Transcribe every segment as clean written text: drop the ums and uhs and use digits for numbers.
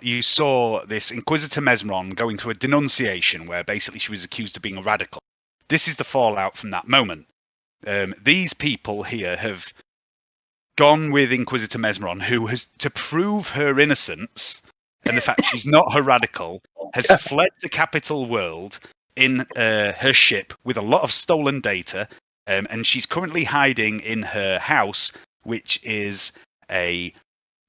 you saw this Inquisitor Mesmeron going through a denunciation where basically she was accused of being a radical. This is the fallout from that moment. These people here have gone with Inquisitor Mesmeron, who has, to prove her innocence and the fact she's not a radical, has fled the capital world in her ship with a lot of stolen data, and she's currently hiding in her house, which is a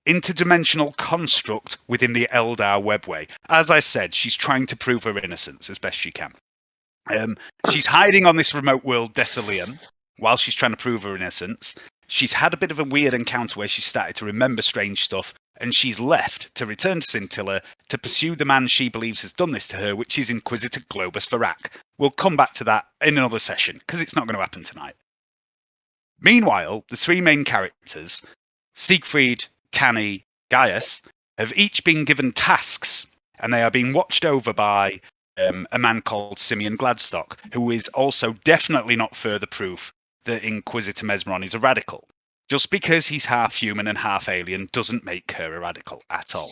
interdimensional construct within the Eldar webway. As I said, she's trying to prove her innocence as best she can. She's hiding on this remote world Desilian while she's trying to prove her innocence. She's had a bit of a weird encounter where she started to remember strange stuff, and she's left to return to Scintilla to pursue the man she believes has done this to her, which is Inquisitor Globus Varak. We'll come back to that in another session, because it's not going to happen tonight. Meanwhile, the three main characters, Siegfried, Canny, Gaius, have each been given tasks, and they are being watched over by a man called Simeon Gladstock, who is also definitely not further proof that Inquisitor Mesmeron is a radical. Just because he's half human and half alien doesn't make her a radical at all.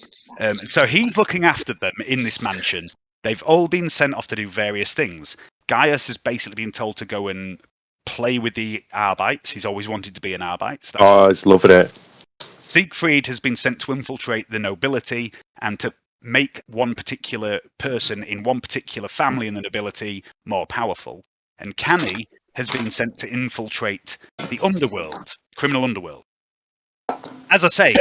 So he's looking after them in this mansion. They've all been sent off to do various things. Gaius has basically been told to go and play with the Arbites. He's always wanted to be an Arbite. So I was loving it. Siegfried has been sent to infiltrate the nobility and to make one particular person in one particular family in the nobility more powerful. And Canny has been sent to infiltrate the underworld, criminal underworld. As I say,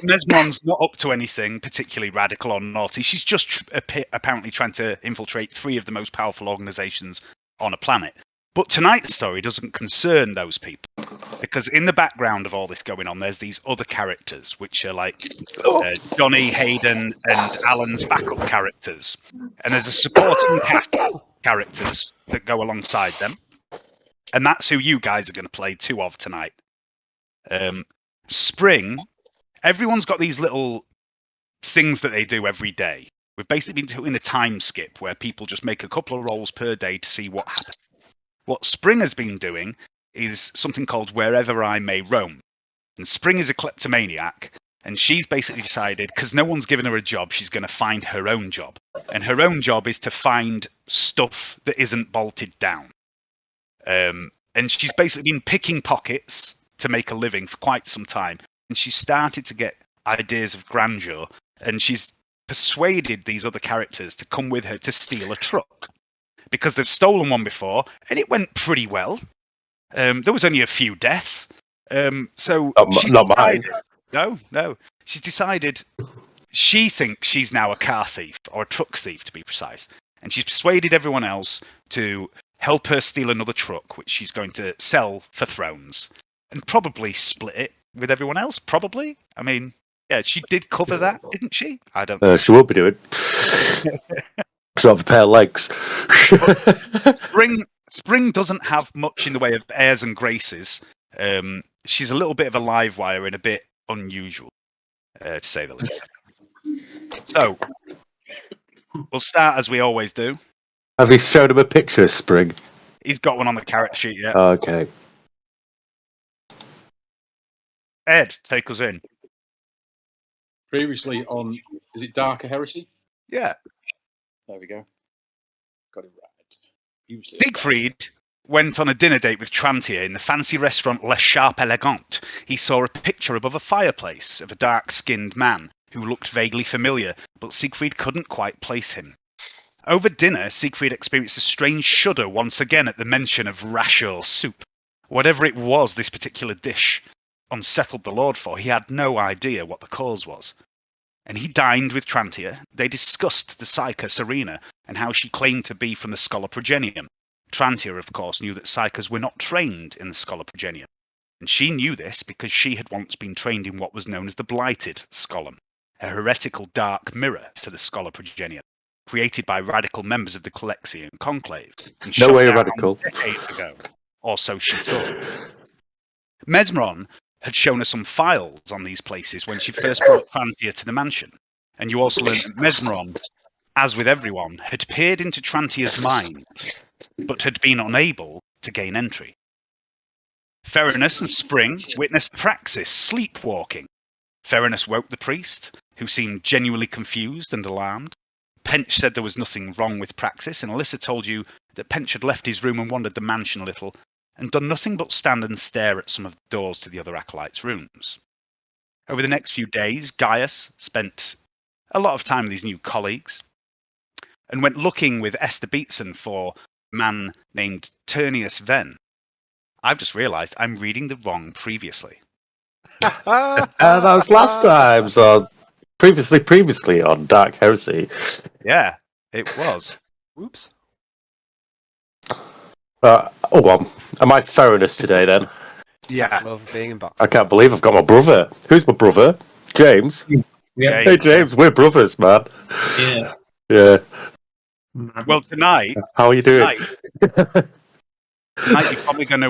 Mesmeron's not up to anything particularly radical or naughty. She's just apparently trying to infiltrate three of the most powerful organizations on a planet. But tonight's story doesn't concern those people, because in the background of all this going on, there's these other characters, which are like Johnny, Hayden, and Alan's backup characters. And there's a supporting cast of characters that go alongside them. And that's who you guys are going to play two of tonight. Spring, everyone's got these little things that they do every day. We've basically been doing a time skip where people just make a couple of rolls per day to see what happens. What Spring has been doing is something called Wherever I May Roam. And Spring is a kleptomaniac, and she's basically decided, because no one's given her a job, she's going to find her own job. And her own job is to find stuff that isn't bolted down. And she's basically been picking pockets to make a living for quite some time. And she's started to get ideas of grandeur, and she's persuaded these other characters to come with her to steal a truck. Because they've stolen one before, and it went pretty well. There was only a few deaths. So she's decided... No. She's decided she thinks she's now a car thief, or a truck thief to be precise. And she's persuaded everyone else to help her steal another truck, which she's going to sell for thrones. And probably split it with everyone else, probably. I mean, yeah, she did cover that, didn't she? I don't think she will be doing. She'll have a pair of legs. Spring doesn't have much in the way of airs and graces. She's a little bit of a live wire and a bit unusual, to say the least. So, we'll start as we always do. Have you showed him a picture of Spring? He's got one on the character sheet, yeah. Okay. Ed, take us in. Previously on, is it Darker Heresy? Yeah. There we go. Got it right. Siegfried went on a dinner date with Trantia in the fancy restaurant Le Sharp Elegant. He saw a picture above a fireplace of a dark-skinned man who looked vaguely familiar, but Siegfried couldn't quite place him. Over dinner, Siegfried experienced a strange shudder once again at the mention of rasher soup. Whatever it was this particular dish unsettled the Lord for, he had no idea what the cause was. And he dined with Trantia. They discussed the Psyche Serena and how she claimed to be from the Schola Progenium. Trantia, of course, knew that Psychers were not trained in the Schola Progenium. And she knew this because she had once been trained in what was known as the Blighted Scolum, a heretical dark mirror to the Schola Progenium, created by radical members of the Colexian Conclave. No way radical. Decades ago, or so she thought. Mesmeron had shown her some files on these places when she first brought Trantia to the mansion. And you also learned that Mesmeron, as with everyone, had peered into Trantia's mind, but had been unable to gain entry. Ferrunus and Spring witnessed Praxis sleepwalking. Ferrunus woke the priest, who seemed genuinely confused and alarmed. Pench said there was nothing wrong with Praxis, and Alyssa told you that Pench had left his room and wandered the mansion a little, and done nothing but stand and stare at some of the doors to the other acolytes' rooms. Over the next few days, Gaius spent a lot of time with his new colleagues, and went looking with Esther Beetson for a man named Turnius Ven. I've just realised I'm reading the wrong previously. That was last time. So previously on Dark Heresy. Yeah, it was. Whoops. Well, am I Ferrunus today then? Yeah. Love being in box. I can't believe I've got my brother. Who's my brother? James. Yeah. Hey James, we're brothers, man. Yeah. Yeah. Well, tonight How are you doing? tonight you're probably going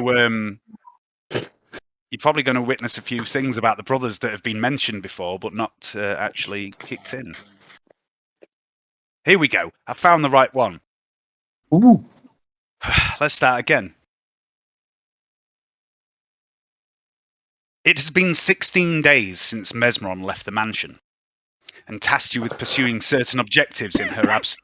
to witness a few things about the brothers that have been mentioned before, but not actually kicked in. Here we go. I found the right one. Ooh. Let's start again. It has been 16 days since Mesmeron left the mansion and tasked you with pursuing certain objectives in her absence.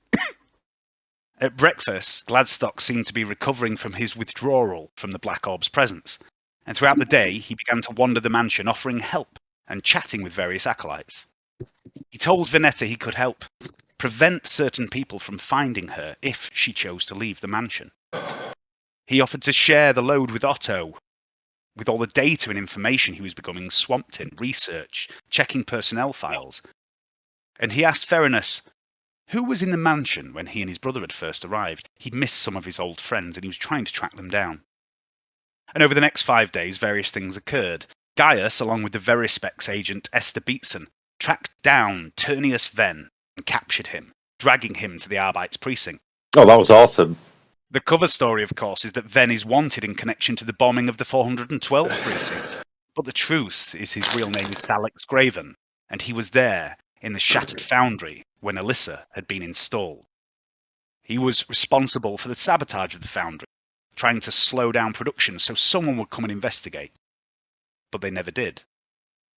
At breakfast, Gladstock seemed to be recovering from his withdrawal from the Black Orb's presence, and throughout the day he began to wander the mansion offering help and chatting with various acolytes. He told Vernetta he could help prevent certain people from finding her if she chose to leave the mansion. He offered to share the load with Otto, with all the data and information he was becoming swamped in, research, checking personnel files. And he asked Ferrunus who was in the mansion when he and his brother had first arrived. He'd missed some of his old friends and he was trying to track them down. And over the next 5 days, various things occurred. Gaius, along with the Verispex agent Esther Beetson, tracked down Turnius Ven and captured him, dragging him to the Arbeits precinct. Oh, that was awesome. The cover story, of course, is that Ven is wanted in connection to the bombing of the 412th precinct. But the truth is his real name is Salix Graven, and he was there in the Shattered Foundry when Alyssa had been installed. He was responsible for the sabotage of the foundry, trying to slow down production so someone would come and investigate. But they never did,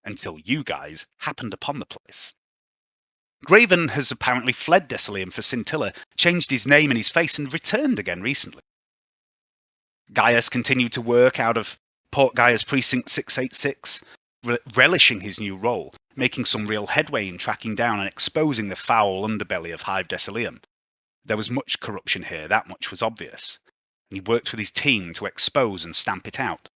until you guys happened upon the place. Graven has apparently fled Desolium for Scintilla, changed his name and his face, and returned again recently. Gaius continued to work out of Port Gaius Precinct 686, relishing his new role, making some real headway in tracking down and exposing the foul underbelly of Hive Desolium. There was much corruption here, that much was obvious, and he worked with his team to expose and stamp it out.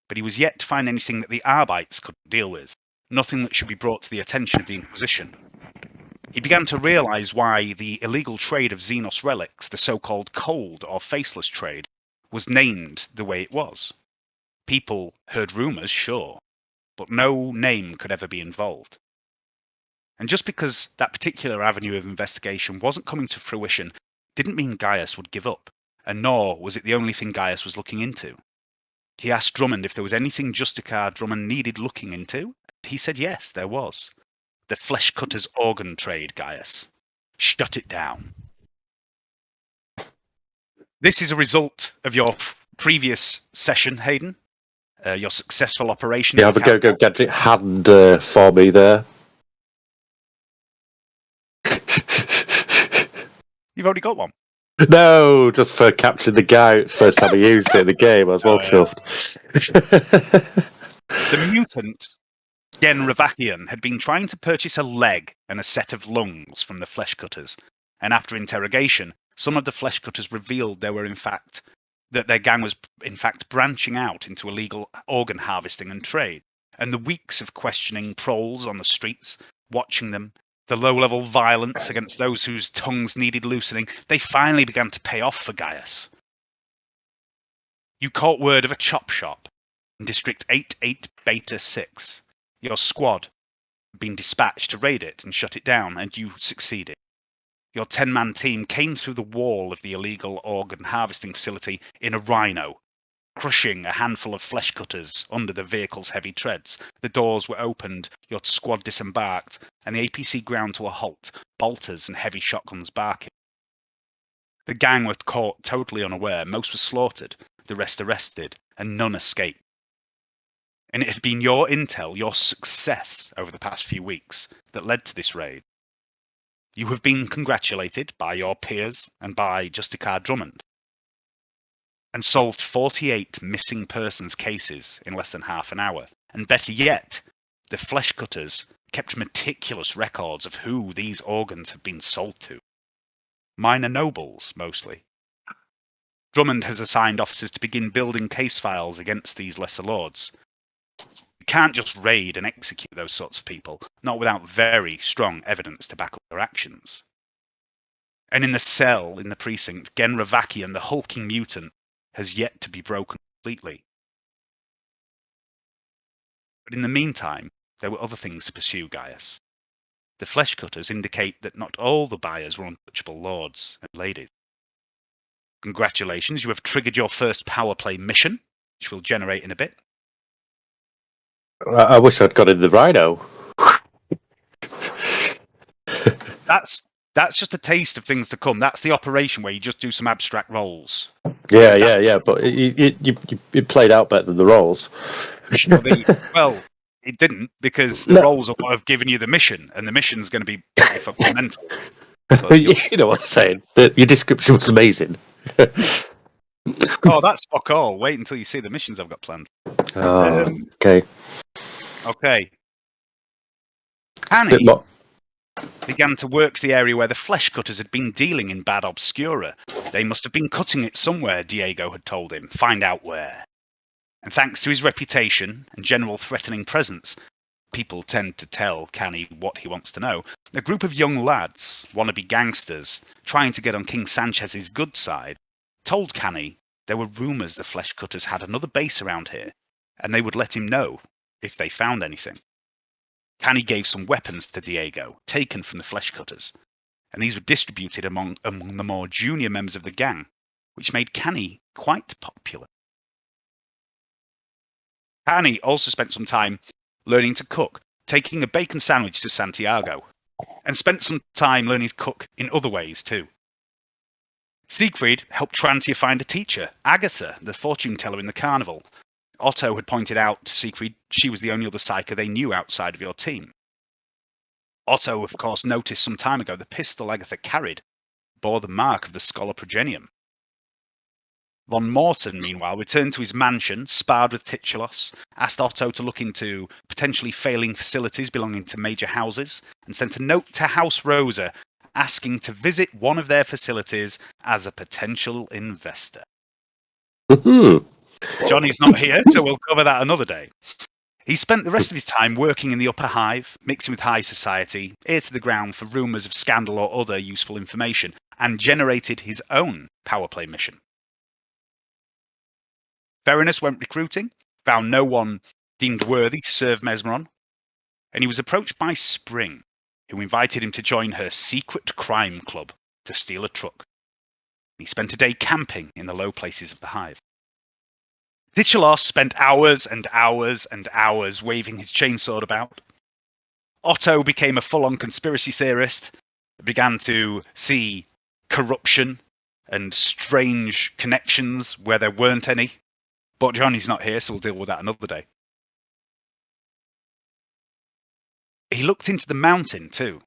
But he was yet to find anything that the Arbeits couldn't deal with, nothing that should be brought to the attention of the Inquisition. He began to realise why the illegal trade of Xenos relics, the so-called cold or faceless trade, was named the way it was. People heard rumours, sure, but no name could ever be involved. And just because that particular avenue of investigation wasn't coming to fruition didn't mean Gaius would give up, and nor was it the only thing Gaius was looking into. He asked Drummond if there was anything Justicar Drummond needed looking into. He said yes, there was. The flesh cutter's organ trade, Gaius. Shut it down. This is a result of your previous session, Hayden. Your successful operation. Yeah, have a go gadget hand for me there. You've already got one. No, just for capturing the guy. First time I used it in the game, I was well chuffed. The mutant, Gen Ravakian, had been trying to purchase a leg and a set of lungs from the flesh cutters, and after interrogation, some of the flesh cutters revealed that their gang was in fact branching out into illegal organ harvesting and trade, and the weeks of questioning proles on the streets, watching them, the low-level violence against those whose tongues needed loosening, they finally began to pay off for Gaius. You caught word of a chop shop in District 88 Beta 6. Your squad had been dispatched to raid it and shut it down, and you succeeded. Your 10-man team came through the wall of the illegal organ harvesting facility in a rhino, crushing a handful of flesh cutters under the vehicle's heavy treads. The doors were opened, your squad disembarked, and the APC ground to a halt, bolters and heavy shotguns barking. The gang were caught totally unaware, most were slaughtered, the rest arrested, and none escaped. And it had been your intel, your success over the past few weeks that led to this raid. You have been congratulated by your peers and by Justicar Drummond, and solved 48 missing persons cases in less than half an hour. And better yet, the flesh cutters kept meticulous records of who these organs had been sold to. Minor nobles, mostly. Drummond has assigned officers to begin building case files against these lesser lords. You can't just raid and execute those sorts of people, not without very strong evidence to back up their actions. And in the cell in the precinct, Genravakian, the hulking mutant, has yet to be broken completely. But in the meantime, there were other things to pursue, Gaius. The flesh cutters indicate that not all the buyers were untouchable lords and ladies. Congratulations, you have triggered your first power play mission, which will generate in a bit. I wish I'd got in the Rhino. That's just a taste of things to come. That's the operation where you just do some abstract rolls. Yeah. But it played out better than the rolls. Well, it didn't, because the rolls are what have given you the mission, and the mission's going to be pretty fucking mental. You know what I'm saying? Your description was amazing. Oh, that's fuck all. Wait until you see the missions I've got planned. Okay. Okay. Annie began to work the area where the flesh cutters had been dealing in Bad Obscura. They must have been cutting it somewhere, Diego had told him. Find out where. And thanks to his reputation and general threatening presence, people tend to tell Canny what he wants to know. A group of young lads, wannabe gangsters, trying to get on King Sanchez's good side, told Canny there were rumours the flesh cutters had another base around here, and they would let him know if they found anything. Canny gave some weapons to Diego, taken from the flesh cutters, and these were distributed among the more junior members of the gang, which made Canny quite popular. Canny also spent some time learning to cook, taking a bacon sandwich to Santiago, and spent some time learning to cook in other ways too. Siegfried helped Trantia find a teacher, Agatha, the fortune teller in the carnival. Otto had pointed out to Siegfried she was the only other psyker they knew outside of your team. Otto, of course, noticed some time ago the pistol Agatha carried bore the mark of the Scholar Progenium. Von Morton, meanwhile, returned to his mansion, sparred with Titulos, asked Otto to look into potentially failing facilities belonging to major houses, and sent a note to House Rosa asking to visit one of their facilities as a potential investor. Johnny's not here, so we'll cover that another day. He spent the rest of his time working in the upper hive, mixing with high society, ear to the ground for rumours of scandal or other useful information, and generated his own power play mission. Ferrunus went recruiting, found no one deemed worthy to serve Mesmeron, and he was approached by Spring, who invited him to join her secret crime club to steal a truck. He spent a day camping in the low places of the hive. Titulos spent hours and hours and hours waving his chainsword about. Otto became a full-on conspiracy theorist, began to see corruption and strange connections where there weren't any. But Johnny's not here, so we'll deal with that another day. He looked into the mountain too,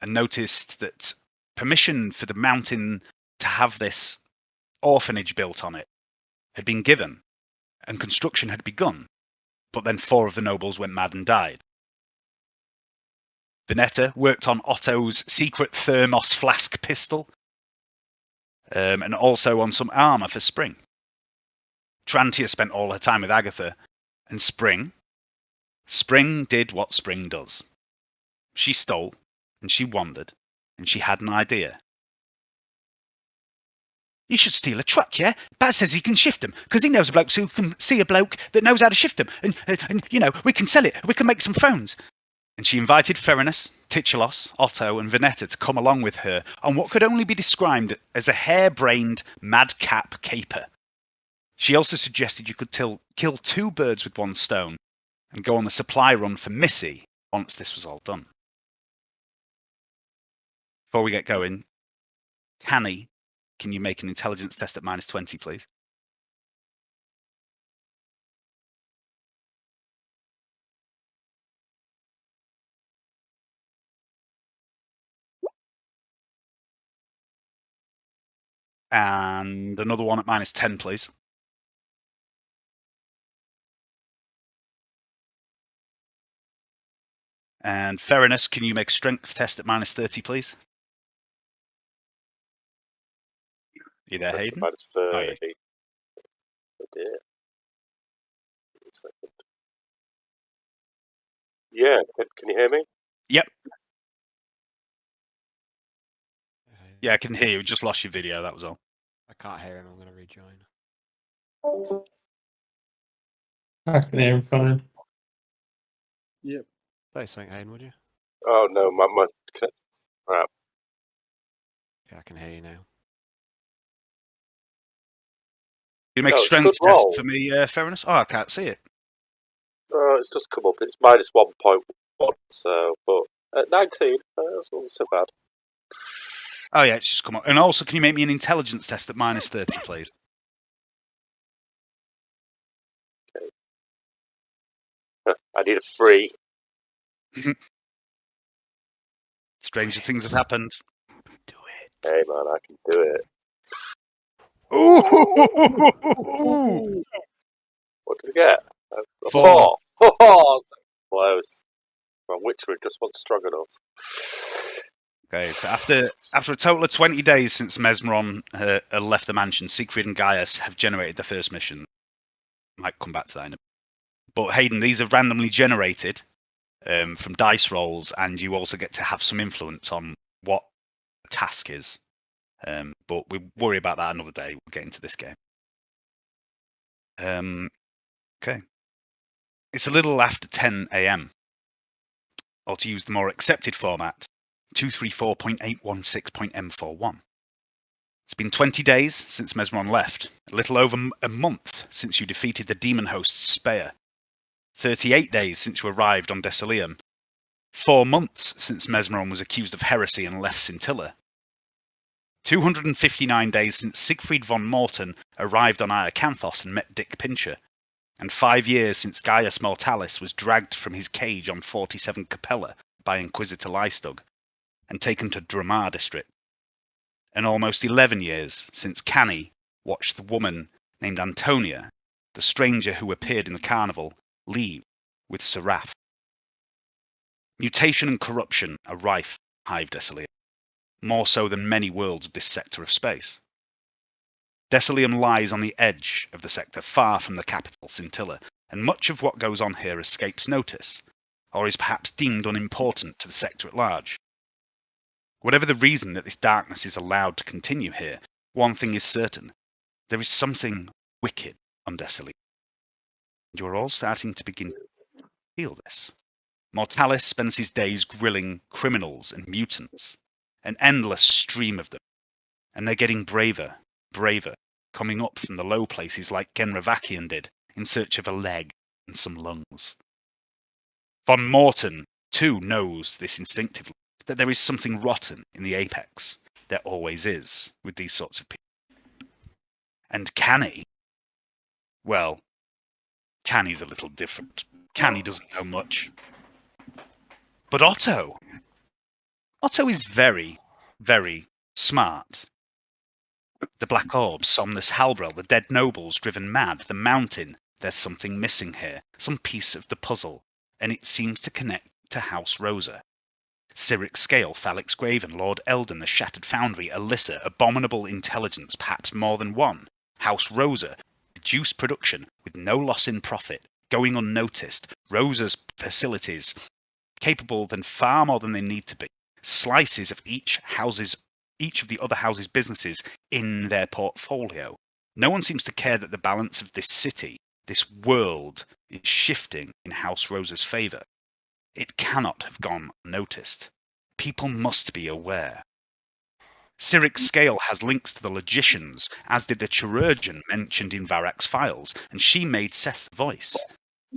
and noticed that permission for the mountain to have this orphanage built on it had been given, and construction had begun, but then 4 of the nobles went mad and died. Vernetta worked on Otto's secret thermos flask pistol, and also on some armour for Spring. Trantia spent all her time with Agatha, and Spring did what Spring does. She stole, and she wandered, and she had an idea. You should steal a truck, yeah? Baz says he can shift them, because he knows a bloke who can see a bloke that knows how to shift them, and you know, we can sell it, we can make some phones. And she invited Ferrunus, Titulos, Otto, and Vernetta to come along with her on what could only be described as a harebrained madcap caper. She also suggested you could kill 2 birds with 1 stone and go on the supply run for Missy once this was all done. Before we get going, Canny, can you make an intelligence test at -20, please? And another one at -10, please. And Ferrunus, can you make strength test at -30, please? You there, That's Hayden? minus Oh, yeah. 30. Oh dear. Give me a second. Yeah, can you hear me? Yep. Yeah, I can hear you. Just lost your video, that was all. I can't hear him. I'm going to rejoin. I can hear him fine. Say something, Hayden, would you? Oh no, my crap. Yeah, I can hear you now. Can you make No, it's a strength good test roll. for me, Ferrunus? Oh, I can't see it. It's just come up. It's minus 1.1. So, but at 19, that's not so bad. Oh, yeah, it's just come up. And also, can you make me an intelligence test at -30, please? I need a 3. Stranger things have happened. Do it. Hey man, I can do it. Ooh! What did we get? A 4. 4. Oh, so close. Well, Witcher just wasn't strong enough. Okay, so after a total of 20 days since Mesmeron left the mansion, Siegfried and Gaius have generated the first mission. Might come back to that in a bit. But Hayden, these are randomly generated from dice rolls, and you also get to have some influence on what the task is. But we'll worry about that another day. We'll get into this game. Okay. It's a little after 10 a.m. Or to use the more accepted format, 234.816.m41. It's been 20 days since Mesmeron left, a little over a month since you defeated the demon host Speyer, 38 days since you arrived on Desilium, 4 months since Mesmeron was accused of heresy and left Scintilla, 259 days since Siegfried von Morton arrived on Iacanthos and met Dick Pincher, and 5 years since Gaius Mortalis was dragged from his cage on 47 Capella by Inquisitor Lystug and taken to Dramar district, and almost 11 years since Canny watched the woman named Antonia, the stranger who appeared in the carnival, leave with Seraph. Mutation and corruption are rife in Hive Desilium, more so than many worlds of this sector of space. Desilium lies on the edge of the sector, far from the capital, Scintilla, and much of what goes on here escapes notice, or is perhaps deemed unimportant to the sector at large. Whatever the reason that this darkness is allowed to continue here, one thing is certain. There is something wicked on Desilium. You are all starting to begin to feel this. Mortalis spends his days grilling criminals and mutants, an endless stream of them, and they're getting braver, coming up from the low places like Genravakian did, in search of a leg and some lungs. Von Morton, too, knows this instinctively, that there is something rotten in the apex. There always is, with these sorts of people. And Canny, well, Canny's a little different. Canny doesn't know much. But Otto is very, very smart. The Black Orb, Somnus Halbrel, the dead nobles driven mad, the mountain. There's something missing here, some piece of the puzzle, and it seems to connect to House Rosa. Cyric Scale, Thalix Graven, Lord Eldon, the Shattered Foundry, Alyssa, Abominable Intelligence, perhaps more than one. House Rosa, reduced production with no loss in profit, going unnoticed. Rosa's facilities, capable than far more than they need to be. Slices of each of the other houses' businesses in their portfolio. No one seems to care that the balance of this city, this world, is shifting in House Rosa's favour. It cannot have gone unnoticed. People must be aware. Cyric Scale has links to the Logicians, as did the Chirurgeon mentioned in Varak's files, and she made Seth the voice,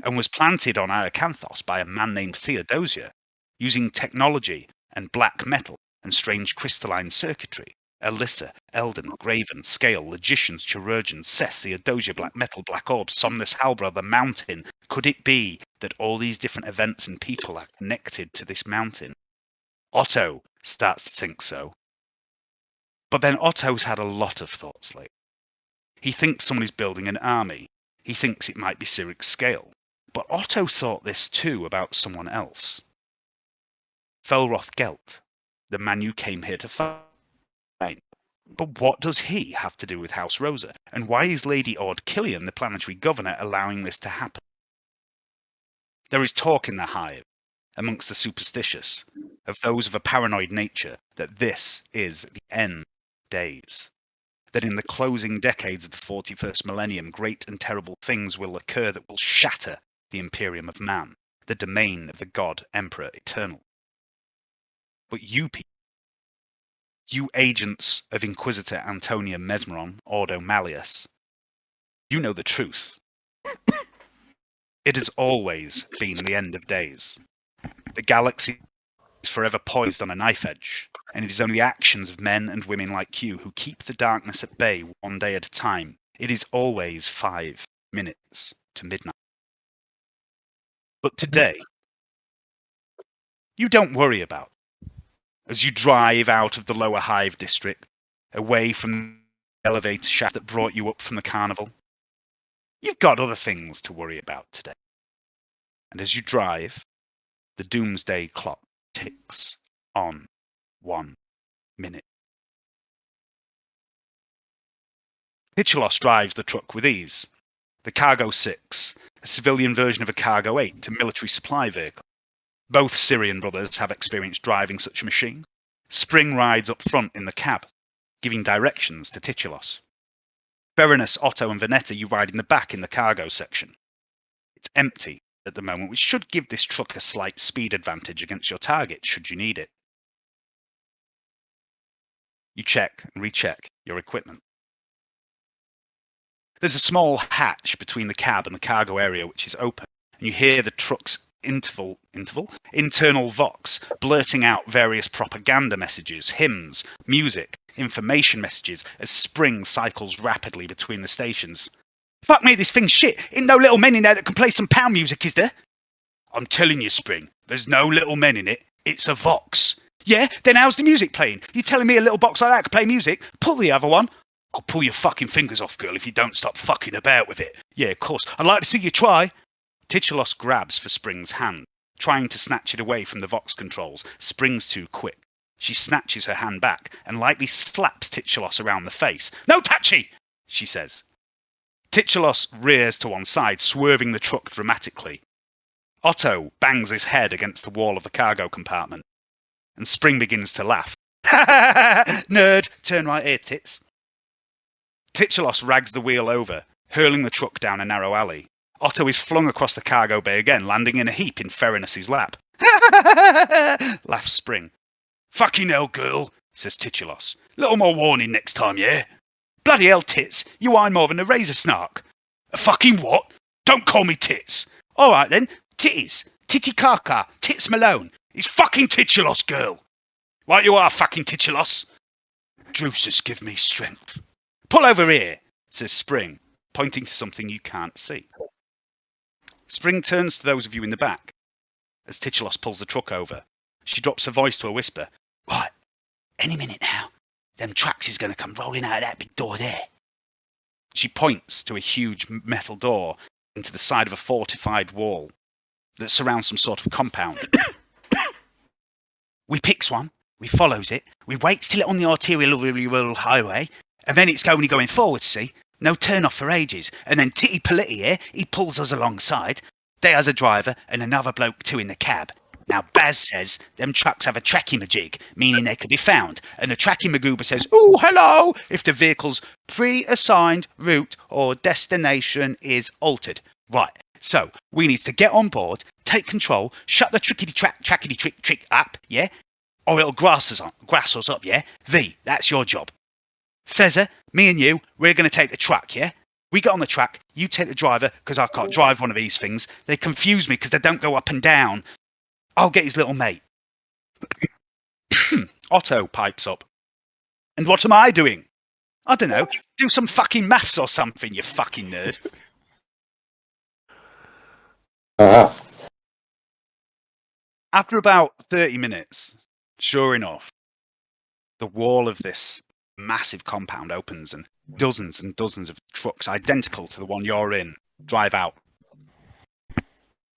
and was planted on Iacanthos by a man named Theodosia, using technology and black metal and strange crystalline circuitry. Alyssa, Eldon, Graven, Scale, Logicians, Chirurgeon, Seth, Theodosia, Black Metal, Black Orb, Somnus Halbra, the Mountain. Could it be that all these different events and people are connected to this mountain? Otto starts to think so. But then Otto's had a lot of thoughts lately. He thinks someone is building an army. He thinks it might be Cyric's scale. But Otto thought this too about someone else. Felroth Gelt, the man you came here to find. But what does he have to do with House Rosa? And why is Lady Ord Killian, the planetary governor, allowing this to happen? There is talk in the hive, amongst the superstitious, of those of a paranoid nature, that this is the end of days. That in the closing decades of the 41st millennium, great and terrible things will occur that will shatter the Imperium of Man, the domain of the God Emperor Eternal. But you people, you agents of Inquisitor Antonia Mesmeron, Ordo Malleus, you know the truth. It has always been the end of days. The galaxy is forever poised on a knife edge, and it is only the actions of men and women like you who keep the darkness at bay one day at a time. It is always 5 minutes to midnight. But today, you don't worry about it. As you drive out of the lower hive district, away from the elevator shaft that brought you up from the carnival, you've got other things to worry about today. And as you drive, the doomsday clock ticks on 1 minute. Titulos drives the truck with ease. The Cargo 6, a civilian version of a Cargo 8, a military supply vehicle. Both Syrian brothers have experience driving such a machine. Spring rides up front in the cab, giving directions to Titulos. Ferrunus, Otto and Vernetta, you ride in the back in the cargo section. It's empty at the moment, which should give this truck a slight speed advantage against your target, should you need it. You check and recheck your equipment. There's a small hatch between the cab and the cargo area which is open, and you hear the truck's internal vox blurting out various propaganda messages, hymns, music, information messages as Spring cycles rapidly between the stations. Fuck me, this thing's shit. Ain't no little men in there that can play some pound music, is there? I'm telling you, Spring, there's no little men in it. It's a vox. Yeah? Then how's the music playing? You telling me a little box like that can play music? Pull the other one. I'll pull your fucking fingers off, girl, if you don't stop fucking about with it. Yeah, of course. I'd like to see you try. Titulos grabs for Spring's hand, trying to snatch it away from the vox controls. Spring's too quick. She snatches her hand back and lightly slaps Titulos around the face. No touchy, she says. Titulos rears to one side, swerving the truck dramatically. Otto bangs his head against the wall of the cargo compartment, and Spring begins to laugh. Ha ha ha! Nerd! Turn right here, tits. Titulos rags the wheel over, hurling the truck down a narrow alley. Otto is flung across the cargo bay again, landing in a heap in Ferrunus's lap. Laughs Spring. Fucking hell, girl, says Titulos. Little more warning next time, yeah? Bloody hell, tits, you whine more than a razor snark. A fucking what? Don't call me tits. All right then, titties, titty kaka, tits Malone. It's fucking Titulos, girl. Right you are, fucking Titulos. Drusus give me strength. Pull over here, says Spring, pointing to something you can't see. Spring turns to those of you in the back. As Titulos pulls the truck over, she drops her voice to a whisper. Right, any minute now, them trucks is going to come rolling out of that big door there. She points to a huge metal door into the side of a fortified wall that surrounds some sort of compound. We picks one, we follows it, we waits till it on the arterial highway, and then it's only going forward, see? No turn off for ages. And then Titty Politti here, he pulls us alongside. They has a driver and another bloke too in the cab. Now Baz says them trucks have a tracking-majig, meaning they could be found. And the tracking-magoober says, ooh, hello, if the vehicle's pre-assigned route or destination is altered. Right, so we need to get on board, take control, shut the trackety-trick up, yeah? Or it'll grass us up, yeah? V, that's your job. Fezzer, me and you, we're going to take the truck, yeah? We get on the track, you take the driver, because I can't drive one of these things. They confuse me because they don't go up and down. I'll get his little mate. Otto pipes up. And what am I doing? I don't know. Do some fucking maths or something, you fucking nerd. After about 30 minutes, sure enough, the wall of this massive compound opens and dozens of trucks identical to the one you're in drive out.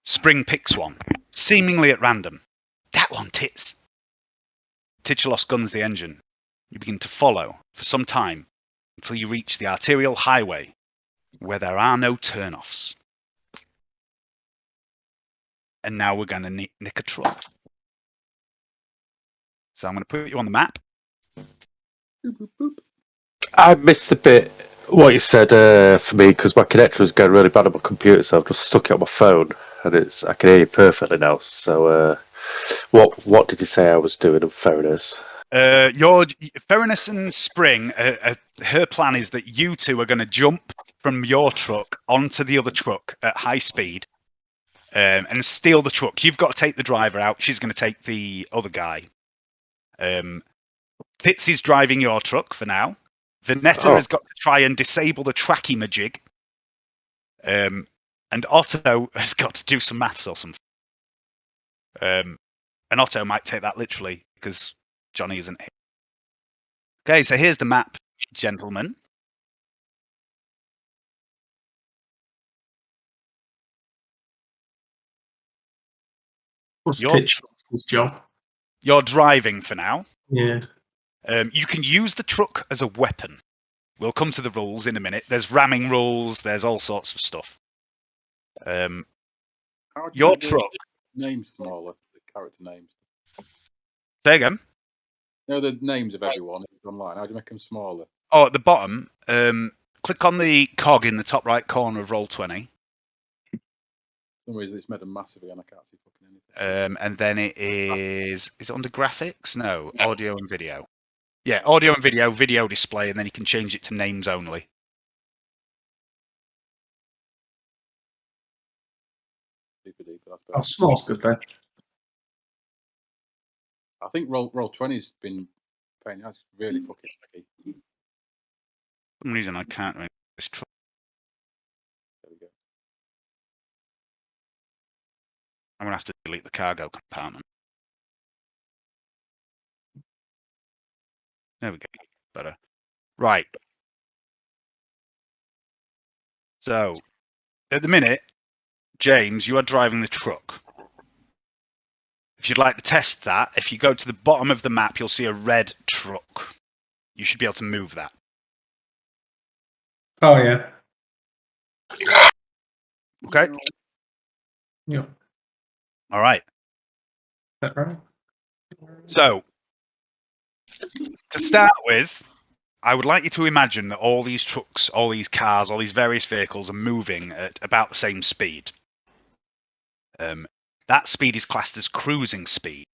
Spring picks one, seemingly at random. That one tits. Titulos guns the engine. You begin to follow for some time until you reach the arterial highway where there are no turnoffs. And now we're going to nick a truck. So I'm going to put you on the map. I missed a bit what you said for me because my connection was going really bad on my computer, so I've just stuck it on my phone and I can hear you perfectly now. So, what did you say I was doing in Ferrunus? Your Ferrunus and Spring. Her plan is that you two are going to jump from your truck onto the other truck at high speed and steal the truck. You've got to take the driver out. She's going to take the other guy. Tits is driving your truck for now. Vernetta has got to try and disable the trachymajig. And Otto has got to do some maths or something. And Otto might take that literally because Johnny isn't here. Okay, so here's the map, gentlemen. What's Your- Titulos' job? You're driving for now. Yeah. You can use the truck as a weapon. We'll come to the rules in a minute. There's ramming rules. There's all sorts of stuff. How do Your you do truck. the names smaller, the character names. Say again. No, the names of everyone online. How do you make them smaller? Oh, at the bottom, click on the cog in the top right corner of Roll20. For some reason, it's made them massively, and I can't see fucking anything. And then it is it under graphics? No, audio and video. Yeah, audio and video display, and then you can change it to names only. Super deep, but that's Oh, better. small's good then. I think Roll20's been paying. That's really fucking tricky. For some reason, I can't read this truck. There we go. I'm going to have to delete the cargo compartment. There we go. Better. Right. So, at the minute, James, you are driving the truck. If you'd like to test that, if you go to the bottom of the map, you'll see a red truck. You should be able to move that. Oh, yeah. Okay? Yeah. All right. Is that right? So, to start with, I would like you to imagine that all these trucks, all these cars, all these various vehicles are moving at about the same speed. That speed is classed as cruising speed.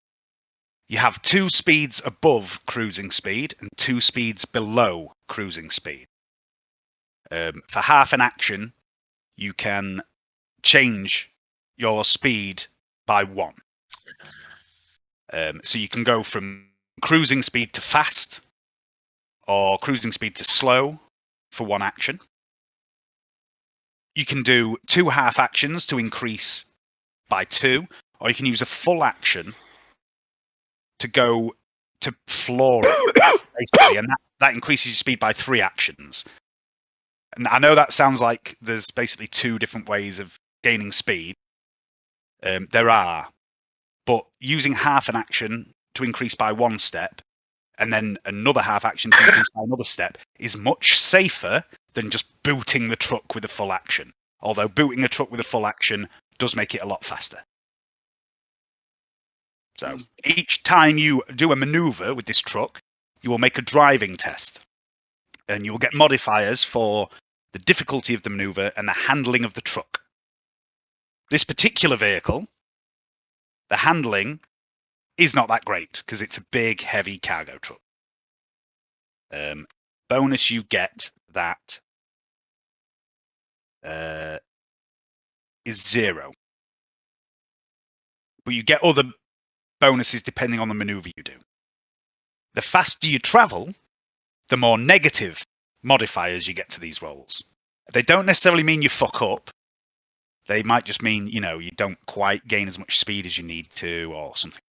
You have 2 speeds above cruising speed and 2 speeds below cruising speed. For half an action, you can change your speed by 1. So you can go from cruising speed to fast, or cruising speed to slow for 1 action. You can do 2 half actions to increase by 2, or you can use a full action to go to floor it, basically, and that increases your speed by 3 actions. And I know that sounds like there's basically 2 different ways of gaining speed. There are, but using half an action to increase by 1 step, and then another half action to increase by another step, is much safer than just booting the truck with a full action. Although booting a truck with a full action does make it a lot faster. So each time you do a maneuver with this truck, you will make a driving test. And you will get modifiers for the difficulty of the maneuver and the handling of the truck. This particular vehicle, the handling is not that great because it's a big, heavy cargo truck. Bonus you get that is 0. But you get other bonuses depending on the maneuver you do. The faster you travel, the more negative modifiers you get to these rolls. They don't necessarily mean you fuck up. They might just mean, you don't quite gain as much speed as you need to or something.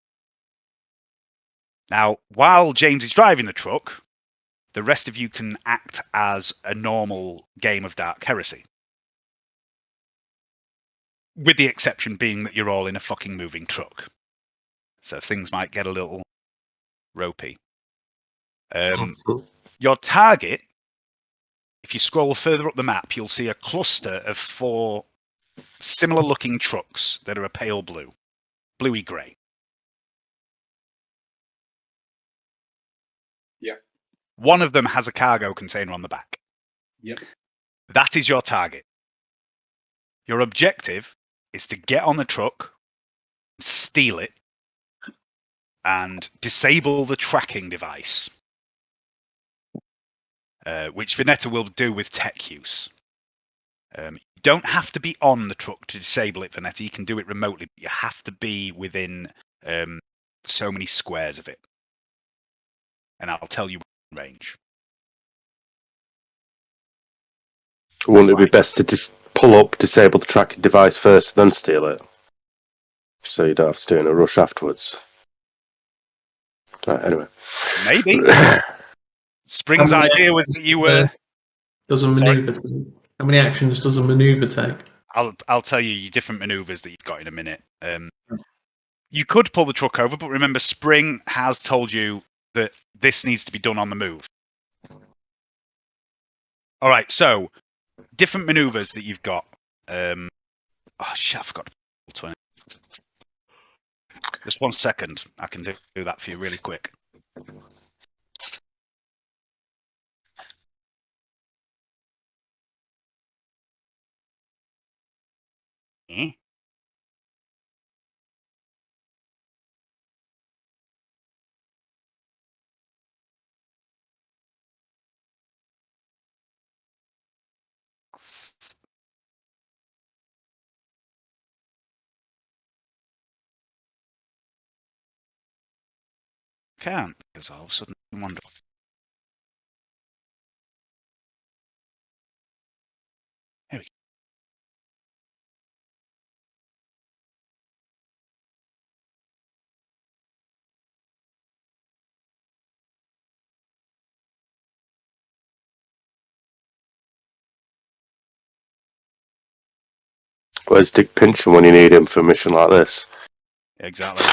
Now, while James is driving the truck, The rest of you can act as a normal game of Dark Heresy. With the exception being that you're all in a fucking moving truck. So things might get a little ropey. Your target, if you scroll further up the map, you'll see a cluster of 4 similar looking trucks that are a pale blue, bluey grey. Yeah. One of them has a cargo container on the back. Yep. That is your target. Your objective is to get on the truck, steal it, and disable the tracking device, which Vernetta will do with tech use. You don't have to be on the truck to disable it, Vernetta. You can do it remotely, but you have to be within so many squares of it. And I'll tell you range. Wouldn't it be best to just pull up, disable the tracking device first, and then steal it? So you don't have to do it in a rush afterwards. Right, anyway. Maybe. Spring's idea was that you were... Does a Sorry? maneuver take? How many actions does a maneuver take? I'll tell you your different maneuvers that you've got in a minute. You could pull the truck over, but remember, Spring has told you that this needs to be done on the move. All right, so different maneuvers that you've got. Oh shit, I forgot to pull 20. Just 1 second. I can do that for you really quick. Eh? Can't, because all of a sudden I wonder. Here we go. Where's Dick Pinchon when you need him for a mission like this? Exactly.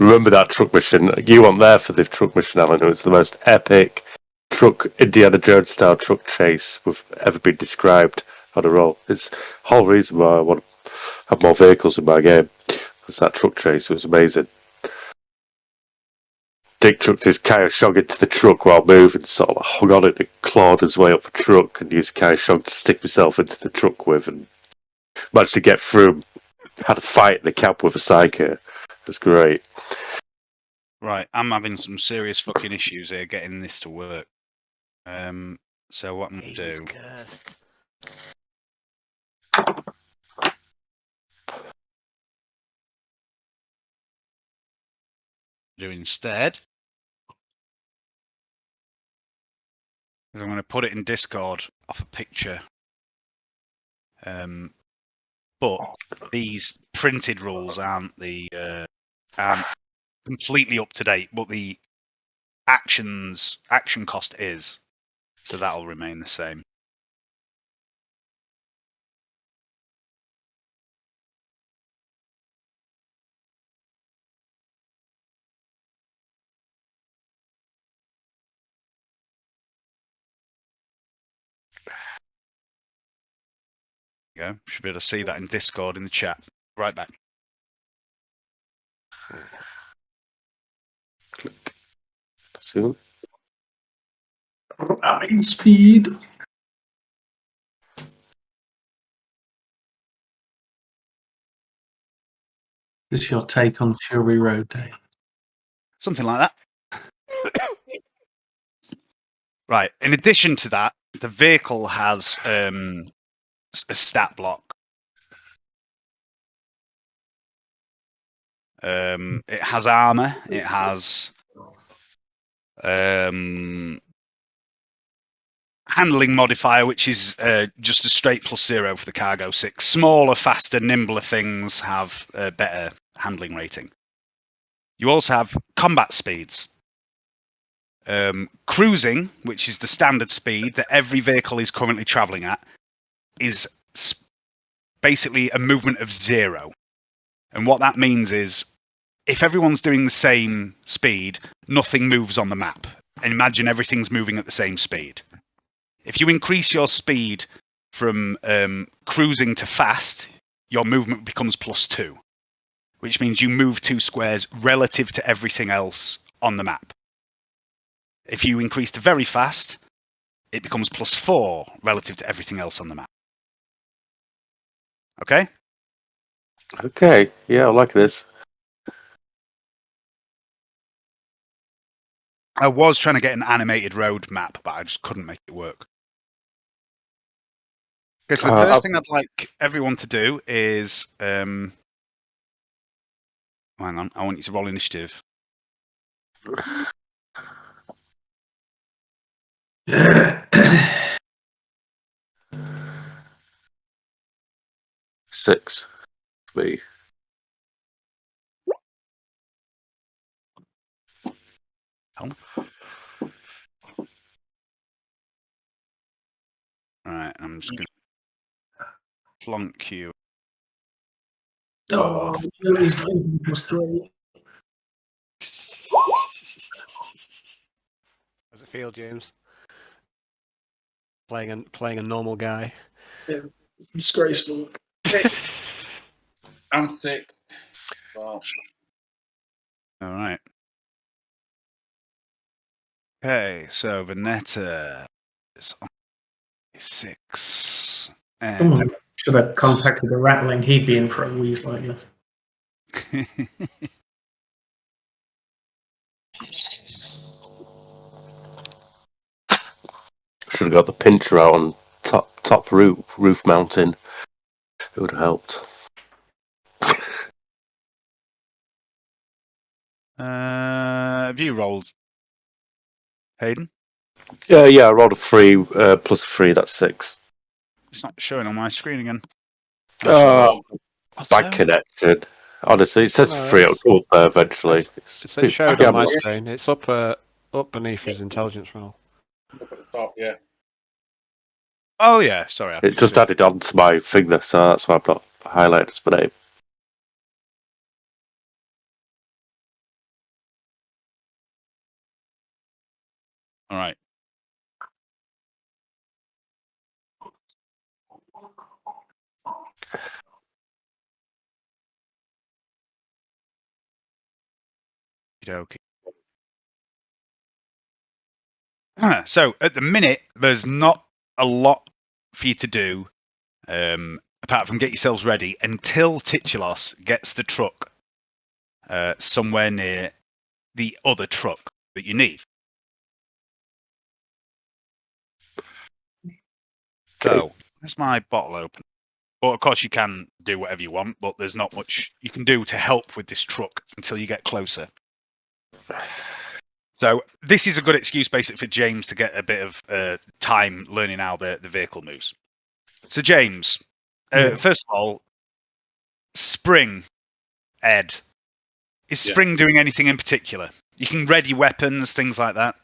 Remember that truck mission? You weren't there for the truck mission, Alan. It was the most epic truck, Indiana Jones style truck chase we've ever been described on a roll. It's the whole reason why I want to have more vehicles in my game. Was that truck chase? It was amazing. Dick chucked his Kaioshog into the truck while moving, sort of hung on it and clawed his way up the truck and used Kaioshog to stick himself into the truck with and managed to get through. Had a fight in the cab with a psycho. That's great. Right, I'm having some serious fucking issues here getting this to work. So what I'm going to do... do instead is I'm going to put it in Discord off a picture. But these printed rules aren't completely up to date, but the action cost is, so that'll remain the same. Go. Should be able to see that in Discord in the chat. Right back. Soon. Rapid speed. This is your take on Fury Road Day. Something like that. Right. In addition to that, the vehicle has a stat block. It has armor. It has handling modifier, which is just a straight +0 for the cargo 6. Smaller, faster, nimbler things have a better handling rating. You also have combat speeds. Cruising, which is the standard speed that every vehicle is currently travelling at, is basically a movement of 0. And what that means is, if everyone's doing the same speed, nothing moves on the map. And imagine everything's moving at the same speed. If you increase your speed from cruising to fast, your movement becomes +2, which means you move 2 squares relative to everything else on the map. If you increase to very fast, it becomes +4 relative to everything else on the map. Okay? Okay, yeah, I like this. I was trying to get an animated road map, but I just couldn't make it work. Okay, so the first thing I'd like everyone to do is... hang on, I want you to roll initiative. Six. Me. Alright, I'm just going to plonk you. Oh, no, he's not even +3. How's it feel, James? Playing a normal guy. It's disgraceful. I'm 6. Well, Alright. Okay, so Vernetta is on 6. And Someone should have contacted the Rattling. He'd be in for a wheeze like this. Should have got the pincher out on top roof mountain. It would have helped. Have you rolled, Hayden? Yeah, I rolled a 3 plus 3. That's 6. It's not showing on my screen again. Bad Otto? connection. Honestly, it says No, 3. It'll go up there eventually. It showed Yeah, on my but- screen. It's up beneath his intelligence roll. up at the top, yeah. Oh, yeah, sorry. I It's can just see. added onto my thing there, so that's why I've not highlighted as my name. All right. Okay. So at the minute, there's not a lot for you to do, apart from get yourselves ready until Titulos gets the truck somewhere near the other truck that you need. So there's my bottle open. But of course, you can do whatever you want, but there's not much you can do to help with this truck until you get closer. So this is a good excuse, basically, for James to get a bit of time learning how the vehicle moves. So James, first of all, Spring, Ed. Is Spring doing anything in particular? You can ready weapons, things like that.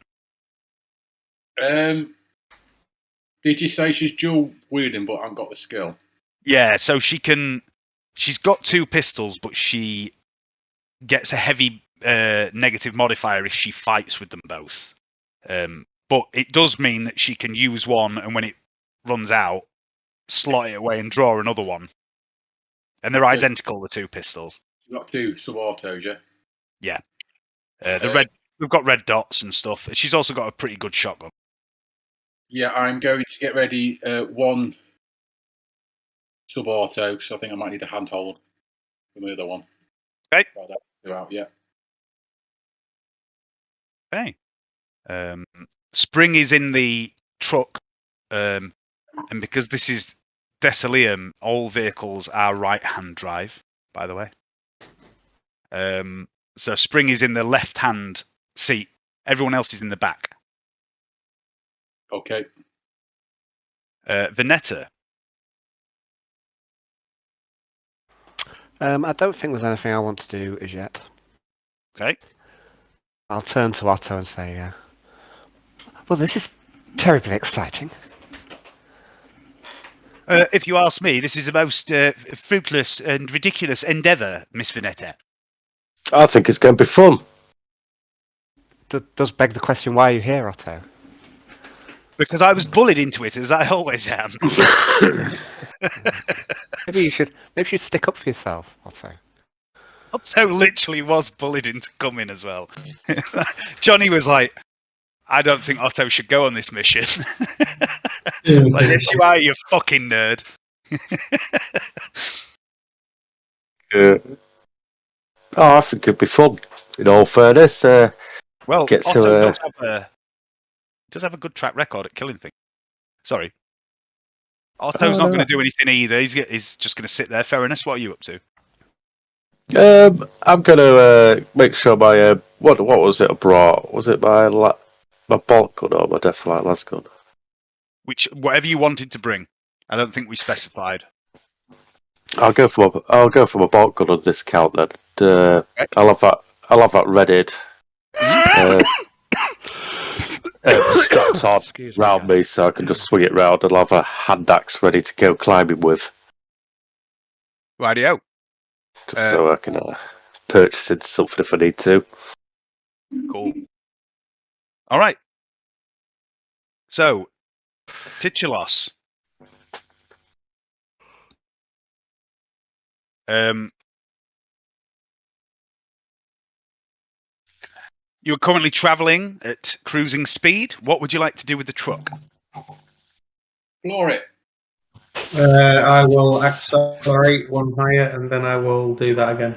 Did you say she's dual wielding but I've got the skill? Yeah, so she's got 2 pistols, but she gets a heavy negative modifier if she fights with them both. But it does mean that she can use one, and when it runs out, slot it away and draw another one. And they're identical, the 2 pistols. You've got 2 sub-autos, yeah? Yeah. We've got red dots and stuff. She's also got a pretty good shotgun. Yeah, I'm going to get ready 1 sub-auto, so I think I might need a handhold for the other one. Okay. Yeah. Okay. Spring is in the truck, and because this is Thessalium, all vehicles are right-hand drive, by the way. So Spring is in the left-hand seat. Everyone else is in the back. Okay. Vernetta. I don't think there's anything I want to do as yet. Okay. I'll turn to Otto and say, Well, this is terribly exciting. If you ask me, this is a most fruitless and ridiculous endeavour, Miss Vernetta. I think it's going to be fun. Does beg the question, why are you here, Otto? Because I was bullied into it, as I always am. Maybe you should stick up for yourself, Otto. Otto literally was bullied into coming as well. Johnny was like, I don't think Otto should go on this mission. Like, yes, you are, you fucking nerd. Oh, I think it'd be fun. In all fairness, Well, get to, Otto does have a good track record at killing things. Sorry. Otto's not going to do anything either. He's just going to sit there. Ferrunus, what are you up to? I'm going to make sure my what was it I brought? Was it my bolt gun or my Deathlight las gun? Whatever you wanted to bring. I don't think we specified. I'll go for my bolt gun on this count then. Okay. I'll have that readied. Strapped on round me, so I can just swing it round, and I'll have a hand axe ready to go climbing with. Rightio. So I can purchase into something if I need to. Cool. All right. So, Titulos. You're currently travelling at cruising speed. What would you like to do with the truck? Floor it. I will accelerate one higher, and then I will do that again.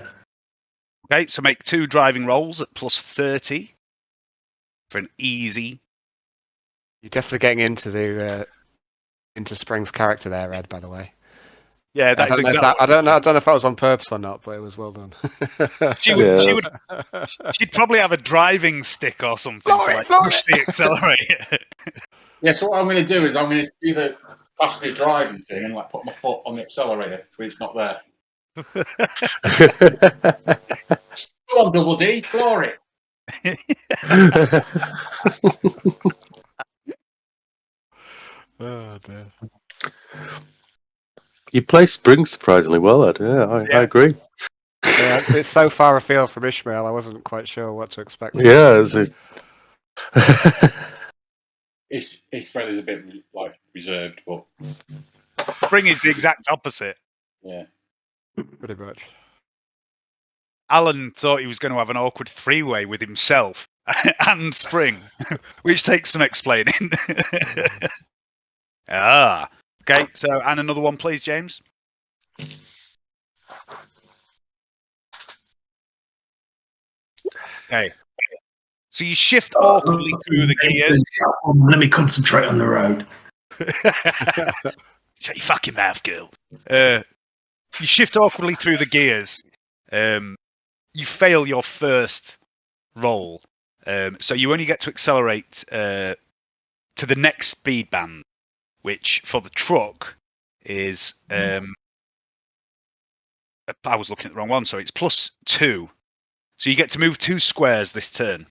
Okay, so make 2 driving rolls at plus 30 for an easy. You're definitely getting into Spring's character there, Ed. By the way. Yeah, that is exactly. I don't know if that was on purpose or not, but it was well done. She'd probably have a driving stick or something to like push the accelerator. Yeah, so what I'm going to do is I'm going to do the passenger driving thing and like put my foot on the accelerator, but it's not there. Come on, Double D, floor it. Oh dear. You play Spring surprisingly well, Ed. Yeah, I agree. Yeah, it's so far afield from Ishmael, I wasn't quite sure what to expect. Yeah, Ishmael is a bit like reserved, but Spring is the exact opposite. yeah. Pretty much. Alan thought he was going to have an awkward 3-way with himself and Spring, which takes some explaining. Okay, so and another one, please, James. Okay. So you shift awkwardly through the gears. Let me concentrate on the road. Shut your fucking mouth, girl. You shift awkwardly through the gears. You fail your first roll. So you only get to accelerate to the next speed band, which for the truck is... I was looking at the wrong one, so it's plus 2. So you get to move 2 squares this turn.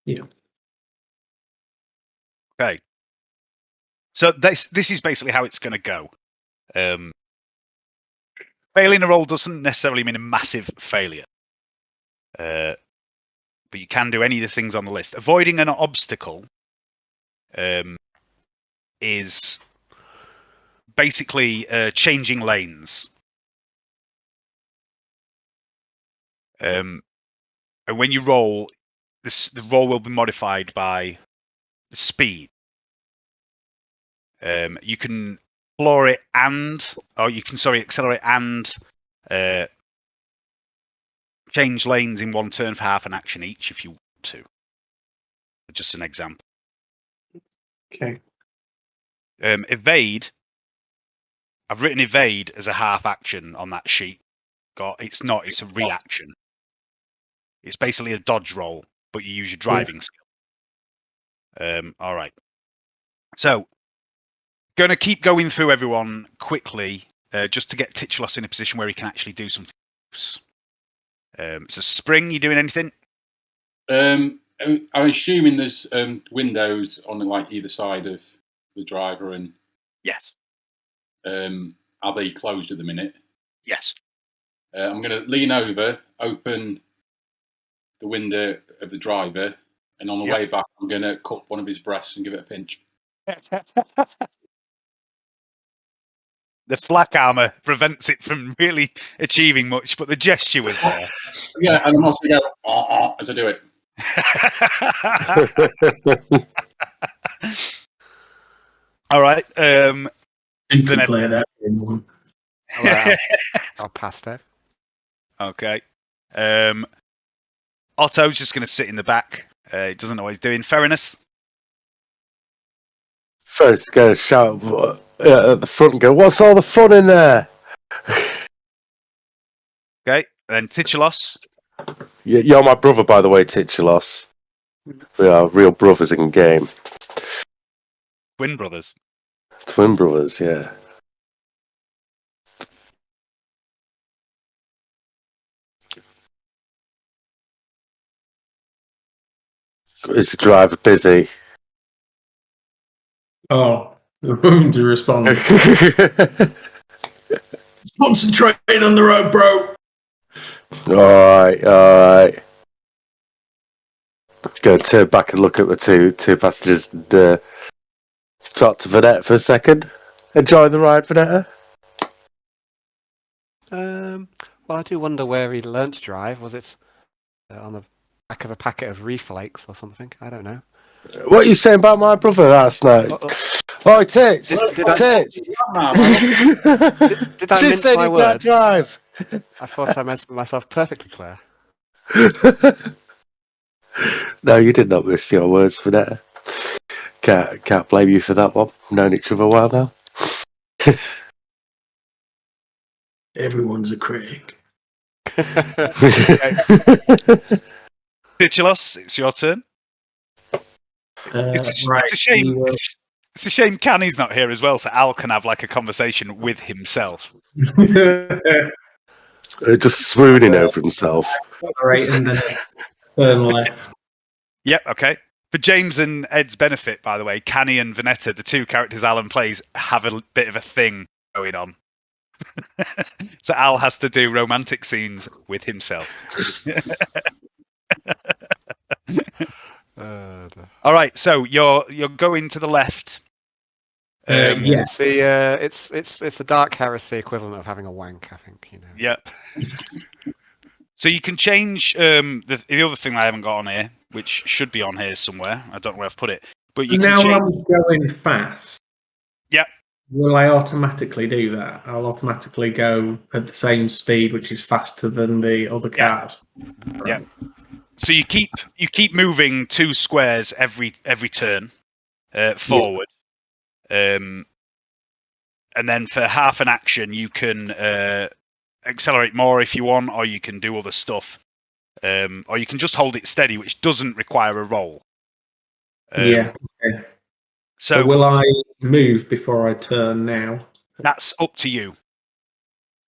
Yeah. Okay. So this is basically how it's going to go. Failing a roll doesn't necessarily mean a massive failure. But you can do any of the things on the list. Avoiding an obstacle is basically changing lanes. And when you roll, the roll will be modified by the speed. You can floor it accelerate and change lanes in one turn for half an action each if you want to. Just an example. Okay. Evade. I've written evade as a half action on that sheet. It's not. It's a reaction. It's basically a dodge roll, but you use your driving skill. All right. So, going to keep going through everyone quickly. just to get Titulos in a position where he can actually do something else. So Spring, you doing anything? I'm assuming there's windows on like either side of the driver, and Yes. are they closed at the minute? Yes. I'm going to lean over, open the window of the driver, and on the Yep. way back, I'm going to cut one of his breasts and give it a pinch. The flak armor prevents it from really achieving much, but the gesture was there. Yeah, and I'm also going to go as I do it. All right. You can Vernetta. play that game one. I'll pass, Dave. Okay. Otto's just going to sit in the back. He doesn't know what he's doing. Ferrunus. First, go shout at the front and go, "What's all the fun in there?" Okay. Then Titulos. You're my brother, by the way, Titulos. We are real brothers in game. Twin brothers. Twin brothers, yeah. Is the driver busy? Oh, the room to respond. Concentrate on the road, bro. Alright. Go turn back and look at the two passengers and talk to Vernetta for a second. Enjoy the ride, Vernetta. Well, I do wonder where he learnt to drive. Was it on the back of a packet of reflakes or something? I don't know. What are you saying about my brother last night? Oh, Tits! Did I- Tits! Did I She mince said my he can't words? drive! I thought I made myself perfectly clear. No, you did not miss your words, Vernetta. Can't blame you for that one. Known each other a while now. Everyone's a critic. Titulos, it's your turn. It's a shame. It's a shame Canny's not here as well, so Al can have like a conversation with himself. Just swooning over himself. Right, and then turn left. Yep, okay. For James and Ed's benefit, by the way, Canny and Vernetta, the two characters Alan plays, have a bit of a thing going on. So Al has to do romantic scenes with himself. All right, so you're going to the left. Yeah. It's the Dark Heresy equivalent of having a wank, I think. You know. Yeah. So you can change the other thing I haven't got on here, which should be on here somewhere. I don't know where I've put it, but you Now can change. I'm going fast. Yep. Will I automatically do that? I'll automatically go at the same speed, which is faster than the other cars. Yeah. So you keep moving 2 squares every turn forward, and then for half an action you can accelerate more if you want, or you can do other stuff, or you can just hold it steady, which doesn't require a roll. Okay. So will I move before I turn now? That's up to you.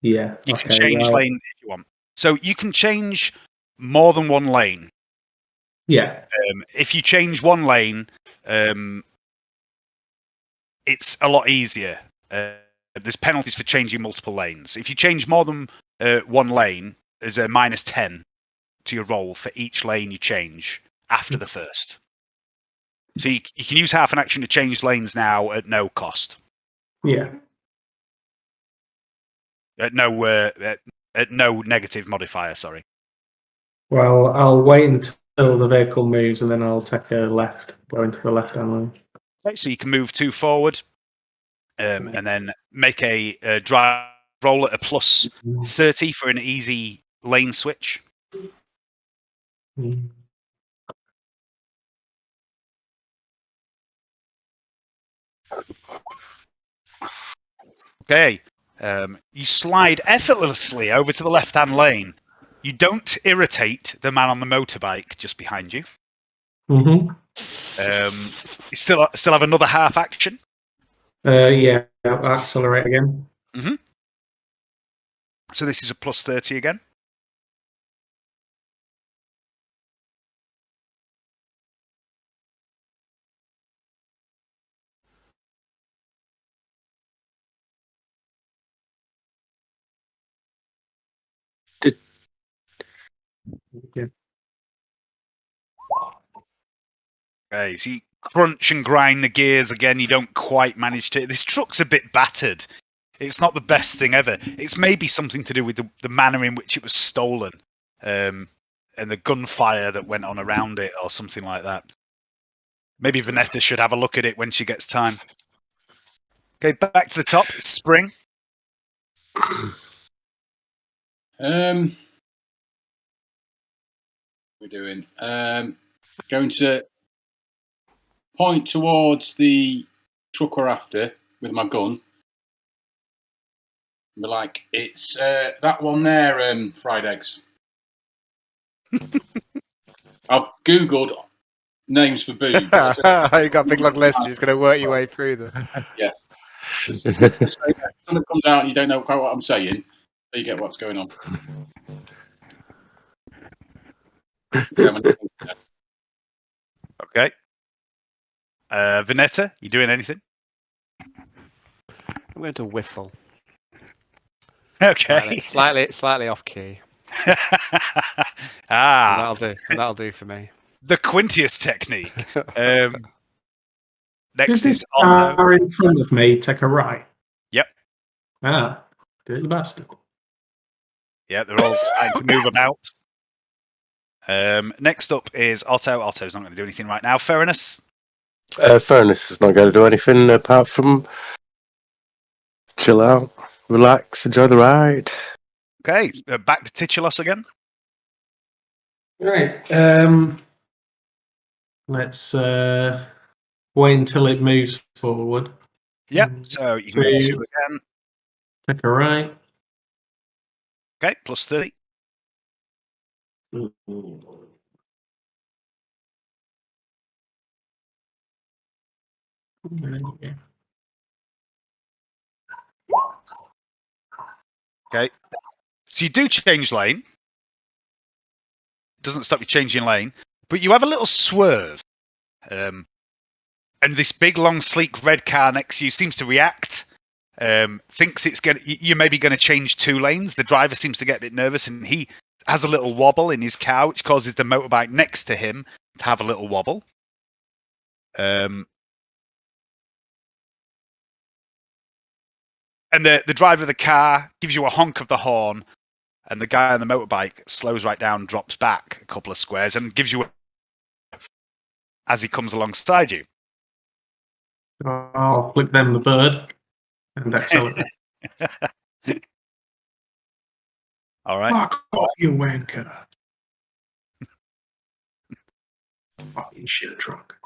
Yeah. You can change lane if you want. So you can change more than one lane. Yeah. If you change one lane, it's a lot easier. There's penalties for changing multiple lanes. If you change more than one lane, there's a -10 to your roll for each lane you change after the first. So you can use half an action to change lanes now at no cost. Yeah. At no negative modifier. Sorry. Well, I'll wait until the vehicle moves, and then I'll take a left, go into the left-hand lane. Okay, so you can move 2 forward, and then make a drive roll at a +30 for an easy lane switch. Mm. Okay. You slide effortlessly over to the left-hand lane. You don't irritate the man on the motorbike just behind you. Mm-hmm. You still have another half action. Yeah, I'll accelerate again. Mm-hmm. So this is a plus 30 again. Yeah. Okay, so you crunch and grind the gears again. You don't quite manage to. This truck's a bit battered. It's not the best thing ever. It's maybe something to do with the manner in which it was stolen, and the gunfire that went on around it, or something like that. Maybe Vernetta should have a look at it when she gets time. Okay, back to the top. It's Spring. We're doing going to point towards the truck we're after with my gun. Be like, it's that one there, fried eggs. I've googled names for booze. You got a big long list. You're just going to work your way through them. Yeah. If someone comes out and you don't know quite what I'm saying, so you get what's going on. Okay. Vernetta, you doing anything? I'm going to whistle. Okay. Slightly off key. Ah, That'll do for me. the Quintius technique. Does Next this is Otto. car in front of me take a right? Yep. Ah, dirty bastard. Yeah, they're all starting to move about. Next up is Otto. Otto's not going to do anything right now. Ferrunus. Ferrunus is not going to do anything apart from chill out, relax, enjoy the ride. Okay, back to Titulos again. Right. Let's wait until it moves forward. Yep, so you can move 2 again. Take a right. Okay, plus 30. Okay, so you do change lane. Doesn't stop you changing lane, but you have a little swerve. And this big, long, sleek red car next to you seems to react. Thinks it's going. You're maybe going to change 2 lanes. The driver seems to get a bit nervous, and he has a little wobble in his car, which causes the motorbike next to him to have a little wobble. And the driver of the car gives you a honk of the horn, and the guy on the motorbike slows right down, drops back a couple of squares, and gives you as he comes alongside you. I'll flip them the bird and accelerate. All right. Fuck off, you wanker. Fucking shit truck.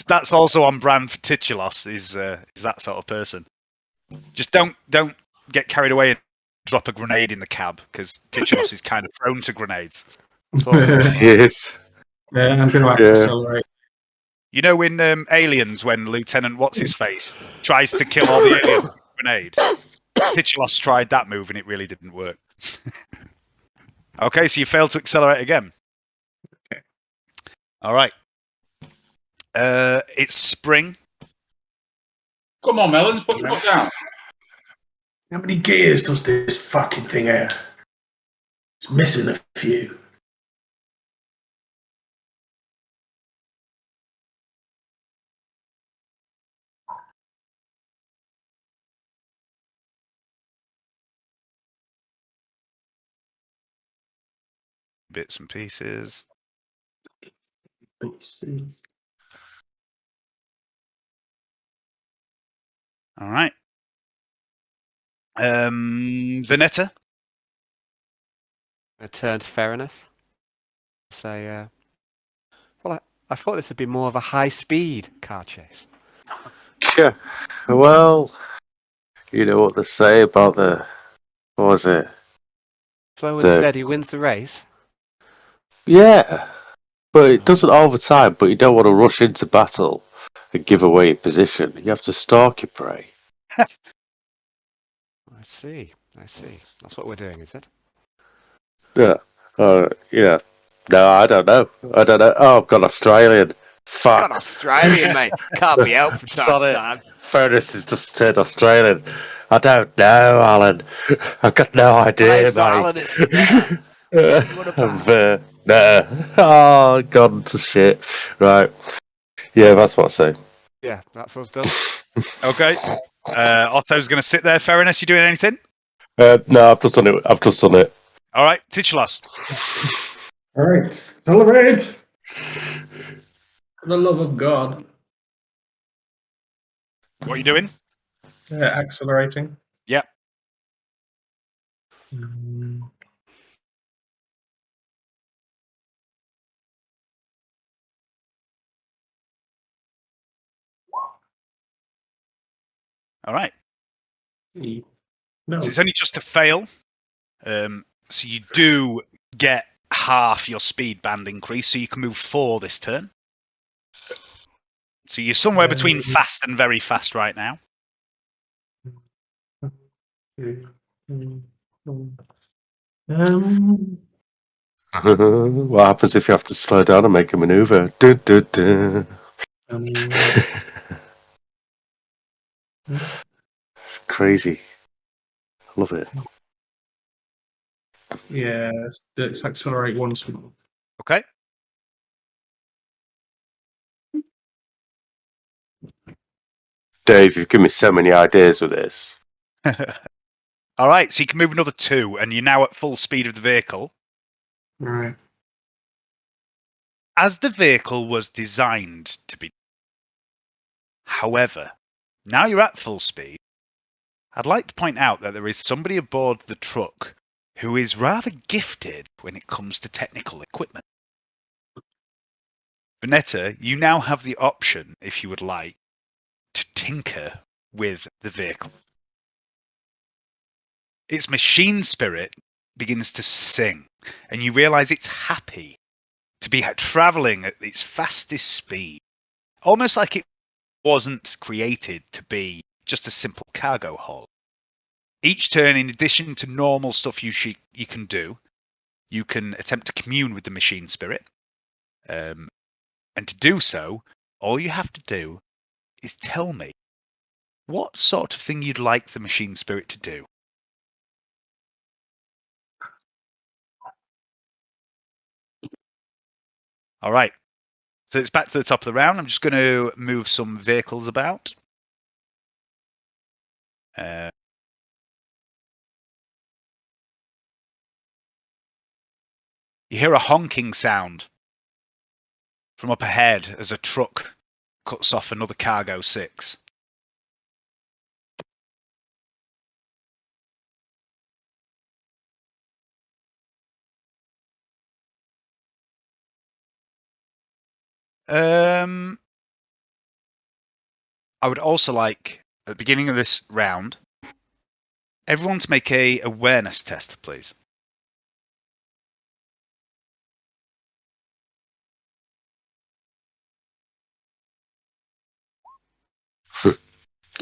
That's also on brand for Titulos. Is that sort of person? Just don't get carried away and drop a grenade in the cab, because Titulos is kind of prone to grenades. Yes. I'm going to accelerate. You know, in Aliens, when Lieutenant What's-His-Face tries to kill all the aliens with a grenade, Titulos tried that move and it really didn't work. Okay, so you failed to accelerate again. Okay. All right. It's Spring. Come on, Melons, put your foot down. How many gears does this fucking thing have? It's missing a few. Bits and pieces. All right. Vernetta. I turn to Ferrunus. Say, well, I thought this would be more of a high-speed car chase. Yeah. Well, you know what they say about the. What was it? Slow and steady wins the race. Yeah. But it doesn't all the time, but you don't want to rush into battle and give away your position. You have to stalk your prey. I see. That's what we're doing, is it? Yeah. Yeah. No, I don't know. Oh, I've got Australian. Fuck. Got Australian, mate. Can't be helped from time to Sorry. time. Ferrunus has just turned Australian. I don't know, Alan. I've got no Hey, idea, it's not mate. Alan, it's Vernetta. What you on about? No. Oh, gone to shit. Right. Yeah, that's what I say. Yeah, that's us done. Okay. Otto's going to sit there. Ferrunus, you doing anything? No, I've just done it. All right. Titulos. All right, accelerate. For the love of God. What are you doing? Accelerating. Yep. All right. No. So it's only just a fail. So you do get half your speed band increase, so you can move 4 this turn. So you're somewhere between fast and very fast right now. What happens if you have to slow down and make a maneuver? Dun, dun, dun. It's crazy. I love it. Yeah, let's accelerate once more. Okay. Dave, you've given me so many ideas with this. All right. So you can move another 2, and you're now at full speed of the vehicle. Right. As the vehicle was designed to be. However, now you're at full speed. I'd like to point out that there is somebody aboard the truck who is rather gifted when it comes to technical equipment. Vernetta, you now have the option, if you would like, to tinker with the vehicle. Its machine spirit begins to sing, and you realize it's happy to be traveling at its fastest speed, almost like it wasn't created to be just a simple cargo haul. Each turn, in addition to normal stuff you can do, you can attempt to commune with the machine spirit. And to do so, all you have to do is tell me what sort of thing you'd like the machine spirit to do. All right. So it's back to the top of the round. I'm just going to move some vehicles about. You hear a honking sound from up ahead as a truck cuts off another cargo 6. I would also like, at the beginning of this round, everyone to make a awareness test, please.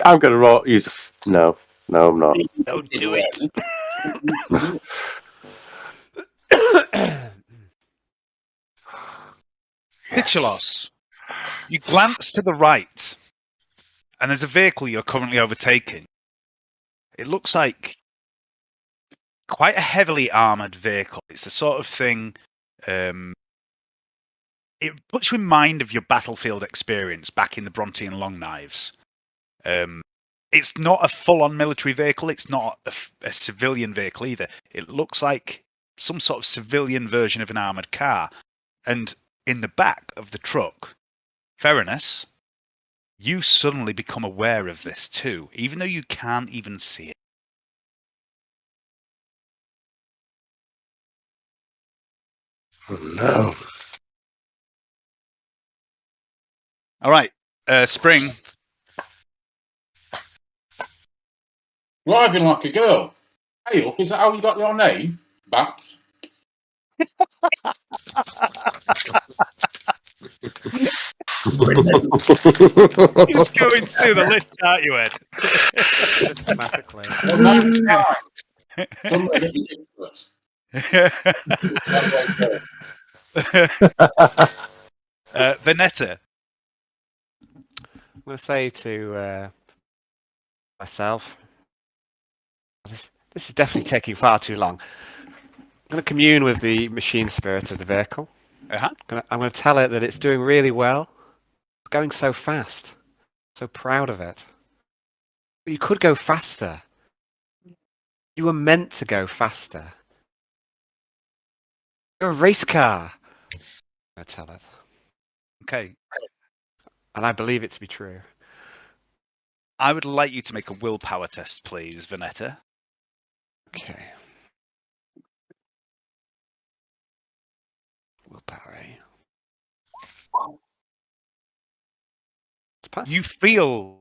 I'm going to use No, I'm not. Don't do it. Titulos, you glance to the right, and there's a vehicle you're currently overtaking. It looks like quite a heavily armoured vehicle. It's the sort of thing... it puts you in mind of your battlefield experience back in the Bronte and Long Knives. It's not a full-on military vehicle. It's not a civilian vehicle either. It looks like some sort of civilian version of an armoured car. And in the back of the truck, Ferrunus, you suddenly become aware of this too, even though you can't even see it. Oh, no. All right, Spring. Driving like a girl. Hey, look, is that how you got your name? Babs? Just going through the list, aren't you, Ed? Systematically. Well, 99. Somewhere ridiculous. Vernetta. I'm going to say to myself, this is definitely taking far too long. I'm going to commune with the machine spirit of the vehicle. Uh-huh. I'm going to tell it that it's doing really well. It's going so fast. So proud of it. But you could go faster. You were meant to go faster. You're a race car. I'm going to tell it. Okay. And I believe it to be true. I would like you to make a willpower test, please, Vernetta. Okay. Willpower, eh? It's passed. You feel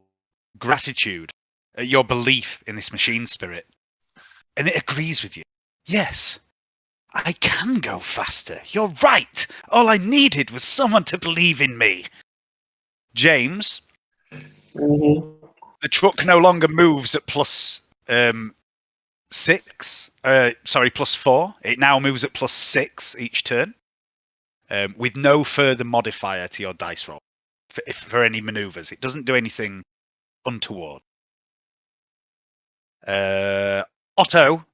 gratitude at your belief in this machine spirit, and it agrees with you. Yes, I can go faster. You're right. All I needed was someone to believe in me. James, the truck no longer moves at plus 4. It now moves at plus 6 each turn, with no further modifier to your dice roll for any maneuvers. It doesn't do anything untoward. Otto,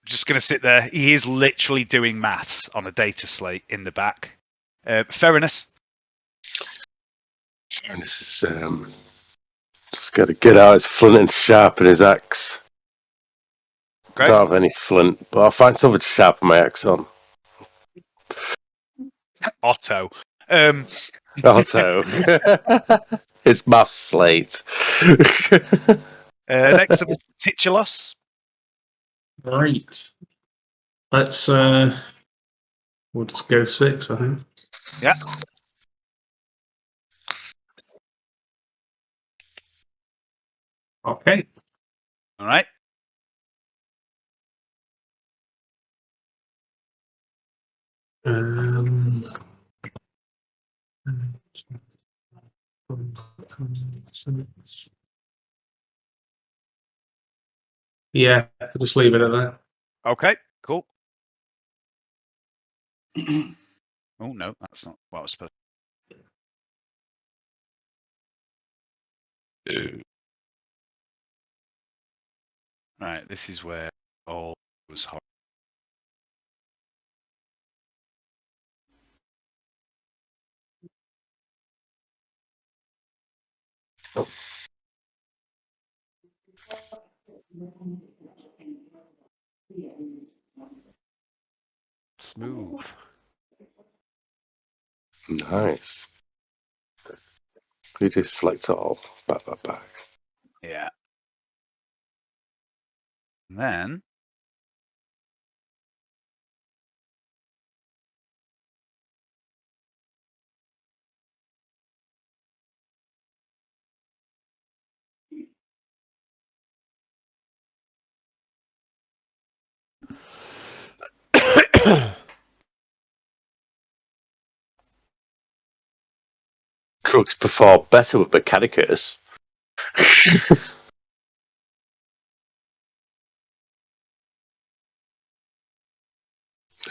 just going to sit there. He is literally doing maths on a data slate in the back. Ferrunus. And this is just got to get out his flint and sharpen his axe. Great. Don't have any flint, but I'll find something to sharpen my axe on. Otto. Also, his math slate. Next up is Titulos. Right. Let's we'll just go 6, I think. Yeah. Okay. All right. Yeah, I'll just leave it at that. Okay. Cool. Oh no, that's not what I was supposed to. Right. This is where all was hot. Smooth. Nice. We just select it all. Back. Yeah. And then Trucks perform better with Mechanicus.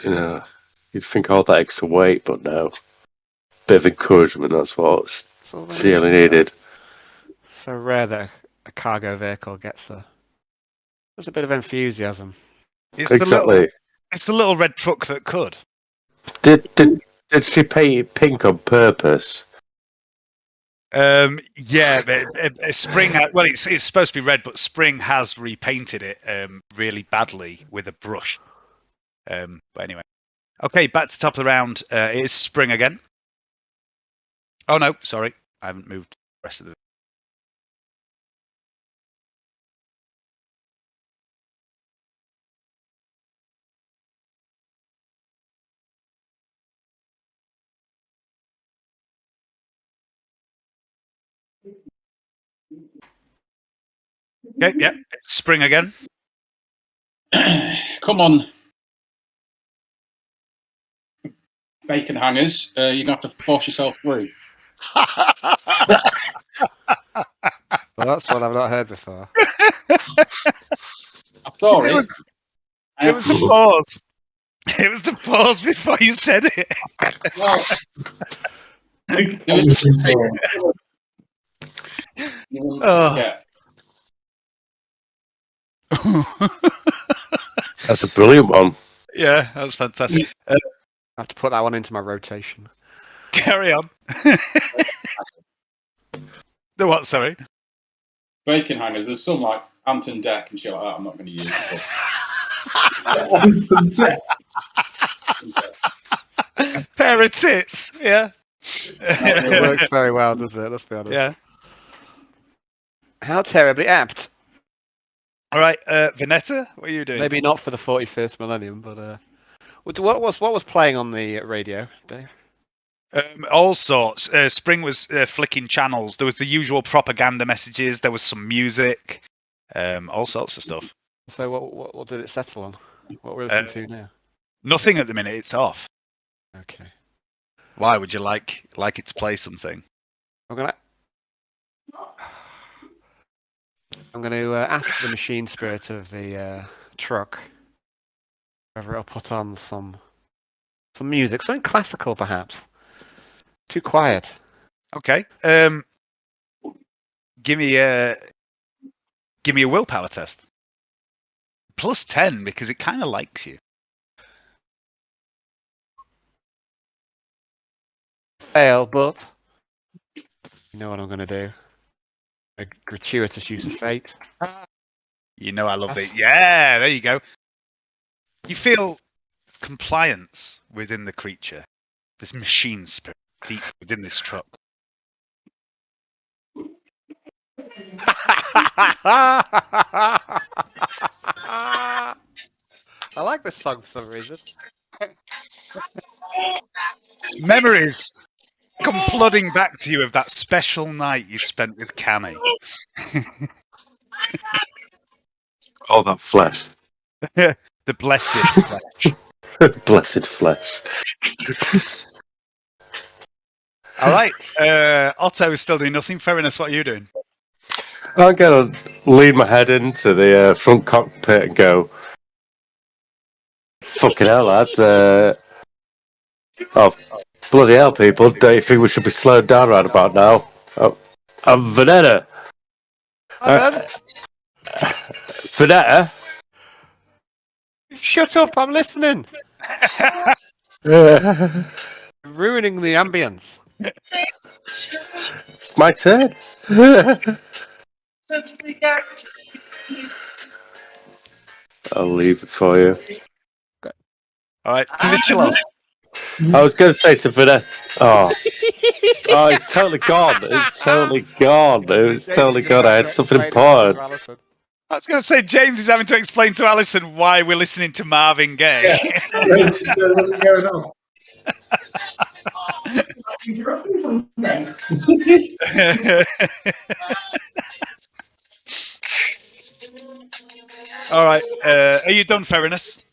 You know, you'd think all that extra weight, but no. Bit of encouragement, that's what she only needed. So rare that a cargo vehicle gets there's a bit of enthusiasm. it's Exactly. it's the little red truck that could. Did she paint it pink on purpose? Yeah, but Spring. Well, it's supposed to be red, but Spring has repainted it really badly with a brush. But anyway, okay, back to the top of the round. It is Spring again. Oh no, sorry, I haven't moved the rest of the. Okay, yeah, Spring again. Come on. bacon hangers. You're gonna have to force yourself through. Well, that's one I've not heard before. I saw It it. was the pause. It was the pause before you said it. Well, there was you will Oh. forget. That's a brilliant one. Yeah, that was fantastic. I have to put that one into my rotation. Carry on. The what? Sorry. Bacon hangers. There's some like Anton Deck and shit like that. I'm not going to use. Pair of tits. Yeah. It works very well, doesn't it? Let's be honest. Yeah. How terribly apt. All right, Vernetta, what are you doing? Maybe not for the 41st millennium, but what was playing on the radio, Dave? All sorts. Spring was flicking channels. There was the usual propaganda messages. There was some music. All sorts of stuff. So what did it settle on? What we're listening to now? Nothing at the minute. It's off. Okay. Why would you like it to play something? I'm going to ask the machine spirit of the truck whether it'll put on some music, something classical perhaps. Too quiet. Okay. Give me a willpower test. Plus 10 because it kind of likes you. Fail, but you know what I'm going to do. A gratuitous use of fate. You know I love it. Yeah, there you go. You feel compliance within the creature. This machine spirit deep within this truck. I like this song for some reason. Memories come flooding back to you of that special night you spent with Cammy. All that flesh. The blessed flesh. Blessed flesh. All right. Otto is still doing nothing. Ferrunus, what are you doing? I'm going to lean my head into the front cockpit and go, fucking hell, lads. Oh, bloody hell, people. Don't you think we should be slowed down right about now? I'm Vernetta. Vernetta? Shut up! I'm listening. Ruining the ambience. It's my turn. I'll leave it for you. All right. Titulos. I was going to say to Vernetta. Oh, it's totally gone. It's totally gone. It was totally gone. I had something important. I was going to say James is having to explain to Alison why we're listening to Marvin Gaye. Yeah. So what's going on? All right. Are you done, Ferrunus?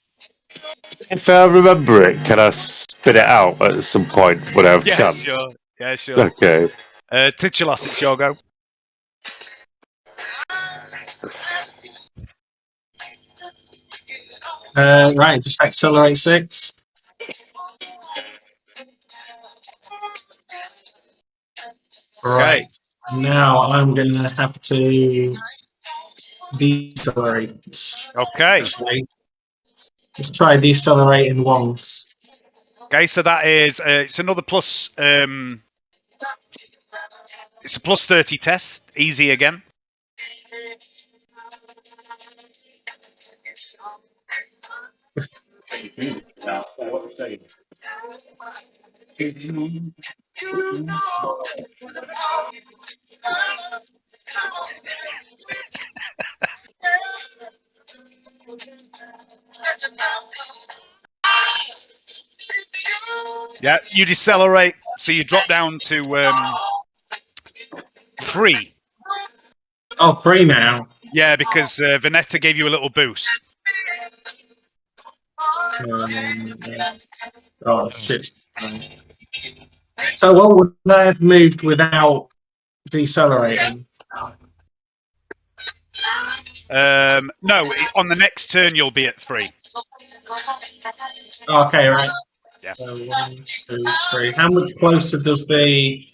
If I remember it, can I spit it out at some point when I have a chance? Sure. Yeah, sure. Okay. Titulos, it's your go. Right, just accelerate 6. Right. Now I'm going to have to decelerate. Okay. Let's try decelerating once. Okay, so that is it's another plus. It's a plus 30 test. Easy again. Yeah, you decelerate, so you drop down to 3. Oh, 3 now. Yeah, because Vernetta gave you a little boost. Oh, shit. So what would I have moved without decelerating? No, on the next turn you'll be at 3. Okay, right. Yeah. So 1, 2, 3. How much closer does the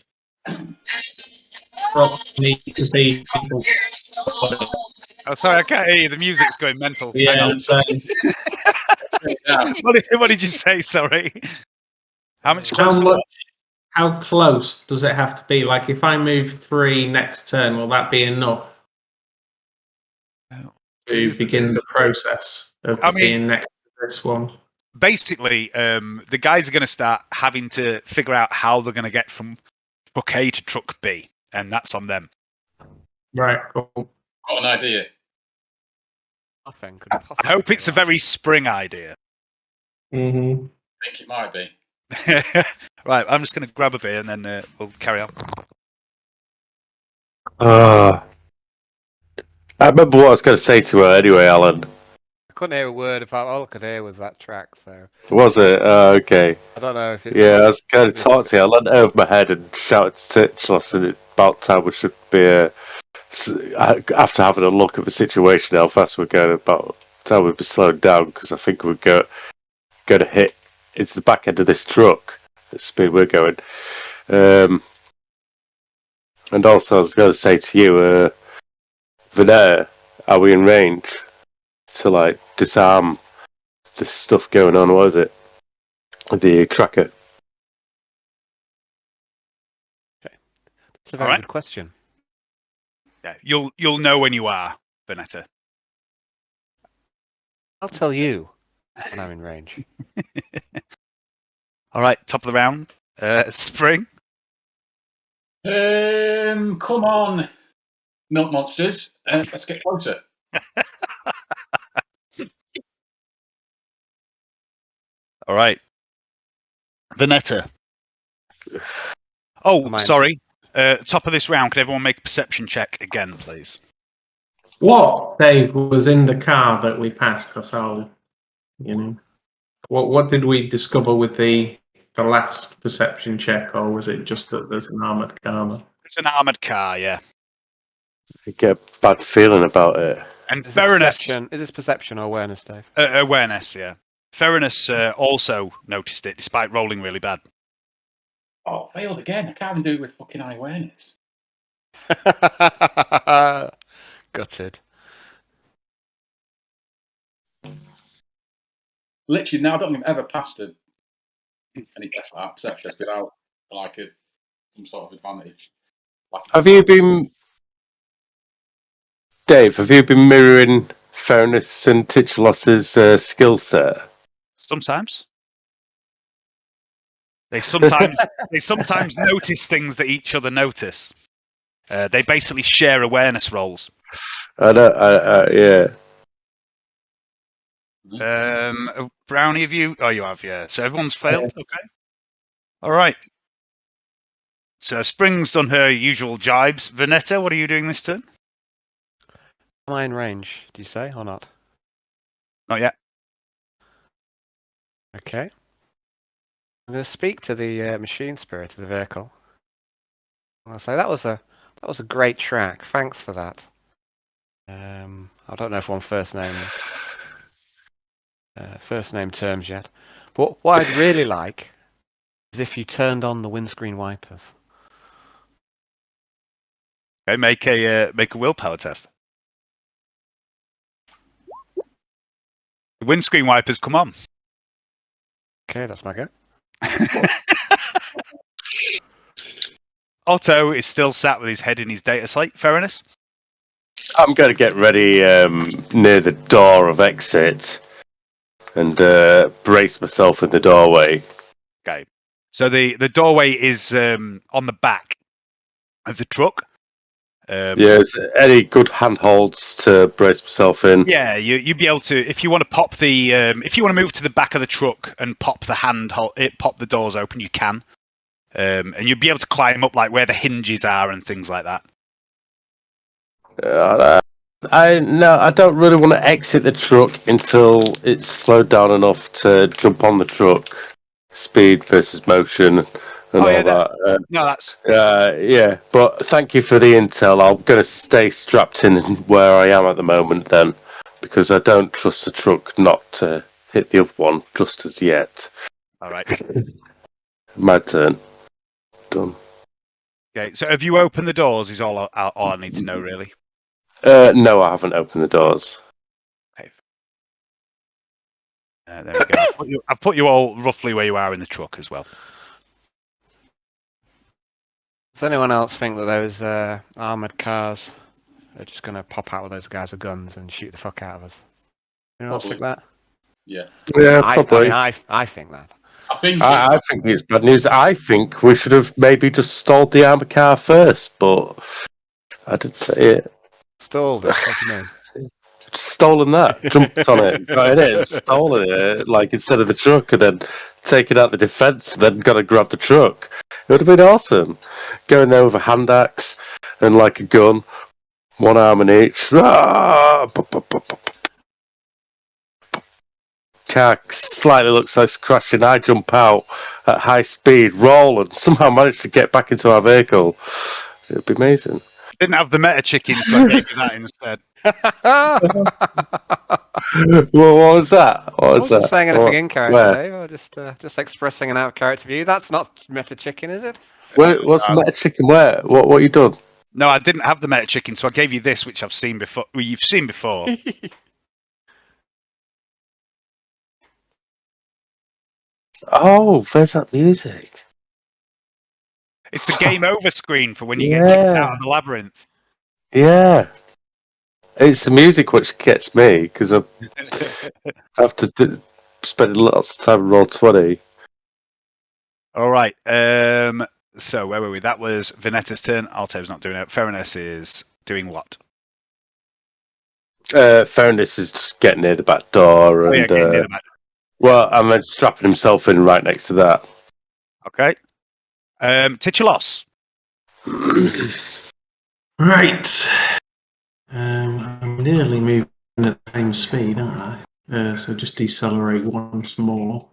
rock need to be? Oh, sorry, I can't hear you. The music's going mental. Hang Yeah, on. so What did you say? Sorry. How much how closer? much? How close does it have to be? Like, if I move 3 next turn, will that be enough to begin the process of being next to this one? Basically, the guys are going to start having to figure out how they're going to get from truck A to truck B, and that's on them. Right, cool. Got an idea. Nothing could possibly I hope go it's a wrong. very Spring idea. Mm-hmm. I think it might be. Right, I'm just going to grab a beer and then we'll carry on. I remember what I was going to say to her anyway, Alan. I couldn't hear a word about. All I could hear was that track. So Was it? Okay. I don't know if it's. Yeah, I was going to talk to you. I leant over my head and shouted to Titulos, and it's about time we should be. After having a look at the situation, how fast we're going, about time we'd be slowing down, because I think we're going to hit into the back end of this truck at the speed we're going. And also, I was going to say to you, Vernetta, are we in range to like disarm this stuff going on? What is it? The tracker. It's a very good question. Yeah, you'll know when you are, Vernetta. I'll tell you when I'm in range. All right, top of the round. Spring. Come on, milk monsters. Let's get closer. All right. Vernetta. Oh, Mine. sorry. Top of this round, could everyone make a perception check again, please? What, Dave, was in the car that we passed? Because what did we discover with the last perception check, or was it just that there's an armoured car? It's an armoured car, yeah. I get a bad feeling about it. And Is Ferrunus. this perception or awareness, Dave? Awareness, yeah. Ferrunus also noticed it, despite rolling really bad. Oh, failed again. I can't even do it with fucking eye awareness. Gutted. Literally, now I don't think I've ever passed any test like that perception test without like some sort of advantage. Have you been, Dave? Have you been mirroring Ferrunus and Titulos' skill set? Sometimes. They sometimes notice things that each other notice. They basically share awareness rolls. Yeah. Brownie, have you? Oh, you have, yeah. So everyone's failed. Okay. All right. So Spring's done her usual jibes. Vernetta, what are you doing this turn? Am I in range, do you say, or not? Not yet. Okay. I'm going to speak to the machine spirit of the vehicle. I'll say that was a great track. Thanks for that. I don't know if we're on first name terms yet. But what I'd really like is if you turned on the windscreen wipers. Okay, make a willpower test. The windscreen wipers come on. Okay, that's my go. Otto is still sat with his head in his data slate. Ferrunus? I'm going to get ready near the door of exit and brace myself in the doorway. Okay. So the doorway is on the back of the truck. Is any good handholds to brace myself in? Yeah, you'd be able to, if you want to pop the, if you want to move to the back of the truck and pop the doors open, you can. And you'd be able to climb up like where the hinges are and things like that. I don't really want to exit the truck until it's slowed down enough to jump on the truck. speed versus motion and all yeah, that. No, that's Yeah, but thank you for the intel. I'm going to stay strapped in where I am at the moment then, because I don't trust the truck not to hit the other one just as yet. all right. My turn. Done. Okay, so have you opened the doors? Is all I need to know, really. No, I haven't opened the doors. Okay. There we go. I've put you all roughly where you are in the truck as well. Does anyone else think that those armoured cars are just going to pop out with those guys with guns and shoot the fuck out of us? Anyone else think Probably. that? Yeah. Yeah, I probably. think that. I think. I think it's bad news. I think we should have maybe just stalled the armored car first, but I did say it. Stalled it. What do you mean? Stolen that, jumped on it, got in it, and stolen it, like instead of the truck, and then taken out the defence, and then got to grab the truck. It would have been awesome. Going there with a hand axe and like a gun, one arm in each. Ah! Car slightly looks like it's crashing. I jump out at high speed, roll, and somehow manage to get back into our vehicle. It would be amazing. Didn't have the meta chicken, so I gave you that instead. Well, what was that? What I was wasn't that? saying anything in character, Where? Dave. I was just expressing an out of character view. That's not meta chicken, is it? What's the meta chicken? Where? What you done? No, I didn't have the meta chicken, so I gave you this, which I've seen before. Well, you've seen before. Oh, where's that music? It's the game over screen for when you get kicked out of the labyrinth. Yeah. It's the music which gets me, because I have to spend lots of time on Roll20. All right. So where were we? That was Vernetta's turn. Otto's not doing it. Ferrunus is doing what? Ferrunus is just getting near the back door, and getting near the back. well, and then strapping himself in right next to that. Okay. Titulos. Right. I'm nearly moving at the same speed, aren't I? So just decelerate once more.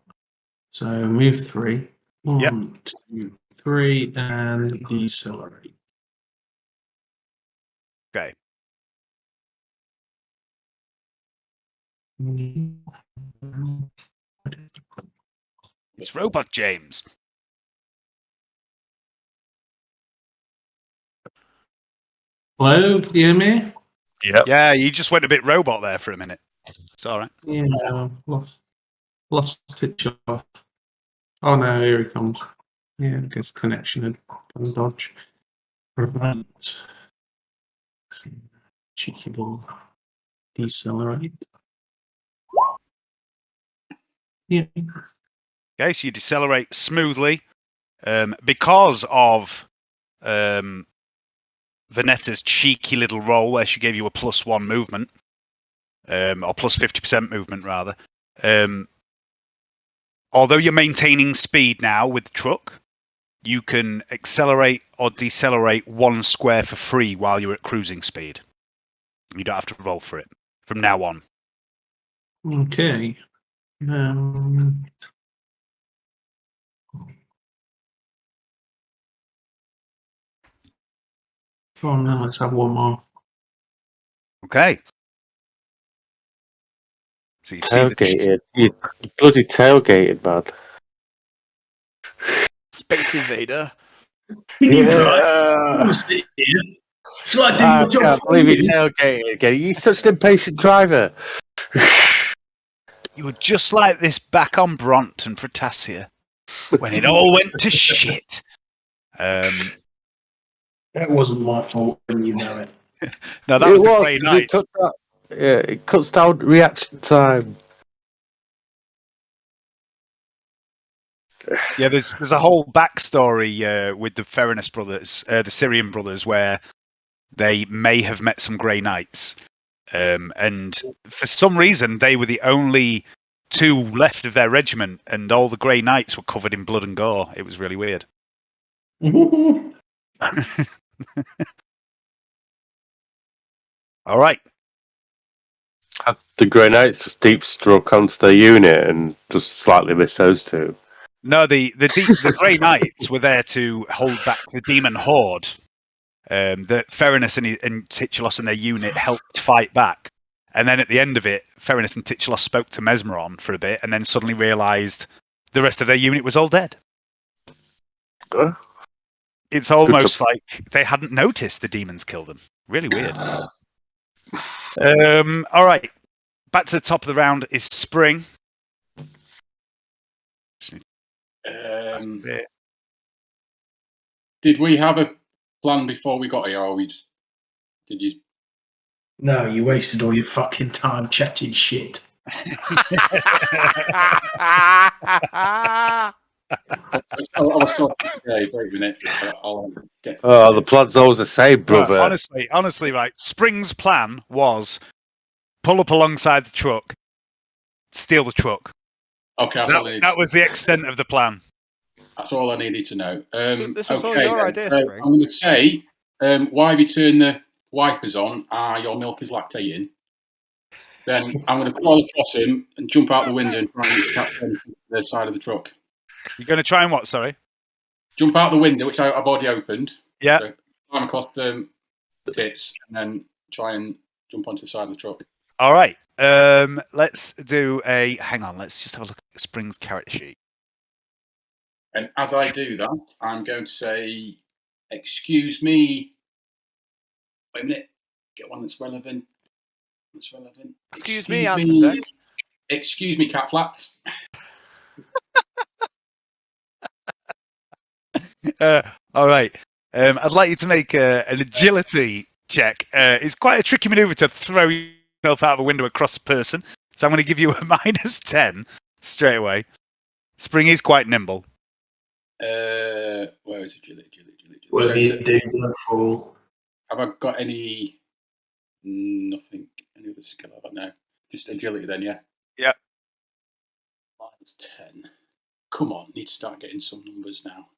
So move 3. Yep. 1, 2, 3, and decelerate. Okay. It's Robot James. Hello, can you hear me? Yep. Yeah, you just went a bit robot there for a minute. It's all right. Yeah, lost it off. Oh no, here he comes. Yeah, I guess connection and dodge. Right. Cheeky ball. Decelerate. Yeah. Okay, so you decelerate smoothly because of Vernetta's cheeky little roll where she gave you a +1 movement, or plus 50% movement rather. Although you're maintaining speed now with the truck, you can accelerate or decelerate 1 square for free while you're at cruising speed. You don't have to roll for it from now on. Okay. Oh no, let's have one more. Okay. So you see Tailgated. You bloody tailgated, man. Space Invader. Yeah. Shall I do I your job can't for believe you? he tailgated again. He's such an impatient driver. you were just like this back on Bront and Protasia when it all went to shit. That wasn't my fault, and you know it. No, that was the Grey Knight. It cuts down reaction time. Yeah, there's a whole backstory with the Ferrunus brothers, the Syrian brothers, where they may have met some Grey Knights, and for some reason they were the only 2 left of their regiment, and all the Grey Knights were covered in blood and gore. It was really weird. All right. The Grey Knights just deep struck onto their unit and just slightly missed those 2. No, the Grey Knights were there to hold back the demon horde. That Ferrunus and Titulos and their unit helped fight back. And then at the end of it, Ferrunus and Titulos spoke to Mesmeron for a bit, and then suddenly realised the rest of their unit was all dead. Huh? It's almost like they hadn't noticed the demons killed them. Really weird. All right, back to the top of the round is Spring. Did we have a plan before we got here, or did you? No, you wasted all your fucking time chatting shit. I was talking. Yeah, wait a minute. I'll get. Oh, the plan's always the same, brother. Honestly, right. Spring's plan was pull up alongside the truck, steal the truck. Okay, that was the extent of the plan. That's all I needed to know. This was all your idea, Spring. I'm going to say, why have you turned the wipers on? Your milk is lactating. Then I'm going to crawl across him and jump out the window and try and catch him to the side of the truck. You're going to try and what? Sorry. Jump out the window, which I've already opened. Yeah. So climb across the pits and then try and jump onto the side of the truck. All right. Let's do a. Hang on. Let's just have a look at Spring's character sheet. And as I do that, I'm going to say, "Excuse me." Wait a minute. Get one that's relevant. Excuse me, Anton Deck. Excuse me, cat flaps. All right. I'd like you to make an agility check. It's quite a tricky maneuver to throw yourself out of a window across a person. So I'm going to give you a -10 straight away. Spring is quite nimble. Where is agility? Whatever you do, don't fall. Have I got any? Nothing. Any other skill have I now? Just agility then, yeah? Yeah. -10. Come on, need to start getting some numbers now.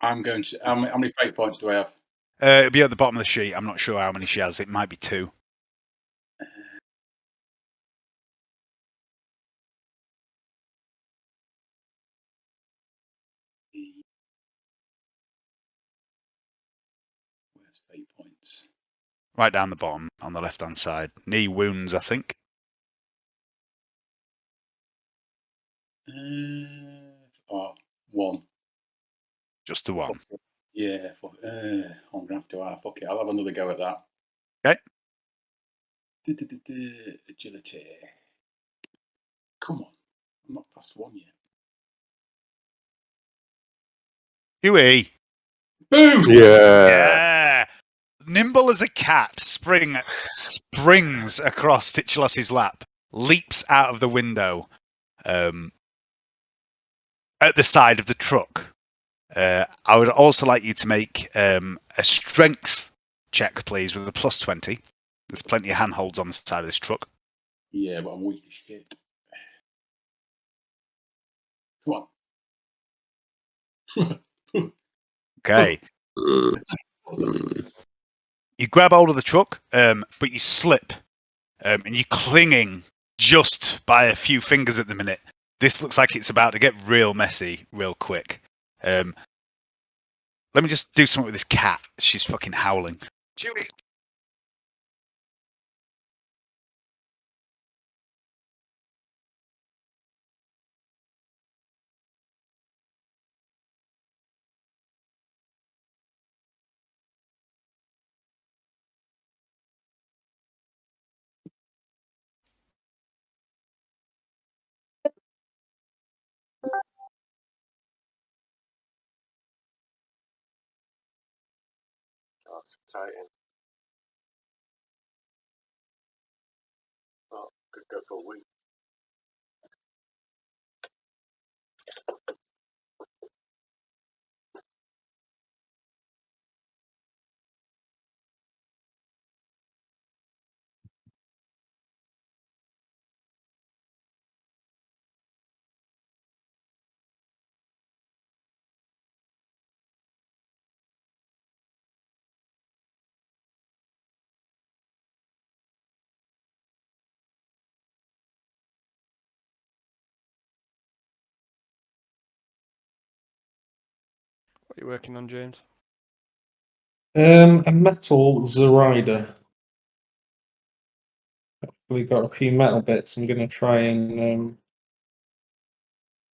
I'm going to. How many fate points do I have? It'll be at the bottom of the sheet. I'm not sure how many she has. It might be 2. Where's fate points? Right down the bottom on the left-hand side. Knee wounds, I think. 1. Just the 1. Yeah. I'm gonna have to. Fuck it. I'll have another go at that. Okay. Agility. Come on. I'm not past 1 yet. Huey. Boom! Yeah. Nimble as a cat, Spring springs across Titulos' lap, leaps out of the window at the side of the truck. I would also like you to make a strength check, please, with a +20. There's plenty of handholds on the side of this truck. Yeah, but I'm weak as shit. Come on. Okay. You grab hold of the truck, but you slip, and you're clinging just by a few fingers at the minute. This looks like it's about to get real messy real quick. Let me just do something with this cat. She's fucking howling. Judy. Oh, it's exciting. Oh, could go for a week. What are you working on, James? A metal Zoraida. We've got a few metal bits. I'm going to try and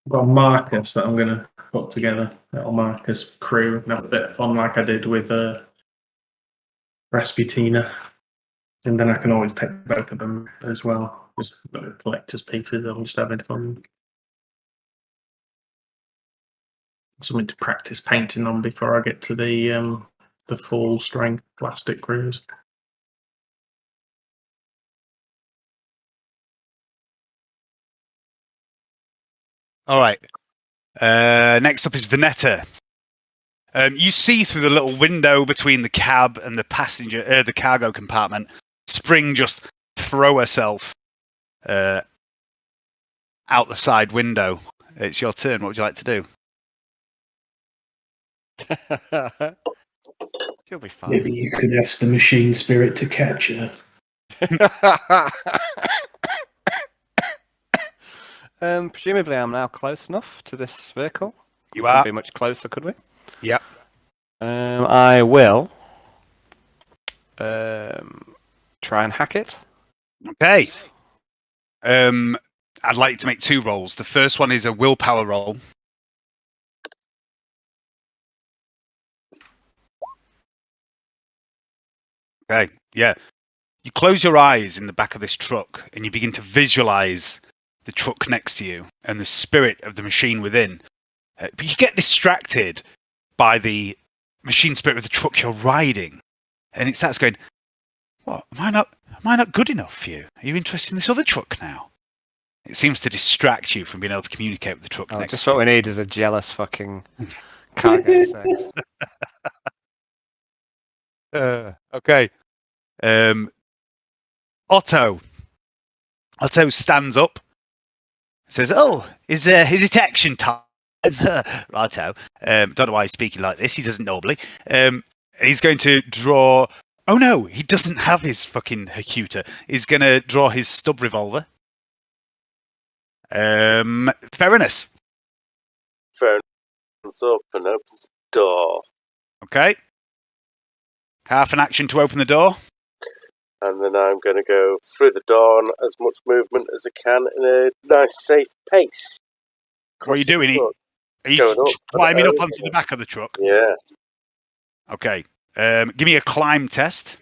got a Marcus that I'm going to put together. Little Marcus crew and have a bit of fun like I did with Rasputina. And then I can always take both of them as well. Just collector's pieces. I'm just having fun. Something to practice painting on before I get to the full strength plastic crews. All right. Next up is Vernetta. You see through the little window between the cab and the the cargo compartment, Spring just throw herself out the side window. It's your turn. What would you like to do? You'll be fine. Maybe you could ask the machine spirit to catch her. Presumably, I'm now close enough to this vehicle. You Couldn't are. be much closer, could we? Yep. I will try and hack it. Okay. I'd like you to make 2 rolls. The first one is a willpower roll. Okay. Yeah. You close your eyes in the back of this truck and you begin to visualize the truck next to you and the spirit of the machine within. But you get distracted by the machine spirit of the truck you're riding. And it starts going, what? Am I not good enough for you? Are you interested in this other truck now? It seems to distract you from being able to communicate with the truck next Just to what you. we need is a jealous fucking cargo sex. Okay. Otto stands up, says, "Oh, is it action time?" Righto. Don't know why he's speaking like this. He doesn't normally. He's going to draw. Oh no, he doesn't have his fucking Hakuta. He's going to draw his stub revolver. Ferrunus. Ferrunus up and opens the door. Okay. Half an action to open the door. And then I'm going to go through the door on as much movement as I can in a nice, safe pace. What are you doing? Are you Going up, climbing up onto the back of the truck? Yeah. Okay. Give me a climb test.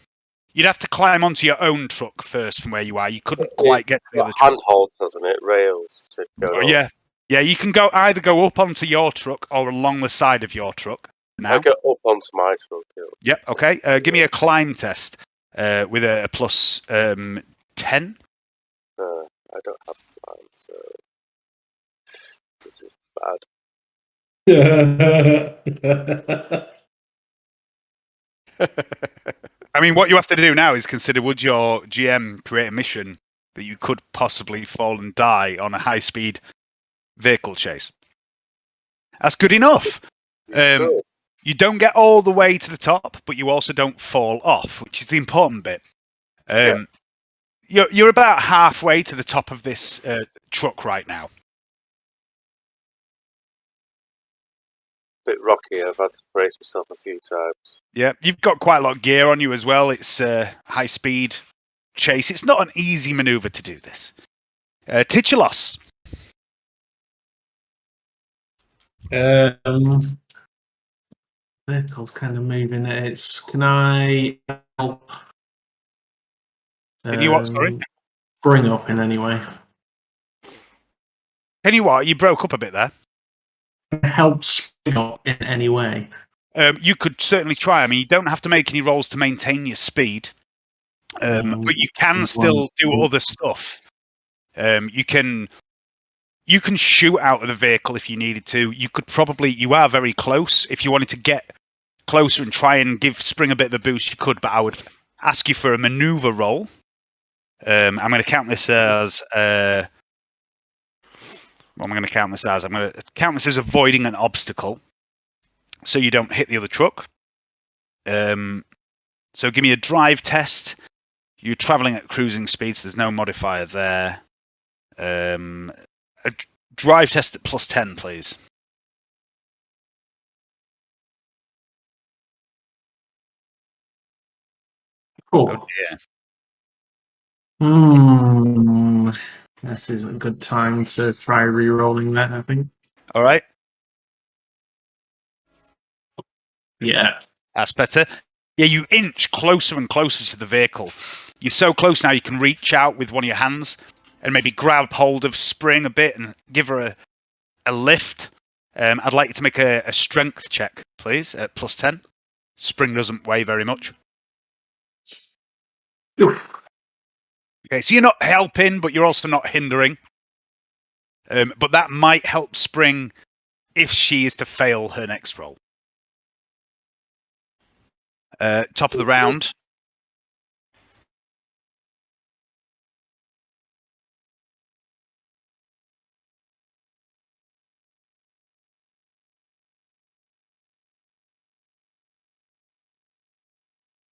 You'd have to climb onto your own truck first from where you are. You couldn't quite get to the other truck. Handholds, doesn't it? Rails. To go Oh, yeah. Yeah, you can either go up onto your truck or along the side of your truck. Now. I'll get up onto my truck. Yep, okay. Give me a climb test with a plus 10. I don't have climb, so this is bad. I mean, what you have to do now is consider, would your GM create a mission that you could possibly fall and die on a high-speed vehicle chase? That's good enough. You don't get all the way to the top, but you also don't fall off, which is the important bit. You're about halfway to the top of this truck right now. Bit rocky. I've had to brace myself a few times. Yeah, you've got quite a lot of gear on you as well. It's high speed chase. It's not an easy maneuver to do this. Titulos. Vehicle's kind of moving. Can I help? Can you what? Sorry. Bring up in any way. Can you what? You broke up a bit there. Help spring up in any way. You could certainly try. I mean, you don't have to make any rolls to maintain your speed, but you can still do other stuff. You can shoot out of the vehicle if you needed to. You could probably. You are very close. If you wanted to get closer and try and give Spring a bit of a boost, you could. But I would ask you for a maneuver roll. I'm going to count this as. What am I going to count this as? I'm going to count this as avoiding an obstacle, so you don't hit the other truck. So give me a drive test. You're traveling at cruising speeds. There's no modifier there. A drive test at plus 10, please. Cool. Oh dear. This is a good time to try re-rolling that, I think. All right. Yeah. That's better. Yeah, you inch closer and closer to the vehicle. You're so close now you can reach out with one of your hands and maybe grab hold of Spring a bit and give her a lift. I'd like you to make a strength check, please, at +10. Spring doesn't weigh very much. Oof. Okay, so you're not helping, but you're also not hindering. But that might help Spring if she is to fail her next roll. Top of the round.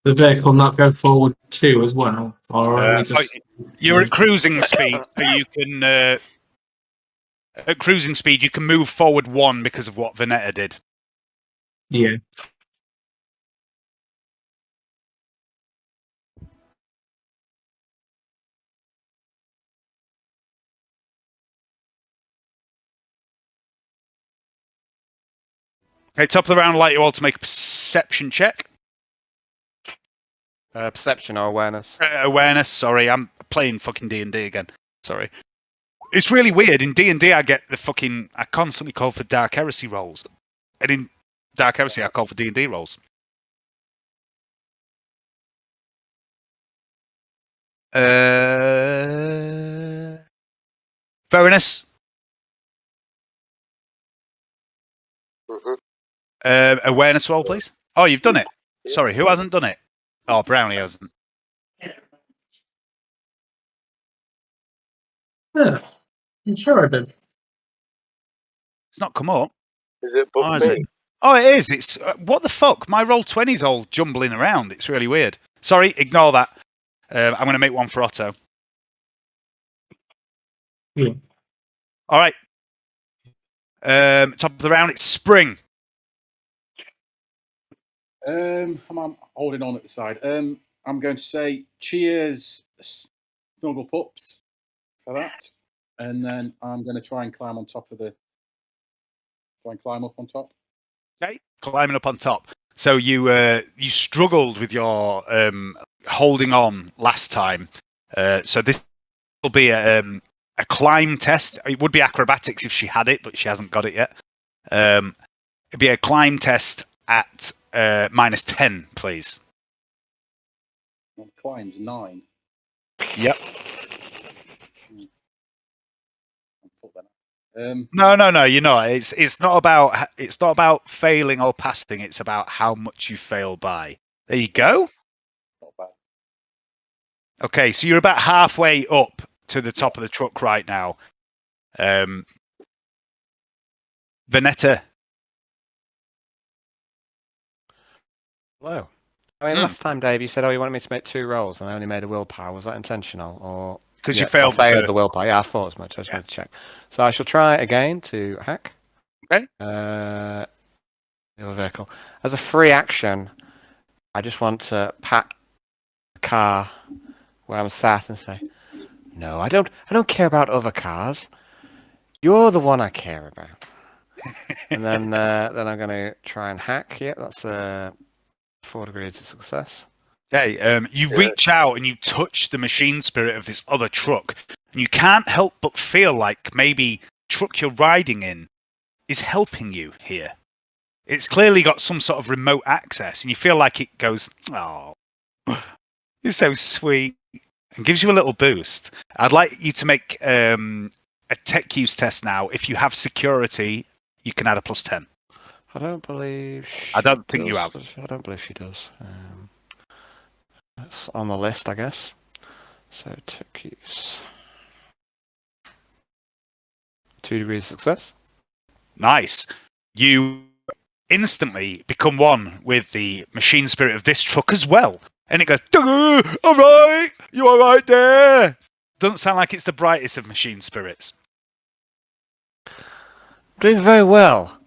The vehicle not go forward too as well, or are we just? You're at cruising speed, so you can. At cruising speed, you can move forward 1 because of what Vernetta did. Yeah. Okay, top of the round, I'd like you all to make a perception check. Perception or awareness? Awareness, sorry, I'm playing fucking D&D again. Sorry. It's really weird. In D&D, I constantly call for Dark Heresy rolls. And in Dark Heresy, I call for D&D rolls. Ferrunus? Awareness roll, please. Oh, you've done it. Sorry, who hasn't done it? Oh, Brownie hasn't. Yeah. I'm sure I did. It's not come up. Is it Oh, is it? Oh, it is. It's what the fuck? My roll 20's all jumbling around. It's really weird. Sorry, ignore that. I'm going to make one for Otto. Yeah. All right. Top of the round, it's Spring. I'm holding on at the side. I'm going to say cheers, snuggle pups, for that, and then I'm going to try and climb on top of climb up on top. Okay, climbing up on top. So you struggled with your holding on last time. So this will be a climb test. It would be acrobatics if she had it, but she hasn't got it yet. It'd be a climb test at -10, please. And climb's 9. Yep. No. You're not. It's not about failing or passing. It's about how much you fail by. There you go. Not bad. Okay, so you're about halfway up to the top of the truck right now. Vernetta. Hello. I mean, last time, Dave, you said, you wanted me to make 2 rolls, and I only made a willpower. Was that intentional? Or Because you failed the willpower. Yeah, I thought as much. I just wanted to check. So I shall try again to hack. Okay. The other vehicle. As a free action, I just want to pat the car where I'm sat and say, "No, I don't care about other cars. You're the one I care about." And then I'm going to try and hack. Yeah, that's 4 degrees of success. Okay, you reach out and you touch the machine spirit of this other truck, and you can't help but feel like maybe the truck you're riding in is helping you here. It's clearly got some sort of remote access, and you feel like it goes, "Oh, you're so sweet," and gives you a little boost. I'd like you to make a tech use test now. If you have security, you can add a +10. I don't believe. I don't think you have. I don't believe she does. It's on the list, I guess. So tech use. 2 degrees of success. Nice. You instantly become one with the machine spirit of this truck as well. And it goes, "All right, you all right there?" Doesn't sound like it's the brightest of machine spirits. Doing very well.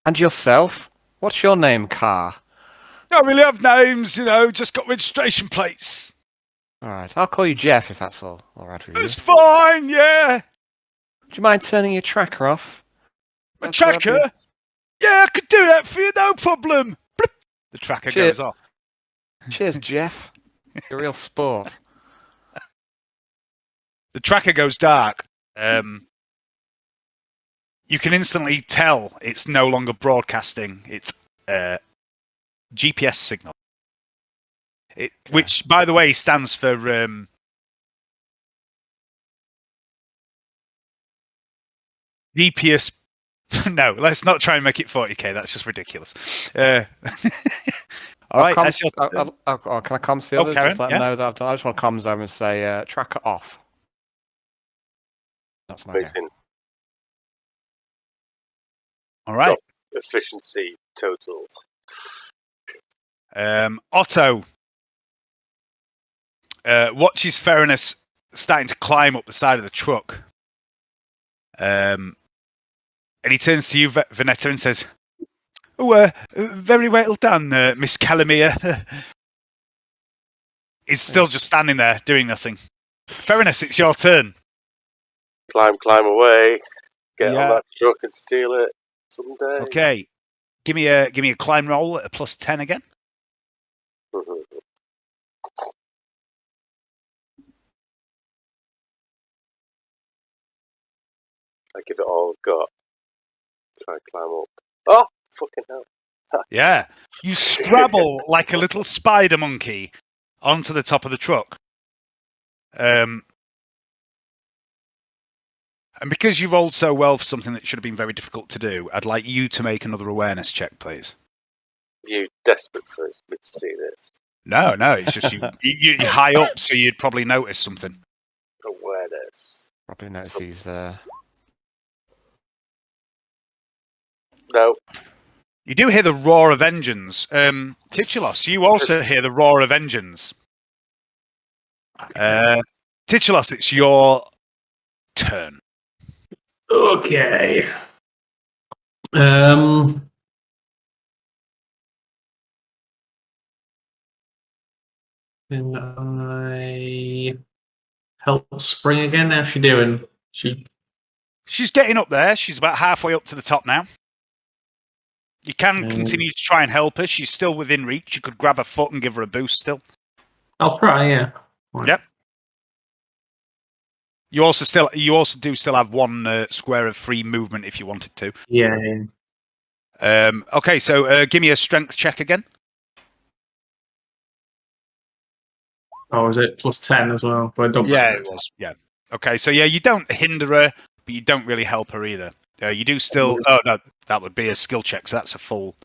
And yourself? What's your name, car? Don't really have names, just got registration plates. All right, I'll call you Jeff if that's all right with you. It's fine, yeah. Do you mind turning your tracker off? My That'd be- tracker? Yeah, I could do that for you, no problem. Blip. The tracker goes off. Cheers, Jeff. You're a real sport. The tracker goes dark. You can instantly tell it's no longer broadcasting its GPS signal. Which, by the way, stands for GPS. No, let's not try and make it 40k. That's just ridiculous. All right, that's your turn. Can I comms the others? Karen, Just let them know that I've done. I just want to comms over and say tracker off. That's my game. Amazing. All right. Efficiency total. Otto watches Ferrunus starting to climb up the side of the truck. And he turns to you, Vernetta, and says, "Oh, very well done, Miss Calamia." He's still just standing there doing nothing. Ferrunus, it's your turn. Climb away. Get on that truck and steal it someday. Okay, give me a climb roll at a +10 again. I give it all I've got. Try and climb up. Oh, fucking hell. Yeah, you scrabble like a little spider monkey onto the top of the truck. And because you rolled so well for something that should have been very difficult to do, I'd like you to make another awareness check, please. You desperate for me to see this? No, it's just you're high up, so you'd probably notice something. Awareness. Probably notice he's No. You do hear the roar of engines. Titulos, you also hear the roar of engines. Titulos, it's your turn. Okay. Can I help Spring again? How's she doing? She's getting up there. She's about halfway up to the top now. You can continue to try and help her. She's still within reach. You could grab her foot and give her a boost still. I'll try, yeah. Right. Yep. You also do still have one square of free movement if you wanted to. Yeah. Okay, so give me a strength check again. Oh, is it +10 as well? But I don't It was. Yeah. Okay, so you don't hinder her, but you don't really help her either. You do still. Oh no, that would be a skill check. So that's a full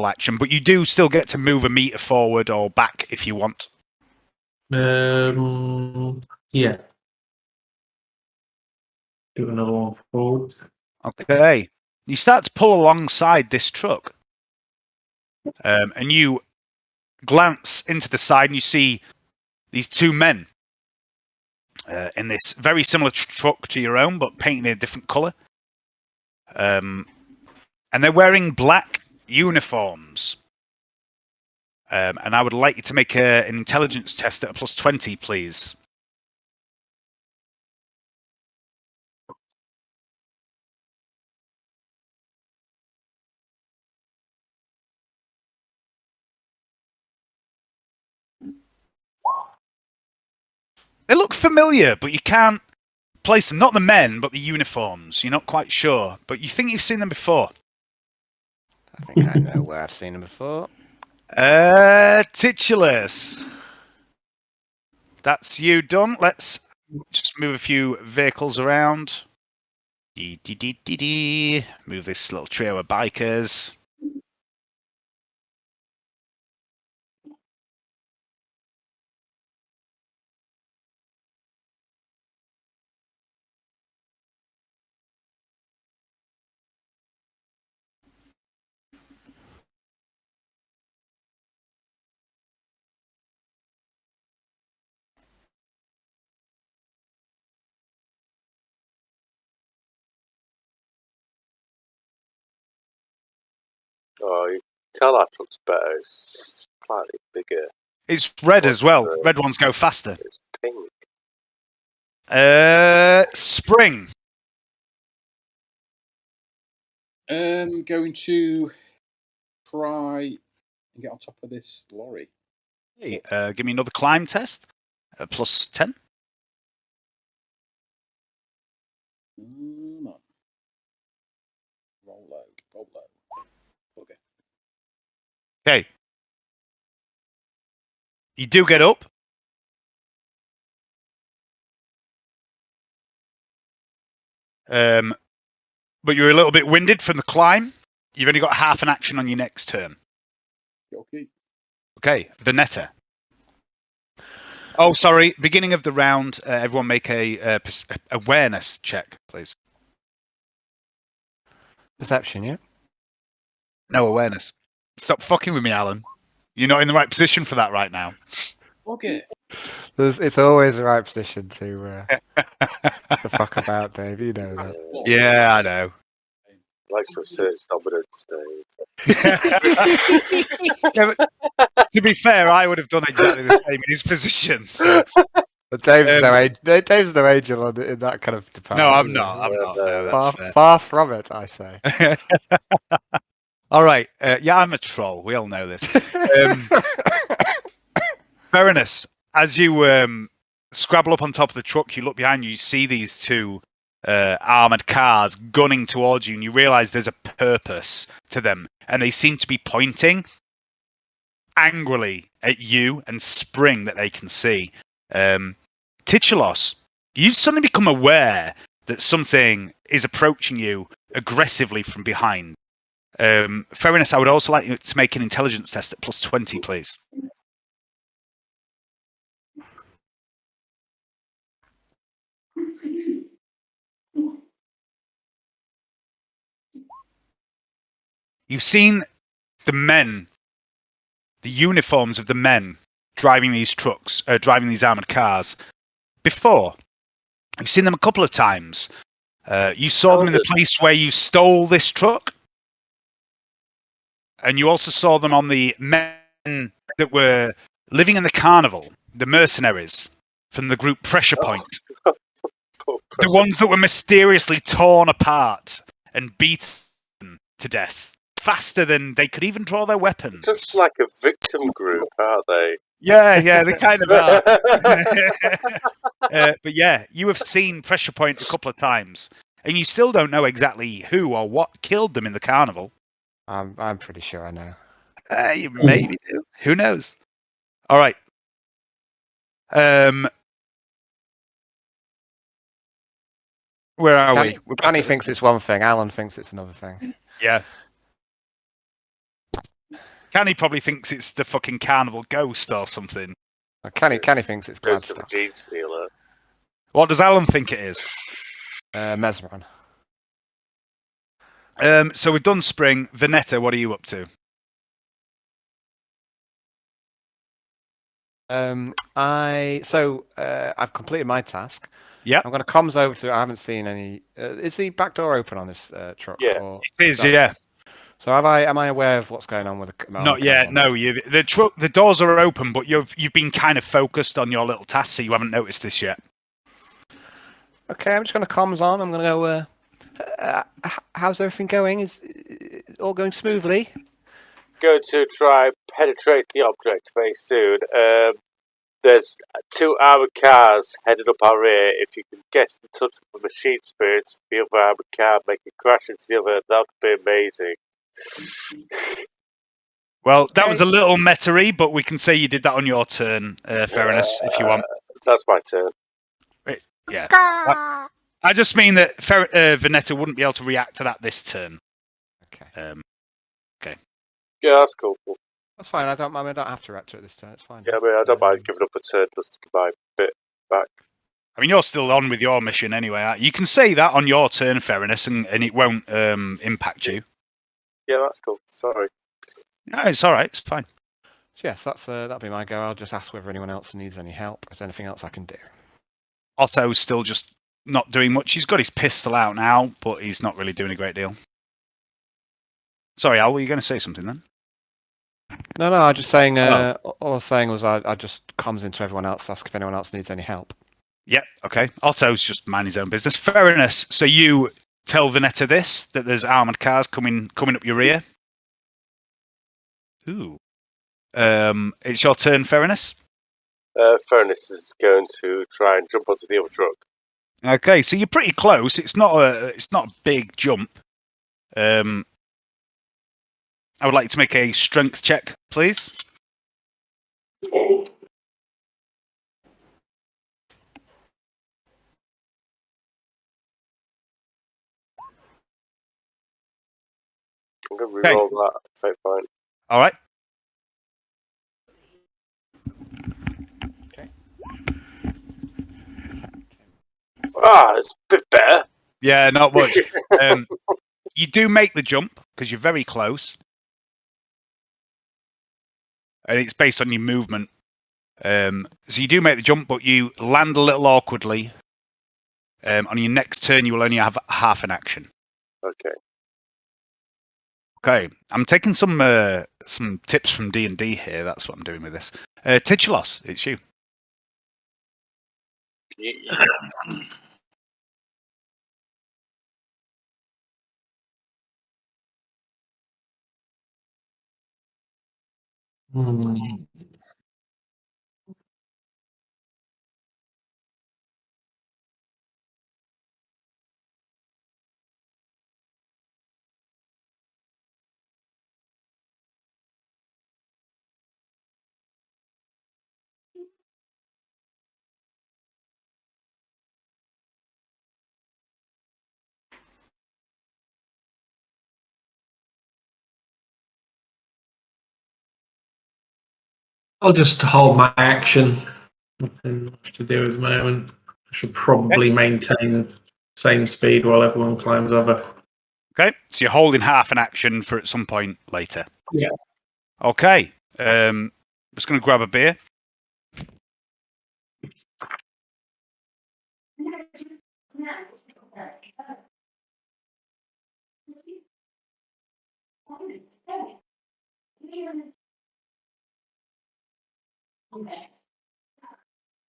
action. But you do still get to move a meter forward or back if you want. Yeah. Do another one forward. Okay. You start to pull alongside this truck, and you glance into the side and you see these two men in this very similar truck to your own, but painted in a different colour. And they're wearing black uniforms. And I would like you to make an intelligence test at a +20, please. They look familiar, but you can't place them. Not the men, but the uniforms. You're not quite sure, but you think you've seen them before. I think I know where I've seen him before. Titulus. That's you done. Let's just move a few vehicles around. Move this little trio of bikers. Oh, tell our truck's better. It's slightly bigger. It's red as well. What's the- Red ones go faster. It's pink. Spring. Going to try and get on top of this lorry. Hey, give me another climb test. Plus 10. Come on. Roll low. Roll low. Okay. Okay. You do get up. But you're a little bit winded from the climb. You've only got half an action on your next turn. Okay. Okay, Vernetta. Oh, sorry. Beginning of the round. Everyone make a awareness check, please. Perception, yeah. No awareness. Stop fucking with me, Alan. You're not in the right position for that right now. Okay. It's always the right position to fuck about, Dave. You know that. Yeah, I know. Like some certain dominance, Dave. Yeah, but to be fair, I would have done exactly the same in his position. So. But Dave's no angel in that kind of department. No, I'm you know. not. I'm not. No, that's fair. Far from it, I say. All right. Yeah, I'm a troll. We all know this. Ferrunus, as you scrabble up on top of the truck, you look behind you, you see these two armoured cars gunning towards you, and you realise there's a purpose to them. And they seem to be pointing angrily at you and Spring that they can see. Titulos, you suddenly become aware that something is approaching you aggressively from behind. Ferrunus, I would also like you to make an intelligence test at plus 20, please. You've seen the men, the uniforms of the men driving these trucks, driving these armoured cars before. You've seen them a couple of times. You saw them in the place where you stole this truck. And you also saw them on the men that were living in the carnival, the mercenaries from the group Pressure Point. The ones that were mysteriously torn apart and beaten to death faster than they could even draw their weapons. Just like a victim group, aren't they? Yeah, they kind of are. But yeah, you have seen Pressure Point a couple of times, and you still don't know exactly who or what killed them in the carnival. I'm pretty sure I know. You maybe do. Who knows? All right. Where are we? Danny thinks it's one thing. Alan thinks it's another thing. Yeah. Canny probably thinks it's the fucking carnival ghost or something. Canny thinks it's Goes to the Gladstone. gene stealer. What does Alan think it is? Mesmeron. So we've done Spring. Vernetta, what are you up to? I've completed my task. Yeah. I'm going to comms over to. I haven't seen any. Is the back door open on this truck? Yeah. Or It is, yeah. So am I aware of what's going on with the? Not yet. No, the doors are open, but you've been kind of focused on your little task, so you haven't noticed this yet. Okay, I'm just going to comms on. I'm going to go. How's everything going? Is it all going smoothly? Going to try penetrate the object very soon. There's 2 armoured cars headed up our rear. If you can get in touch with the machine spirits, the other armoured car, make it crash into the other, that would be amazing. Well, that was a little meta-y, but we can say you did that on your turn, Ferrunus, if you want. That's my turn. Yeah. I just mean that Vernetta wouldn't be able to react to that this turn. Okay. Yeah, that's cool. That's fine. I don't have to react to it this turn. It's fine. Yeah, I mean, I don't mind giving up a turn just to get my bit back. I mean, you're still on with your mission anyway. You can say that on your turn, Ferrunus, and it won't impact you. Yeah, that's cool. Sorry. No, it's all right. It's fine. So yes, that'll be my go. I'll just ask whether anyone else needs any help. Is there anything else I can do? Otto's still just not doing much. He's got his pistol out now, but he's not really doing a great deal. Sorry, Al, were you going to say something then? No, I was just saying. Oh. All I was saying was I just comes into everyone else, ask if anyone else needs any help. Yep. Okay. Otto's just mind his own business. Ferrunus. So you tell Vernetta this, that there's armored cars coming up your rear. Ooh. It's your turn, Ferrunus. Furnace is going to try and jump onto the other truck. Okay, so you're pretty close. It's not a big jump. I would like you to make a strength check, please. I'm going to reroll that fate point. All right. It's a bit better. Yeah, not much. You do make the jump because you're very close, and it's based on your movement. So you do make the jump, but you land a little awkwardly. On your next turn, you will only have half an action. Okay. Okay, I'm taking some tips from D&D here. That's what I'm doing with this. Titulos, it's you. Hmm. I'll just hold my action. Nothing much to do at the moment. I should probably maintain same speed while everyone climbs over. Okay, so you're holding half an action for at some point later. Yeah. Okay, just going to grab a beer.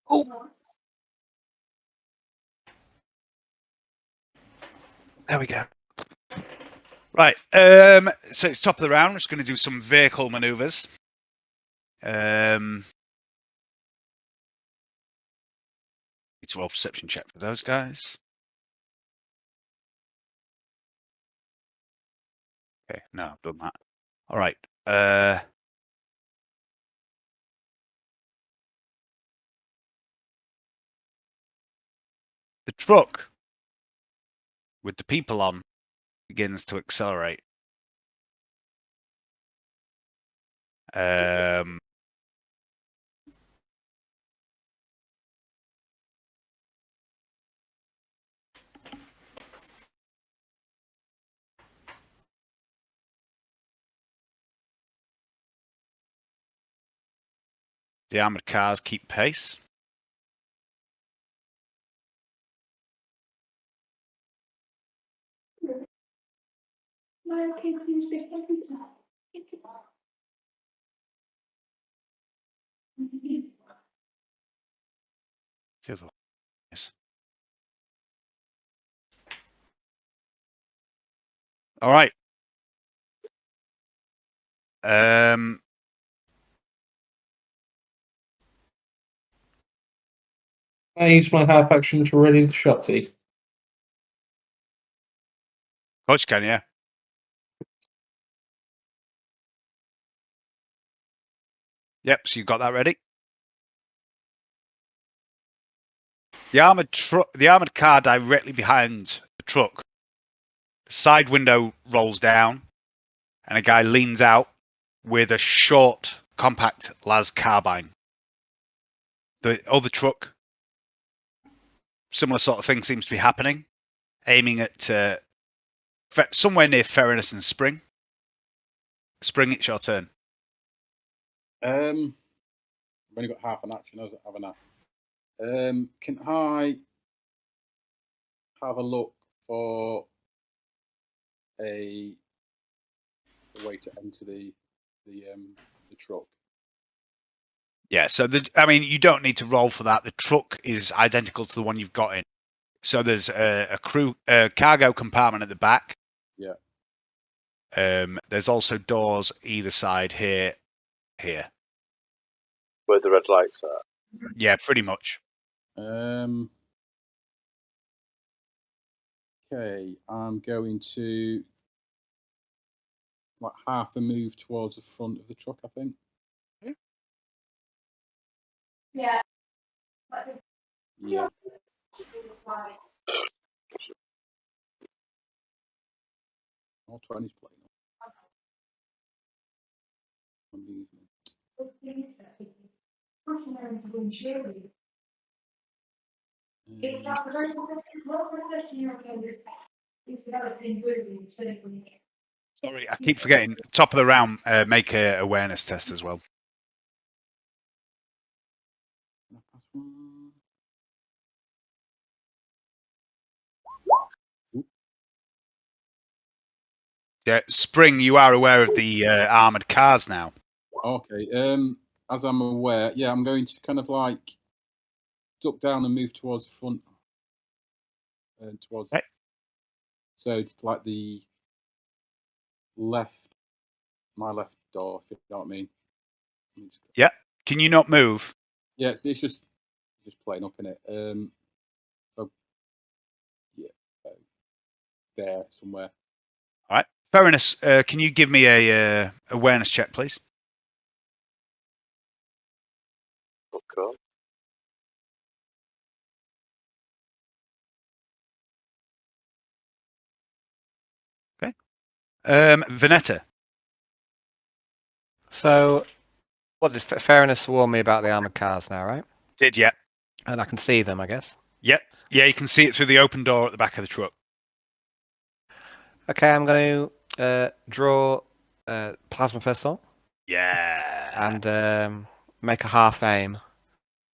Oh, there we go. Right, so it's top of the round. We're just going to do some vehicle maneuvers. Need to roll perception check for those guys. Okay, no, I've done that. All right. The truck with the people on begins to accelerate. The armored cars keep pace. The other one is. All right. I use my half action to ready the shotty. Coach can, yeah. Yep, so you got that ready. The armored car directly behind the truck. The side window rolls down, and a guy leans out with a short, compact las carbine. The other truck, similar sort of thing seems to be happening, aiming at somewhere near Ferrunus and Spring. Spring, it's your turn. I've only got half an action, haven't I? Can I have a look for a way to enter the the truck. Yeah, so you don't need to roll for that. The truck is identical to the one you've got in. So there's a cargo compartment at the back. Yeah. There's also doors either side here. Where the red lights are. Yeah, pretty much. Okay, I'm going to like half a move towards the front of the truck, I think. Yeah. Yeah. All 20's playing. Sorry, I keep forgetting. Top of the round, make a awareness test as well. Yeah, Spring, you are aware of the armored cars now. Okay. As I'm aware, yeah, I'm going to kind of like duck down and move towards the front. Towards. Okay. So like the left, my left door, if you know what I mean. Yeah. Can you not move? Yeah, it's just playing up in it. Yeah, there somewhere. All right. Ferrunus, can you give me a awareness check, please? Okay. Vernetta. So, what did Ferrunus warn me about the armored cars now, right? Did, yeah. And I can see them, I guess. Yep. Yeah, you can see it through the open door at the back of the truck. Okay, I'm going to draw plasma pistol Yeah. and make a half aim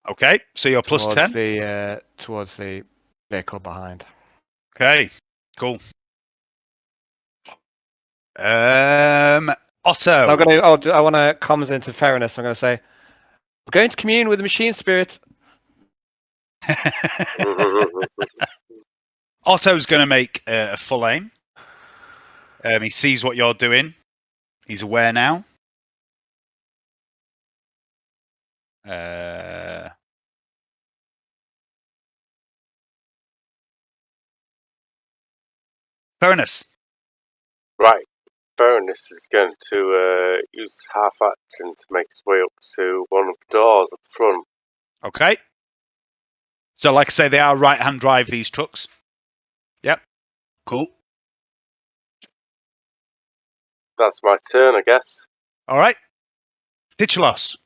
Okay, so you're plus towards 10. towards the vehicle behind. Okay, cool. Otto. I'm going to. I want to comms into Ferrunus. I'm going to say, we're going to commune with the machine spirit. Otto's going to make a full aim. He sees what you're doing. He's aware now. Ferrunus. Right. Ferrunus is going to use half action to make his way up to one of the doors at the front. Okay. So, like I say, they are right-hand drive, these trucks. Yep. Cool. That's my turn, I guess. All right. Titulos.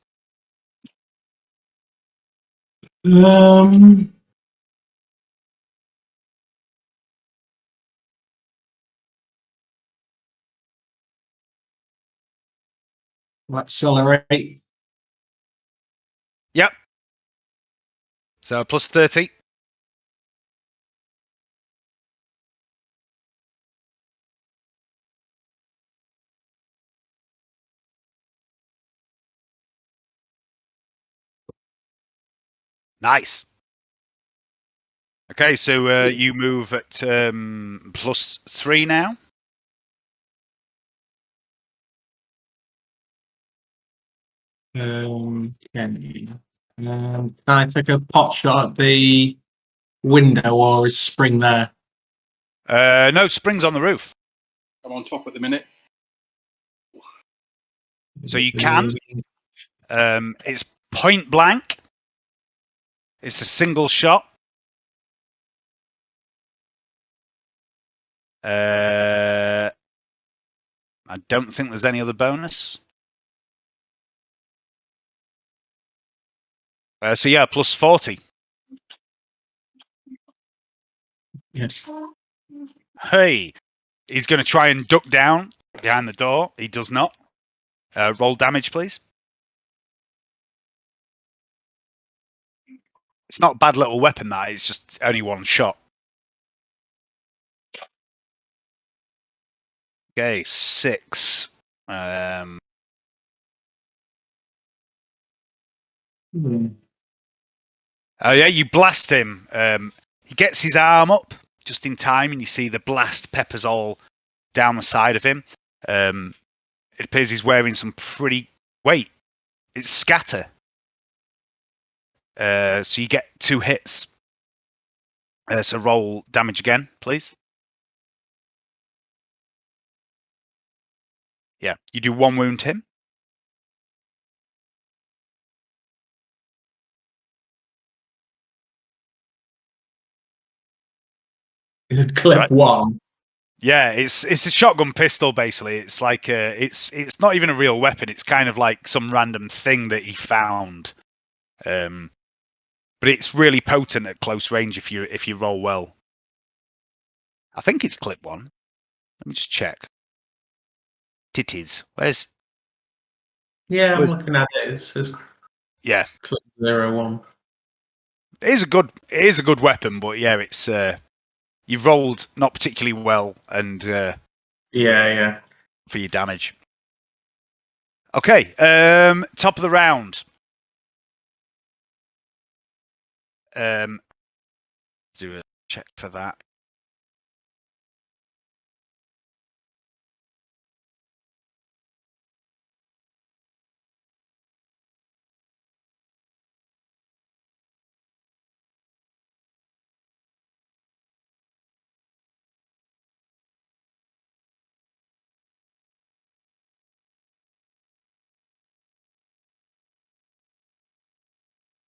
Accelerate. Yep. So, plus 30. Nice. Okay, so you move at plus 3 now. Can I take a pot shot at the window, or is Spring there? No, Spring's on the roof. I'm on top at the minute. So you can. It's point blank. It's a single shot. I don't think there's any other bonus. So yeah, plus 40. Yes. Hey, he's going to try and duck down behind the door. He does not. Roll damage, please. It's not a bad little weapon, that. It's just only one shot. Okay, 6. Oh yeah, you blast him. He gets his arm up just in time, and you see the blast peppers all down the side of him. It appears he's wearing some pretty. Wait, it's scatter. So you get 2 hits. So roll damage again, please. Yeah, you do 1 wound to him. It's clip Right. 1. Yeah, it's a shotgun pistol basically. It's like it's not even a real weapon. It's kind of like some random thing that he found. But it's really potent at close range if you roll well. I think it's clip 1. Let me just check. Titties. Where's Yeah, I'm Where's- looking at it. It says yeah? clip 01. It is a good weapon, but yeah, it's you've rolled not particularly well and Yeah. for your damage. Okay, top of the round. Do a check for that.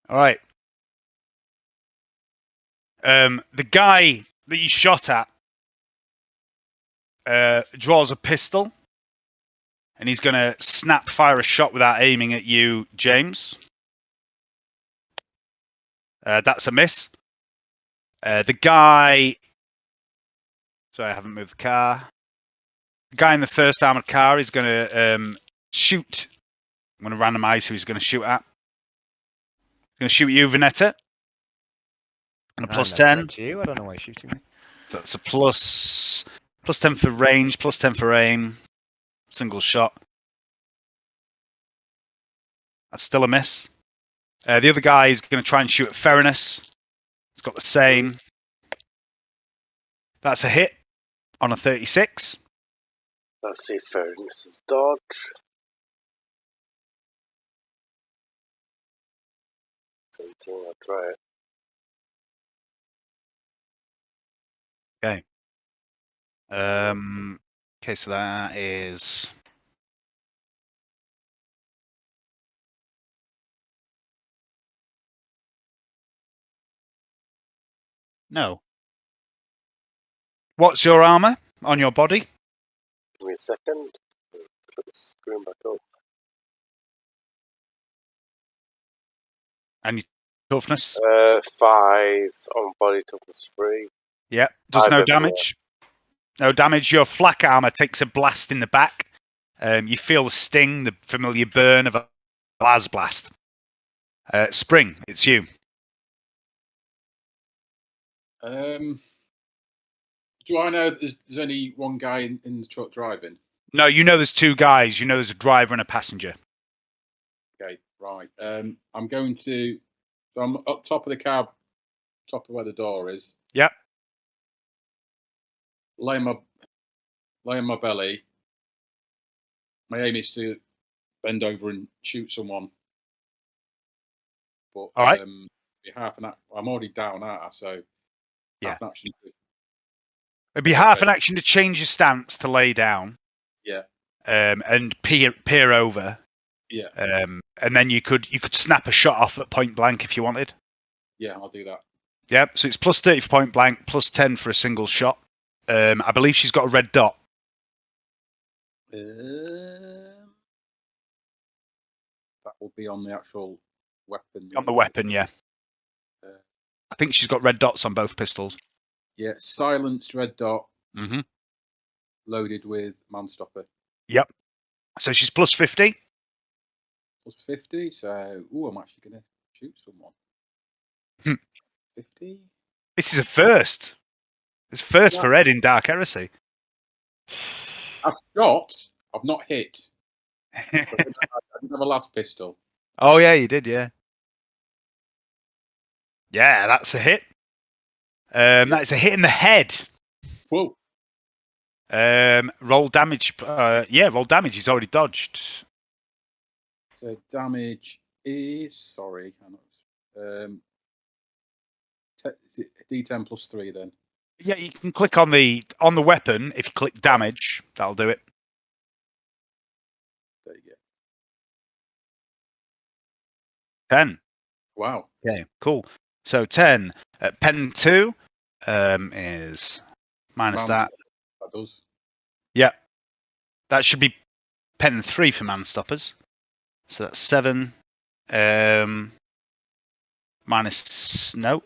All right. The guy that you shot at draws a pistol, and he's going to snap fire a shot without aiming at you, James. That's a miss. The guy. Sorry, I haven't moved the car. The guy in the first armored car is going to shoot. I'm going to randomize who he's going to shoot at. He's going to shoot you, Vernetta. And a plus 10. You? I don't know why you're shooting me. So that's a plus 10 for range, plus 10 for aim. Single shot. That's still a miss. The other guy is going to try and shoot at Ferrunus. It's got the same. That's a hit on a 36. Let's see, Ferrunus' dodge. I'll try it. Okay. Okay, so that is. No. What's your armor on your body? Give me a second. Put the screen back up. And your toughness? 5 on body toughness 3. Yeah. Does 5 no everywhere. damage. No damage. Your flak armor takes a blast in the back. You feel the sting, the familiar burn of a las blast. Spring, it's you. Do I know that there's only one guy in the truck driving? No, you know there's 2 guys. You know there's a driver and a passenger. Okay, right. I'm going to. So I'm up top of the cab, top of where the door is. Yep. Lay on my belly. My aim is to bend over and shoot someone. But All right. be half an act. I'm already down, aren't I? So Yeah. half an action. It'd be half an action to change your stance to lay down. Yeah. And peer over. Yeah. And then you could snap a shot off at point blank if you wanted. Yeah, I'll do that. Yep. So it's plus 30 for point blank, plus 10 for a single shot. I believe she's got a red dot. That will be on the actual weapon. On the weapon, yeah. I think she's got red dots on both pistols. Yeah, silenced red dot. Mm-hmm. Loaded with manstopper. Yep. So she's plus 50. Plus 50. So, I'm actually going to shoot someone. 50. This is a first. It's first for Ed in Dark Heresy. I've shot. I've not hit. I didn't have a last pistol. Oh yeah, you did, yeah. Yeah, that's a hit. That's a hit in the head. Whoa. Roll damage. Roll damage. He's already dodged. So damage is sorry. Is it D10 plus 3 then? Yeah, you can click on the weapon. If you click damage, that'll do it. There you go. 10. Wow. Okay, cool. So 10. Pen 2 is minus that. That does. Yeah. That should be pen 3 for man-stoppers. So that's 7. Minus... No.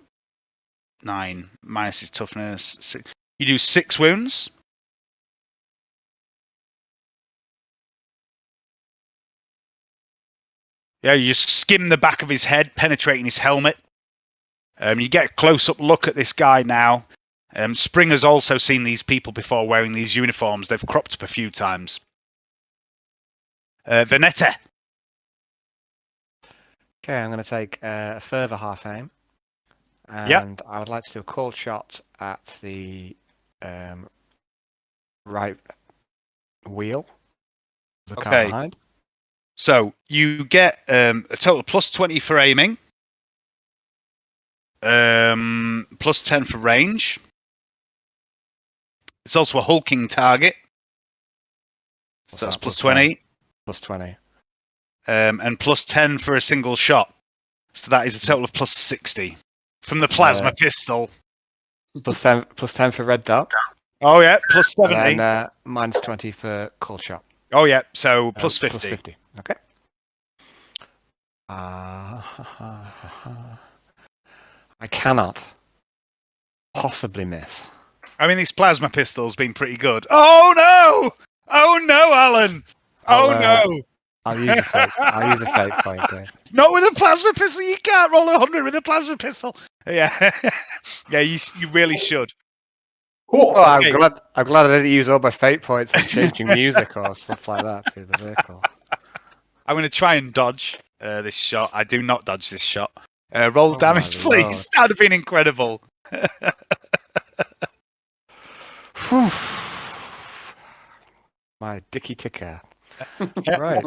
9. Minus his toughness. 6. You do 6 wounds. Yeah, you skim the back of his head, penetrating his helmet. You get a close-up look at this guy now. Spring has also seen these people before wearing these uniforms. They've cropped up a few times. Vernetta. Okay, I'm going to take a further half aim. And I would like to do a cold shot at the right wheel. The car behind. So you get a total of plus 20 for aiming. Plus 10 for range. It's also a hulking target. So that's plus 20. Plus 20. And plus 10 for a single shot. So that is a total of plus 60. From the plasma pistol. Plus 10 for red dot. Oh, yeah. Plus 70. And minus 20 for cold shot. Oh, yeah. So plus 50. Plus 50. Okay. I cannot possibly miss. I mean, this plasma pistol's been pretty good. Oh, no! Oh, no, Alan! Oh, no! I'll use a fake. I'll use a fake point, Dave. Not with a plasma pistol. You can't roll 100 with a plasma pistol. Yeah. Yeah, you really should. Oh, I'm glad I didn't use all my fate points for changing music or stuff like that to the vehicle. I'm going to try and dodge this shot. I do not dodge this shot. Roll damage, please. That would have been incredible. My dicky ticker. Right.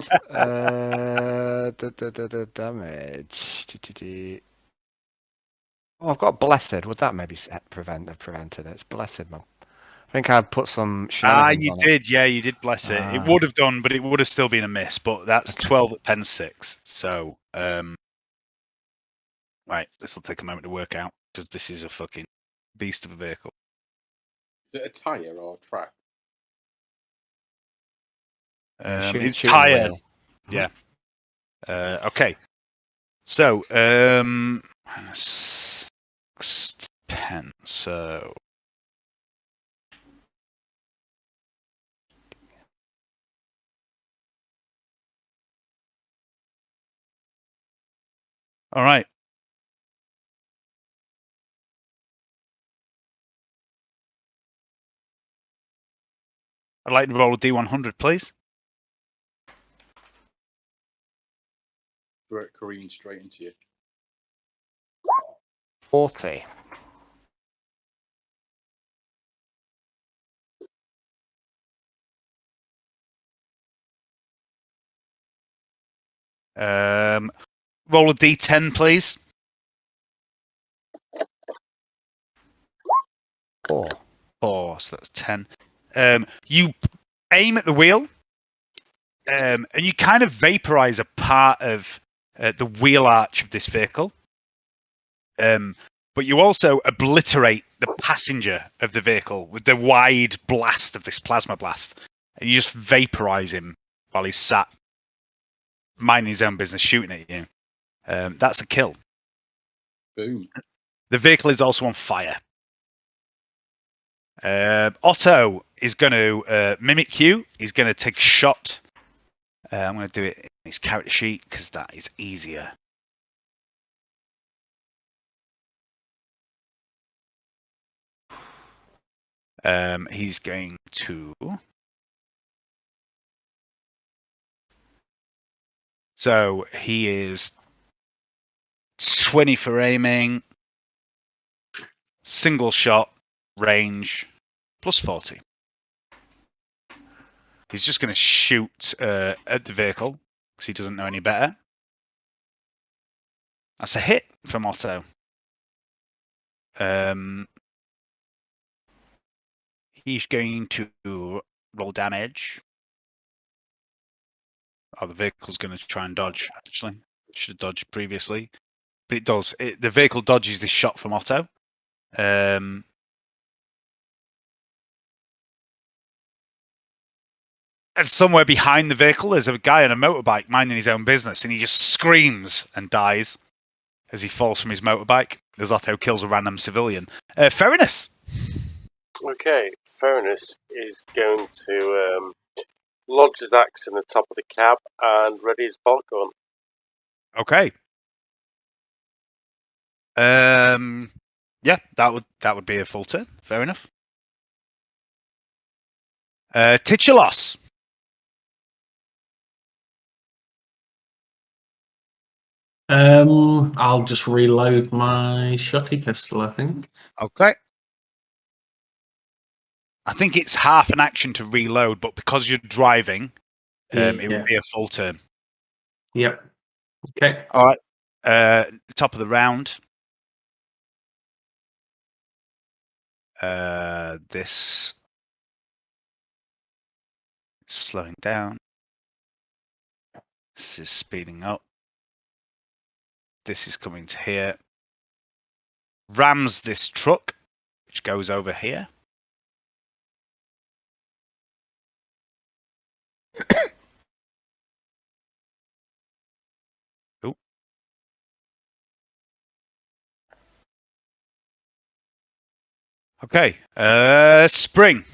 Damage. Oh, I've got blessed. Would that maybe have prevented it? It's blessed, man. I think I'd put some shenanigans on did. Yeah, you did bless it. It would have done, but it would have still been a miss. But that's 12 at pen 6. So, right, this will take a moment to work out because this is a fucking beast of a vehicle. Is it a tyre or a track? It's tyre. Yeah. Okay. So, 6 pen. So. All right. I'd like to roll a D100, please. Direct careen straight into you. 40. Roll a D10, please. 4. 4, so that's 10. You aim at the wheel, and you kind of vaporize a part of the wheel arch of this vehicle. But you also obliterate the passenger of the vehicle with the wide blast of this plasma blast. And you just vaporize him while he's sat minding his own business, shooting at you. That's a kill. Boom. The vehicle is also on fire. Otto is going to mimic you. He's going to take a shot. I'm going to do it in his character sheet because that is easier. He's going to... So he is 20 for aiming. single shot, range, plus 40. He's just going to shoot at the vehicle because he doesn't know any better. That's a hit from Otto. He's going to roll damage. Oh, the vehicle's going to try and dodge, actually. Should have dodged previously. But it does. The vehicle dodges this shot from Otto. And somewhere behind the vehicle, there's a guy on a motorbike minding his own business, and he just screams and dies as he falls from his motorbike, as Otto kills a random civilian. Ferrunus! Okay, Ferrunus is going to lodge his axe in the top of the cab and ready his bolt gun. Okay. Yeah, that would be a full turn. Fair enough. Titulos. I'll just reload my shotty pistol, I think. Okay. I think it's half an action to reload, but because you're driving, it would be a full turn. Yep. Okay. All right. Top of the round. This is slowing down. This is speeding up. This is coming to here. Rams this truck, which goes over here. Ooh. Okay. Spring.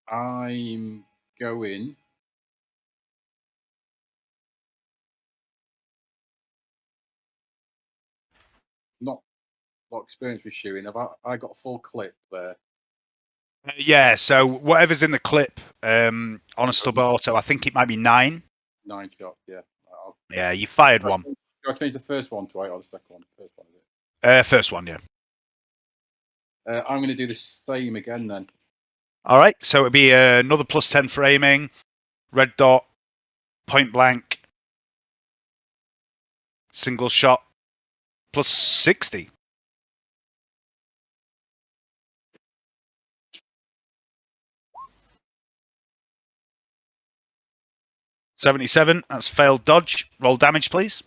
I'm going. Not a lot of experience with shooting. I got a full clip there? Yeah, so whatever's in the clip on a stub auto, I think it might be 9. 9 shots, yeah. Yeah, you fired one. Do I change the first one to 8 or the second one? First one, is it? First one, yeah. I'm going to do the same again then. All right, so it'd be another plus 10 for aiming, red dot, point blank, single shot, plus 60. $77. That's failed dodge. Roll damage, please.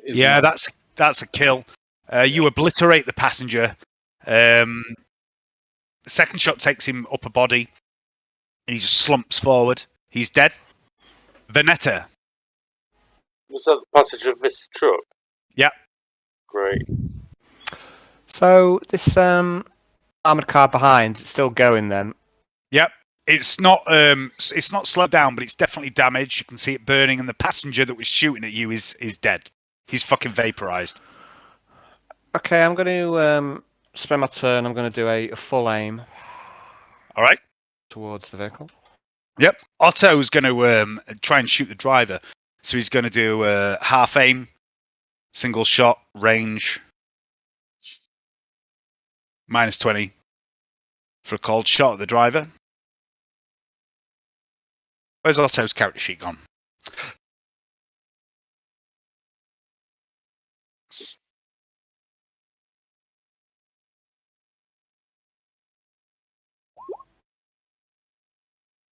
Yeah, that's a kill. You obliterate the passenger. The second shot takes him upper body. And he just slumps forward. He's dead. Vernetta. Was that the passenger of this truck? Yeah. Great. So this armored car behind, it's still going then. Yep. It's not slowed down, but it's definitely damaged. You can see it burning, and the passenger that was shooting at you is dead. He's fucking vaporized. Okay, I'm going to spend my turn. I'm going to do a full aim. All right. Towards the vehicle. Yep. Otto's going to try and shoot the driver. So he's going to do half aim, single shot, range, minus 20 for a cold shot at the driver. Where's Otto's character sheet gone?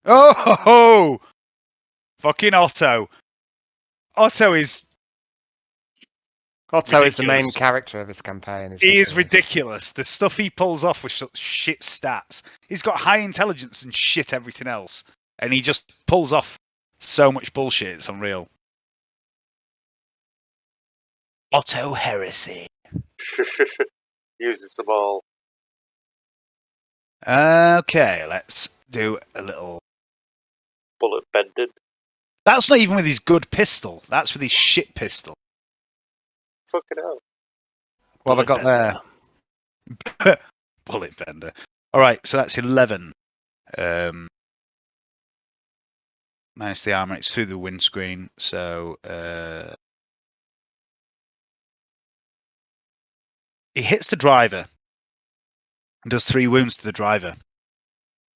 Oh, ho, ho! Fucking Otto. Otto is Otto is the main character of this campaign. He is ridiculous. The stuff he pulls off with shit stats. He's got high intelligence and shit everything else. And he just pulls off so much bullshit, it's unreal. Otto Heresy. Uses them all. Okay, let's do a little... Bullet bended. That's not even with his good pistol. That's with his shit pistol. Fucking hell. What have I got there? Bullet bender. All right, so that's 11. Minus the armor, it's through the windscreen. So he hits the driver and does 3 wounds to the driver.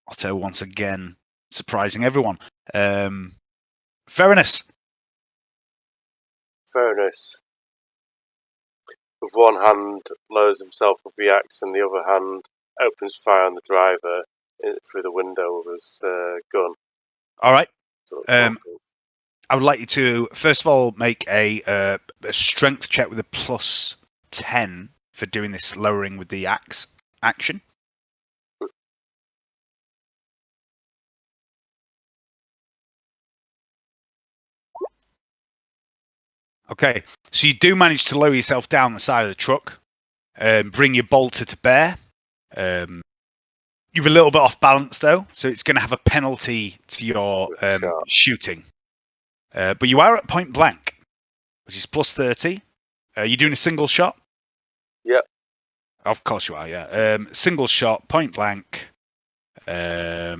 Otto once again surprising everyone. Ferrunus. Ferrunus, with one hand, lowers himself with the axe, and the other hand opens fire on the driver through the window with his gun. All right. So I would like you to first of all make a strength check with a plus 10 for doing this lowering with the axe action. Okay, so you do manage to lower yourself down the side of the truck, bring your bolter to bear. You're a little bit off balance though, so it's going to have a penalty to your shooting. But you are at point blank, which is plus 30. You're doing a single shot? Yep. Of course you are, yeah. Single shot, point blank. I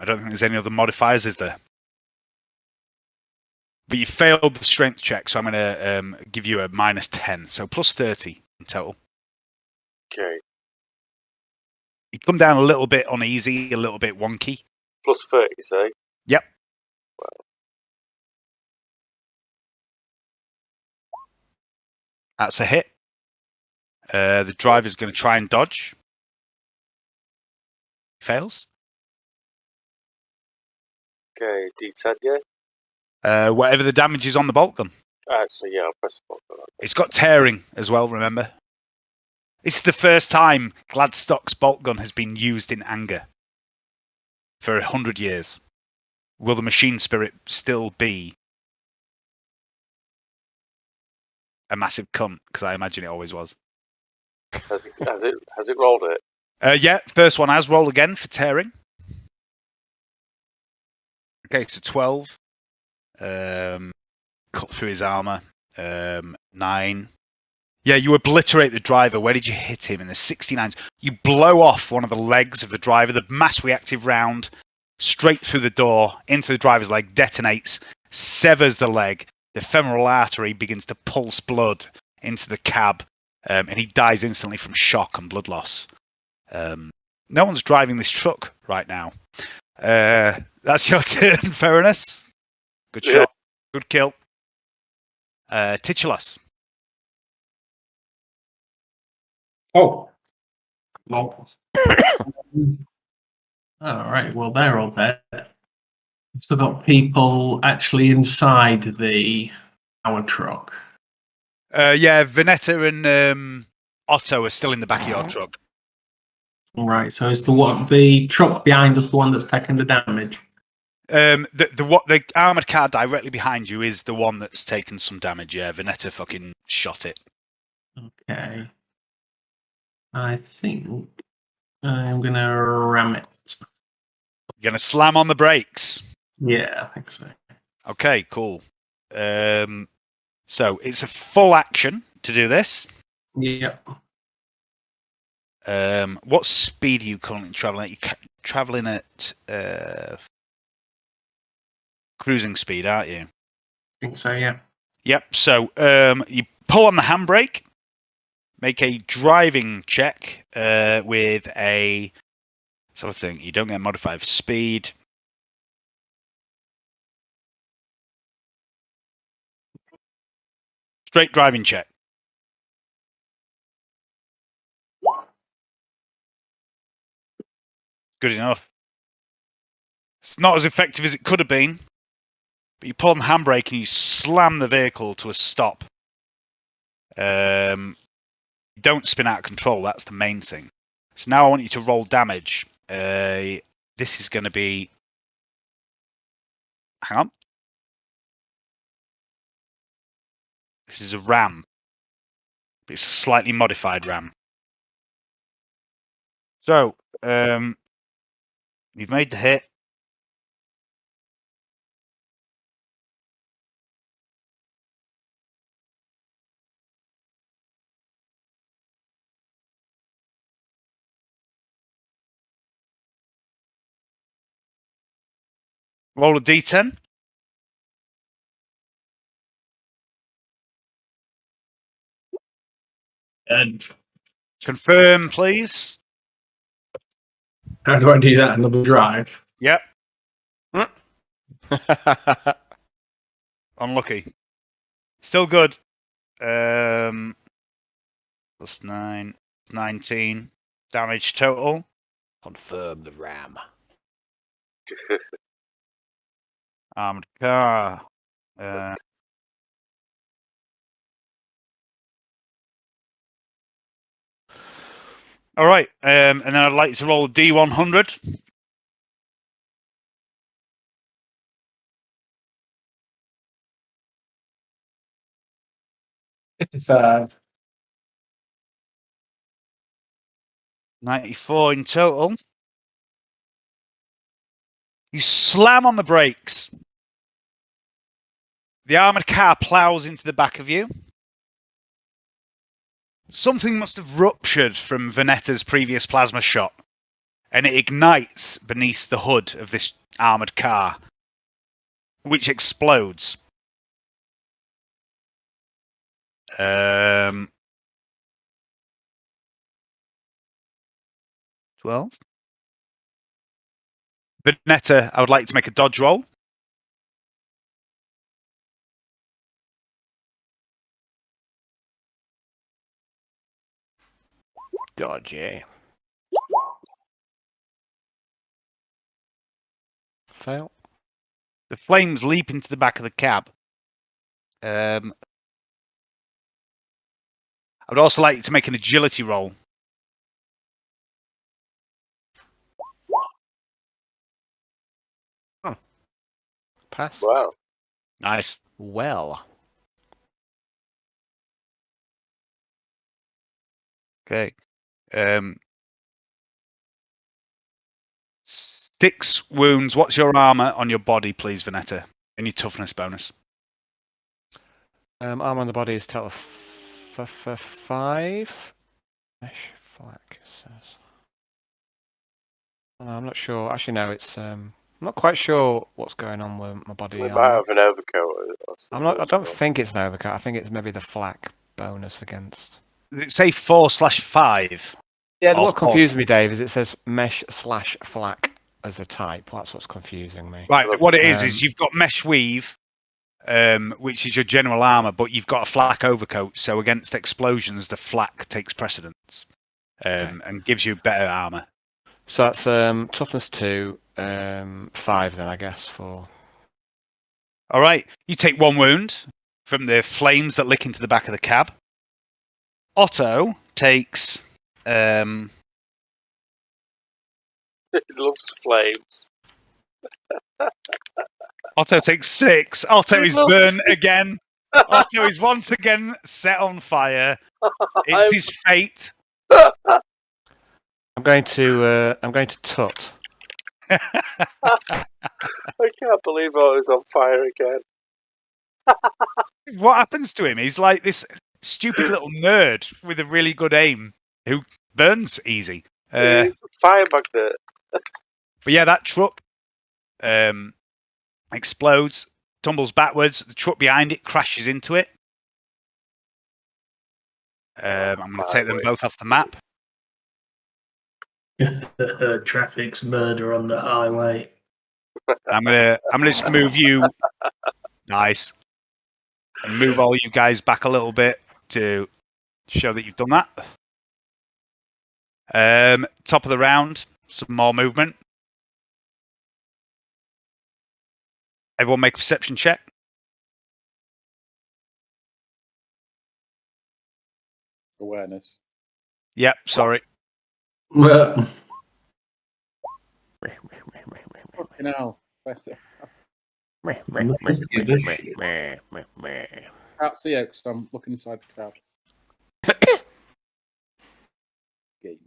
don't think there's any other modifiers, is there? But you failed the strength check, so I'm going to give you a minus 10. So plus 30 in total. Okay. You come down a little bit uneasy, a little bit wonky. Plus 30, you say? Yep. That's a hit. The driver's going to try and dodge. Fails. Okay, D10, yeah? Whatever the damage is on the bolt gun. Actually, yeah, I'll press the button for that. It's got tearing as well, remember? It's the first time Gladstock's bolt gun has been used in anger. For 100 years. Will the machine spirit still be a massive cunt? Because I imagine it always was. Has it rolled it? Yeah, first one has roll again for tearing. Okay, so 12. Cut through his armor. 9. Yeah, you obliterate the driver. Where did you hit him? In the 69s. You blow off one of the legs of the driver. The mass reactive round straight through the door into the driver's leg, detonates, severs the leg. The femoral artery begins to pulse blood into the cab, and he dies instantly from shock and blood loss. No one's driving this truck right now. That's your turn, Ferrunus. Good shot. Good kill. Titulos. Oh. Well. All right. Well, they're all dead. We've still got people actually inside our truck. Yeah, Vernetta and Otto are still in the back of your truck. Right. So is the truck behind us the one that's taking the damage? The armored car directly behind you is the one that's taken some damage. Yeah, Vernetta fucking shot it. Okay. I think I'm gonna ram it. You're gonna slam on the brakes. Yeah, I think so. Okay, cool. So it's a full action to do this. Yep. What speed are you currently traveling at? You're traveling at cruising speed, aren't you? I think so, yeah. Yep. So you pull on the handbrake, make a driving check with a sort of thing. You don't get modified for speed. Straight driving check. Good enough. It's not as effective as it could have been, but you pull on the handbrake and you slam the vehicle to a stop. Don't spin out of control, that's the main thing. So now I want you to roll damage. This is going to be... Hang on. This is a ram. It's a slightly modified ram. So, you've made the hit. Roll a d10. And Confirm, please. how do I do that? Another drive? Yep. Unlucky. Still good. +9, 19 damage total. Confirm the ram. Armored car. All right. And then I'd like to roll a d100. 55. 94 in total. You slam on the brakes. The armored car plows into the back of you. Something must have ruptured from Vernetta's previous plasma shot, and it ignites beneath the hood of this armored car, which explodes. 12. Vernetta, I would like to make a dodge roll. Dodgy. Fail. The flames leap into the back of the cab. I would also like you to make an agility roll. Pass. Wow. Nice. Well. Okay. 6 wounds. What's your armor on your body, please, Vernetta? And your toughness bonus. Armor on the body is total 5. Mesh flak, it says. I'm not sure. Actually, no, it's. I'm not quite sure what's going on with my body. They might have an overcoat. Or I'm not. I don't think it's an overcoat. I think it's maybe the flak bonus against. Did it say 4/5? Yeah, Or what confuses me, Dave, is it says mesh/flak as a type. That's what's confusing me. Right. What it is Um, you've got mesh weave, which is your general armor, but you've got a flak overcoat. So against explosions, the flak takes precedence and gives you better armor. So that's toughness 2, 5 then, I guess, for. All right. You take 1 wound from the flames that lick into the back of the cab. Otto takes. He loves flames. Otto takes 6. Otto He is loves- burned again. Otto is once again set on fire. It's his fate. I'm going to tut. I can't believe I was on fire again. What happens to him? He's like this stupid little nerd with a really good aim who burns easy. He's a fire magnet. But yeah, that truck explodes, tumbles backwards. The truck behind it crashes into it. I'm going to take them both off the map. Traffic's murder on the highway. I'm gonna just move you. Nice. And move all you guys back a little bit to show that you've done that. Top of the round, some more movement. Everyone make a perception check. Awareness. Yep, sorry. Well, Fucking hell. Better. Can't see it because I'm looking inside the cab. Game.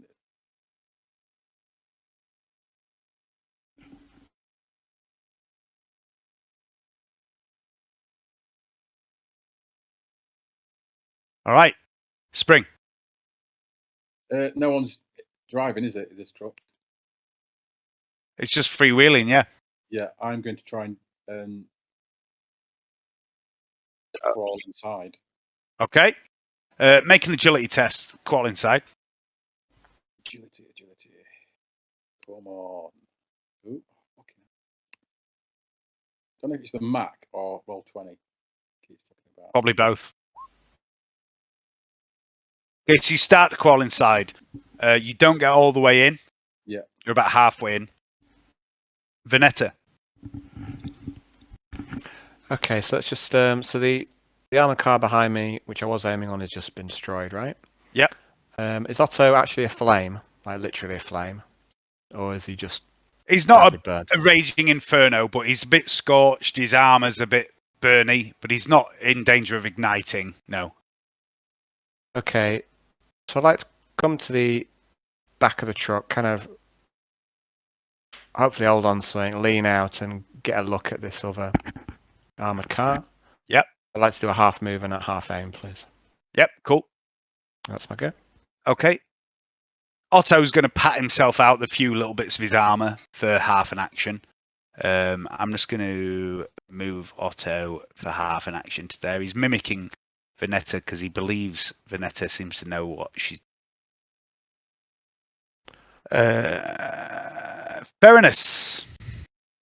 All right. Spring. No one's driving, is it? This truck. It's just freewheeling, yeah. Yeah, I'm going to try and crawl inside. Okay. Make an agility test. Crawl inside. Agility. Come on. Ooh, okay. Don't know if it's the Mac or roll 20. Keep talking about. Probably both. Okay, so you start to crawl inside. You don't get all the way in. Yeah. You're about halfway in. Vernetta. Okay, so let's just so the armored car behind me, which I was aiming on, has just been destroyed, right? Yep. Is Otto actually a flame, like literally a flame, or is he just? He's not badly burned? a raging inferno, but he's a bit scorched. His armor's a bit burny, but he's not in danger of igniting. No. Okay, so I'd like to come to the back of the truck, kind of hopefully hold on to something, lean out and get a look at this other armoured car. Yep. I'd like to do a half move and a half aim, please. Yep, cool. That's my go. Okay. Otto's going to pat himself out the few little bits of his armor for half an action. I'm just going to move Otto for half an action to there. He's mimicking Vernetta because he believes Vernetta seems to know what she's. Ferrunus.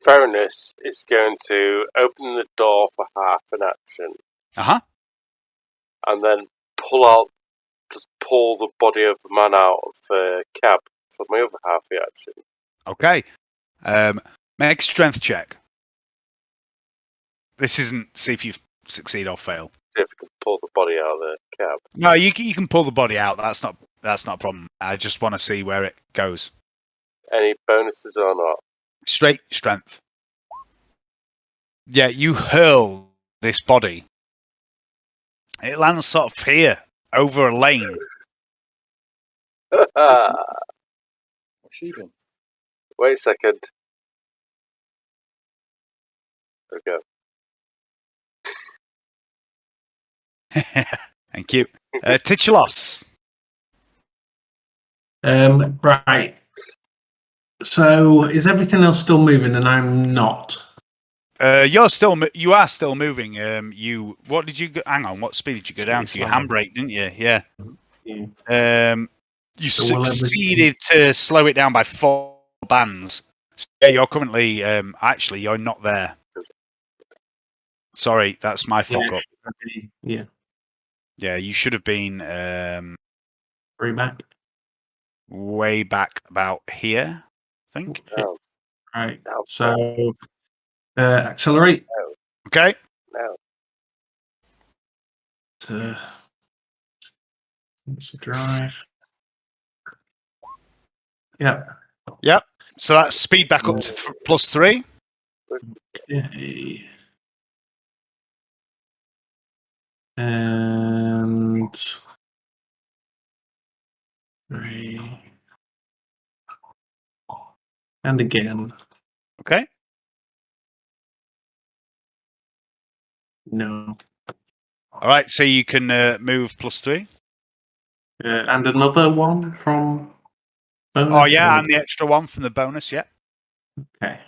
Ferrunus is going to open the door for half an action Uh-huh. and then just pull the body of the man out of the cab for my other half the action. Okay. Make a strength check. This isn't see if you succeed or fail. See if I can pull the body out of the cab. No, you can pull the body out. That's not a problem. I just want to see where it goes. Any bonuses or not? Straight strength. Yeah, you hurl this body. It lands sort of here, over a lane. What's she done? Wait a second. There we go. Thank you. Titulos. Right. So is everything else still moving and I'm not? You are still moving. What did you go, hang on? What speed did you go down to? You handbrake, didn't you? Yeah. Yeah. You So will succeeded to slow it down by 4 bands. So, yeah, you're currently actually you're not there. Sorry, that's my fuck up. Yeah. Yeah, you should have been Three back. way back about here, I think. No, Right. no, So accelerate. Okay. no. It's a drive. Yeah. Yep. So that's speed back up to +3. Okay. And 3. And again. Okay. No. All right. So you can move +3. And another one from bonus. Oh yeah, and the extra one from the bonus. Yeah. Okay.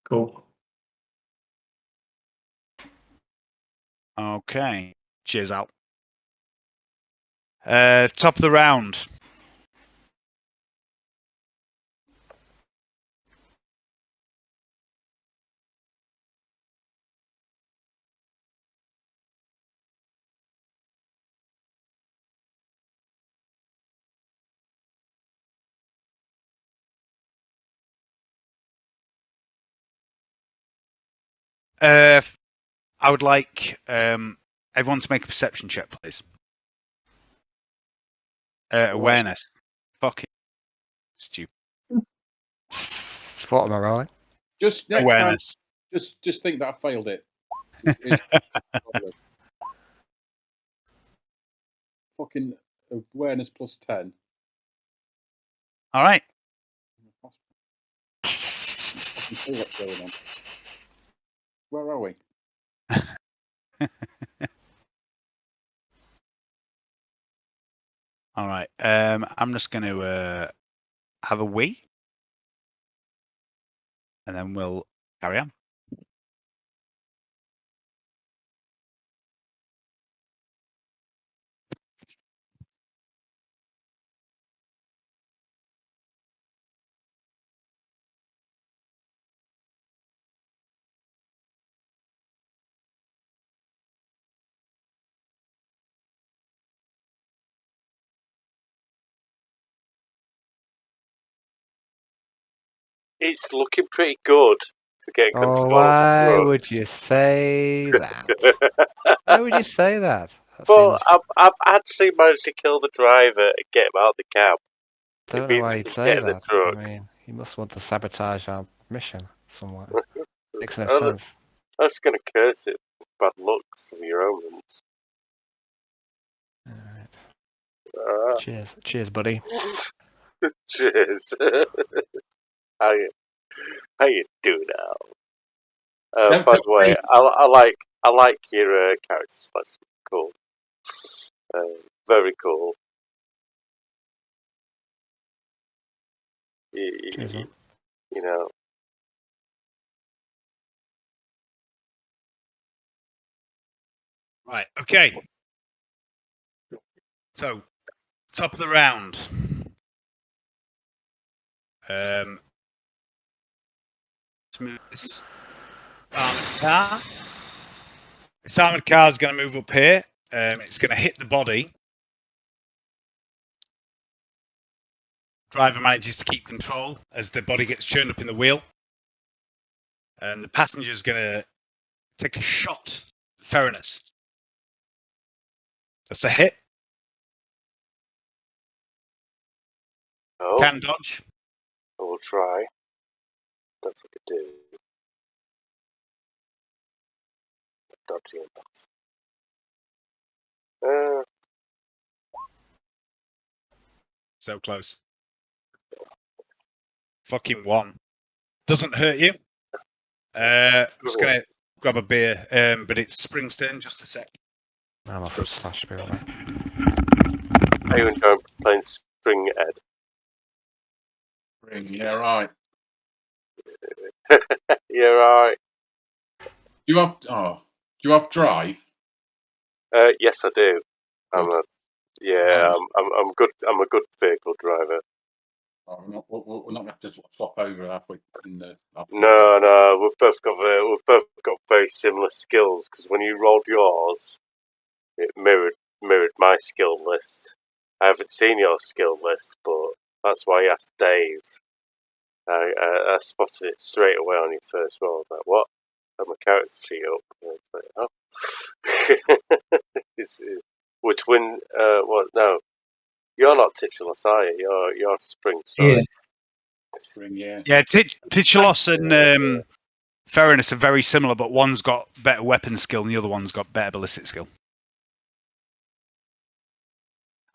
Cool. Okay. Cheers out. Top of the round. I would like everyone to make a perception check, please. Awareness. Fucking stupid. What am I rolling? Just next Awareness. time, just think that I failed it. It's fucking awareness +10. All right. I can see what's going on. Where are we? All right. I'm just going to have a wee, and then we'll Carry on. It's looking pretty good for getting Oh, control why of the would you say that? Why would you say that? That Well, seems. I've actually managed to kill the driver and get him out of the cab. I It don't know means why he you'd can say get in the that. I truck. mean, you must want to sabotage our mission somewhat. Makes no Oh, sense. that's going to curse it. Bad luck from your omens. Alright. Cheers, buddy. Cheers. how you do now? Don't By feel the way, I like your character selection. Cool. Very cool. Cheers, man. You know. Right. Okay. So, top of the round. Let's move this armored car. This armored car is going to move up here. It's going to hit the body. Driver manages to keep control as the body gets churned up in the wheel. And the passenger is going to take a shot at Ferrunus. That's a hit. Oh, Can dodge. I will try. Don't think I do. Dodgy enough. So close. Fucking one. Doesn't hurt you. I'm just going to grab a beer, but it's Spring's turn. Just a sec. I'm off for a slash spill, mate. Are you enjoying playing Spring, Ed? Spring, yeah, right. Yeah, right. Do you have drive? Yes, I do. Good. I'm good. I'm a good vehicle driver. Oh, we're not going to have to swap over halfway in the. No, we've both got very similar skills because when you rolled yours, it mirrored my skill list. I haven't seen your skill list, but that's why I asked Dave. I spotted it straight away on your first roll. I was like, what? I had my character sheet up. And I was like, oh. We're twin. What? No, you're not Titulos, are you? You're Spring. Sorry. Yeah. Spring, yeah. Yeah, Titulos and Ferrunus are very similar, but one's got better weapon skill and the other one's got better ballistic skill.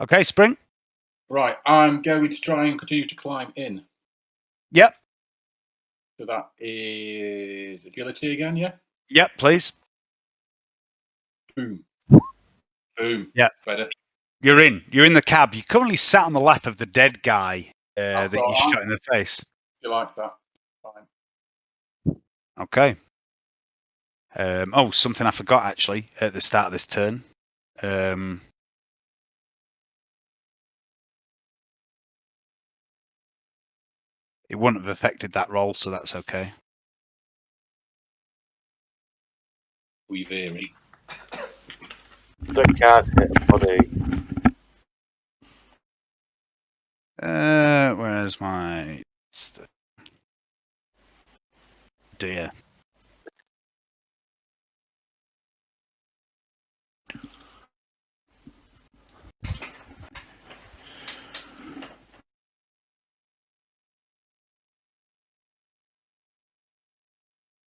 Okay, Spring? Right, I'm going to try and continue to climb in. Yep. So that is agility again, yeah? Yep, please. Boom. Boom. Yeah. Better. You're in. You're in the cab. You're currently sat on the lap of the dead guy that you right. shot in the face. You like that? Fine. Okay. Something I forgot actually at the start of this turn. It wouldn't have affected that roll, so that's okay. We vary. The car's hit a body. Where's my dear?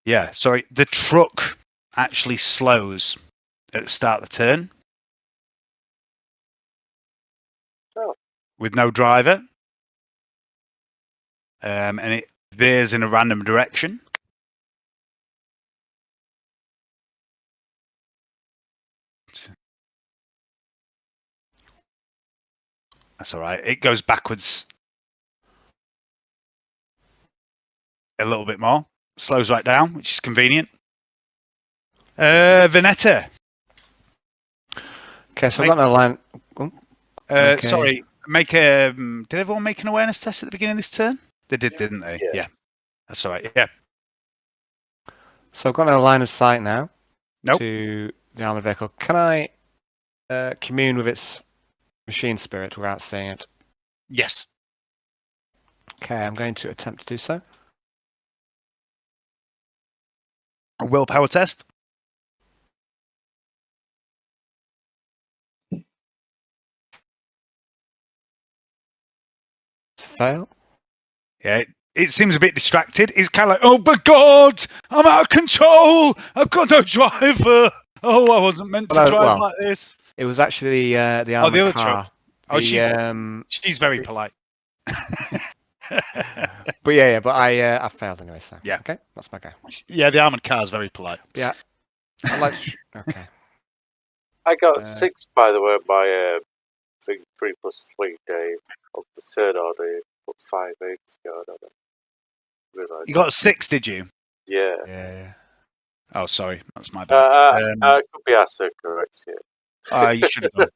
Yeah, sorry. The truck actually slows at the start of the turn. Oh. With no driver. And it veers in a random direction. That's all right. It goes backwards a little bit more. slows right down, which is convenient. Vernetta. Okay, so I've got no line. Okay. Sorry, make a. Did everyone make an awareness test at the beginning of this turn? They did, didn't they? Yeah. That's all right. Yeah. So I've got no line of sight now Nope. to the armored vehicle. Can I commune with its machine spirit without seeing it? Yes. Okay, I'm going to attempt to do so. A willpower test. To fail. Yeah. It seems a bit distracted. It's kind of like, oh my god, I'm out of control. I've got no driver. Oh, I wasn't meant to drive like this. It was actually the armored the other car. truck. Oh, The, she's very polite. But yeah, but I failed anyway. So Yeah. Okay, that's my go. Yeah, the armored car is very polite. Yeah. I like. Okay. I got 6, by the way, by thing 3 plus 3, Dave. Of the third order, you put 5 eggs going on it. Realised You got 6, did you? Yeah. Yeah. Oh, sorry, that's my bad. I could be asked to correct you. You should have done.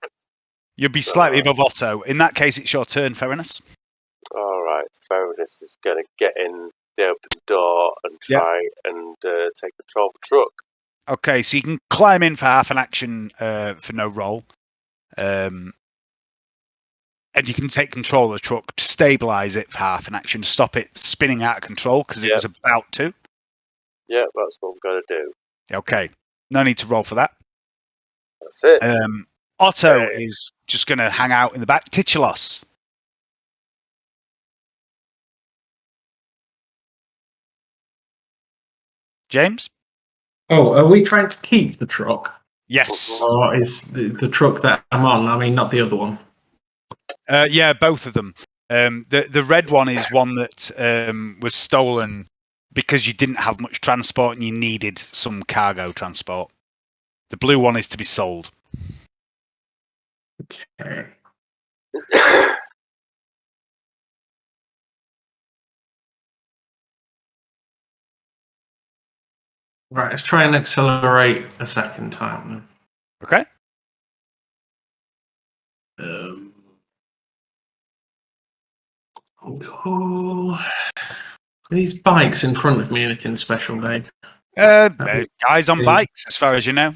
You'd be slightly above Otto. In that case, it's your turn, Ferrunus. Alright, Ferrunus is going to get in the open door and try and take control of the truck. Okay, so you can climb in for half an action for no roll. And you can take control of the truck to stabilise it for half an action, stop it spinning out of control because it was about to. Yeah, that's what I'm going to do. Okay, no need to roll for that. That's it. Otto is just going to hang out in the back. Titulos. James? Oh, are we trying to keep the truck? Yes. Or is the truck that I'm on? I mean, not the other one. Yeah, both of them. The red one is one that was stolen because you didn't have much transport and you needed some cargo transport. The blue one is to be sold. Okay. Right, let's try and accelerate a second time then. Okay. These bikes in front of me anything special, Dave? Guys on bikes, as far as you know.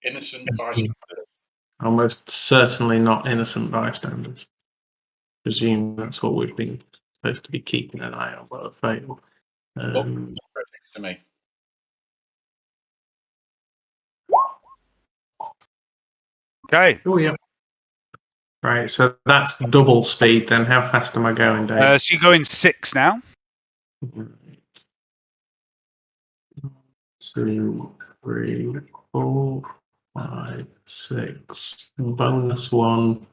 Innocent bystanders. Almost certainly not innocent bystanders. Presume that's what we've been supposed to be keeping an eye on, but I failed. Next to me. Okay. Oh, yeah. Right, so that's double speed then. How fast am I going, Dave? So you're going 6 now. Right. 2, 3, 4, 5, 6. Bonus 1.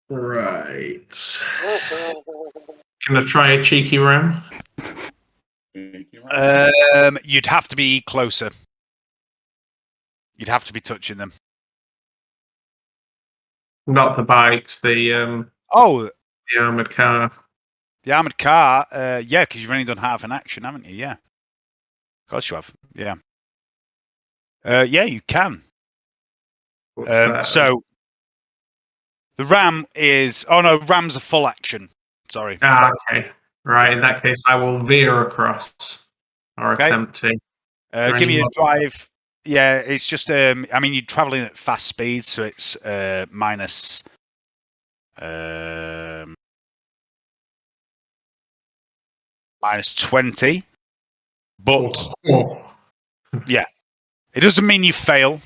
Right. Can I try a cheeky ram? You'd have to be closer. You'd have to be touching them. Not the bikes, the armored car. The armoured car. Yeah, because you've only done half an action, haven't you? Yeah. Of course you have. Yeah. Yeah, you can. So the ram is. Oh no, ram's a full action. Sorry. Okay. Right. In that case, I will veer across or attempt to. Give me a drive. Yeah, it's just. I mean, you're traveling at fast speed, so it's minus. Minus 20. But yeah, it doesn't mean you fail.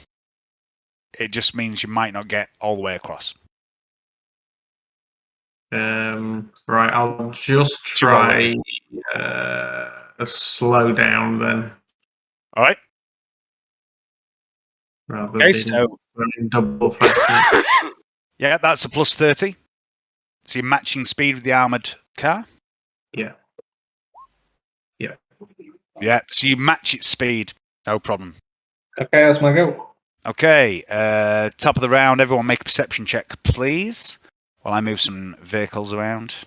It just means you might not get all the way across. Right, I'll just try a slow down then. All right. Rather Okay, than so running double fast. yeah, that's a plus 30. So you're matching speed with the armoured car. Yeah. Yeah. Yeah, so you match its speed. No problem. Okay, that's my go. Okay, top of the round. Everyone make a perception check, please. while I move some vehicles around.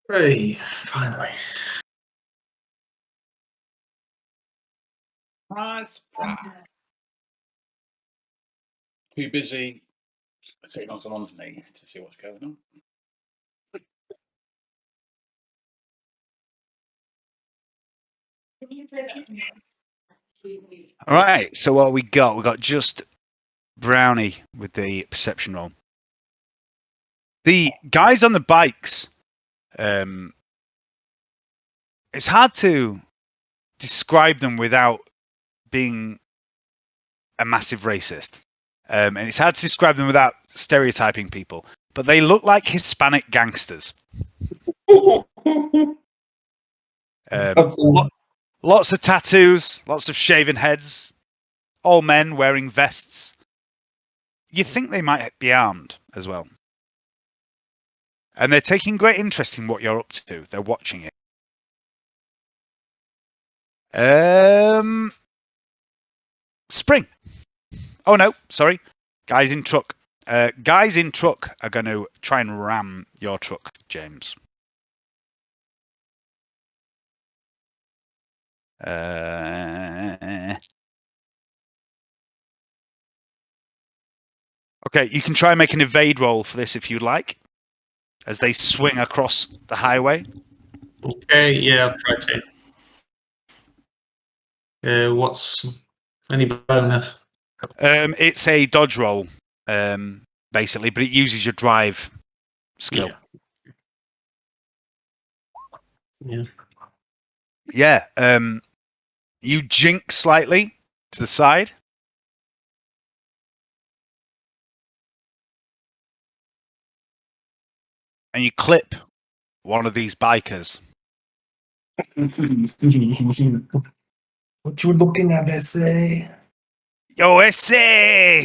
Hey, finally. Surprise. Too busy sitting on someone's knee to see what's going on. All right, so what we got? We got just Brownie with the perception roll. The guys on the bikes. It's hard to describe them without being a massive racist, and it's hard to describe them without stereotyping people. But they look like Hispanic gangsters. Lots of tattoos, lots of shaven heads, all men wearing vests. You think they might be armed as well. And they're taking great interest in what you're up to. They're watching it. Spring. Oh, no, sorry. Guys in truck. Guys in truck are going to try and ram your truck, James. Okay, you can try and make an evade roll for this if you'd like, as they swing across the highway. Okay, yeah, I'll try to. What's any bonus? It's a dodge roll, basically, but it uses your drive skill. Yeah. Yeah. You jink slightly to the side. And you clip one of these bikers. What you looking at, SA? Yo, SA!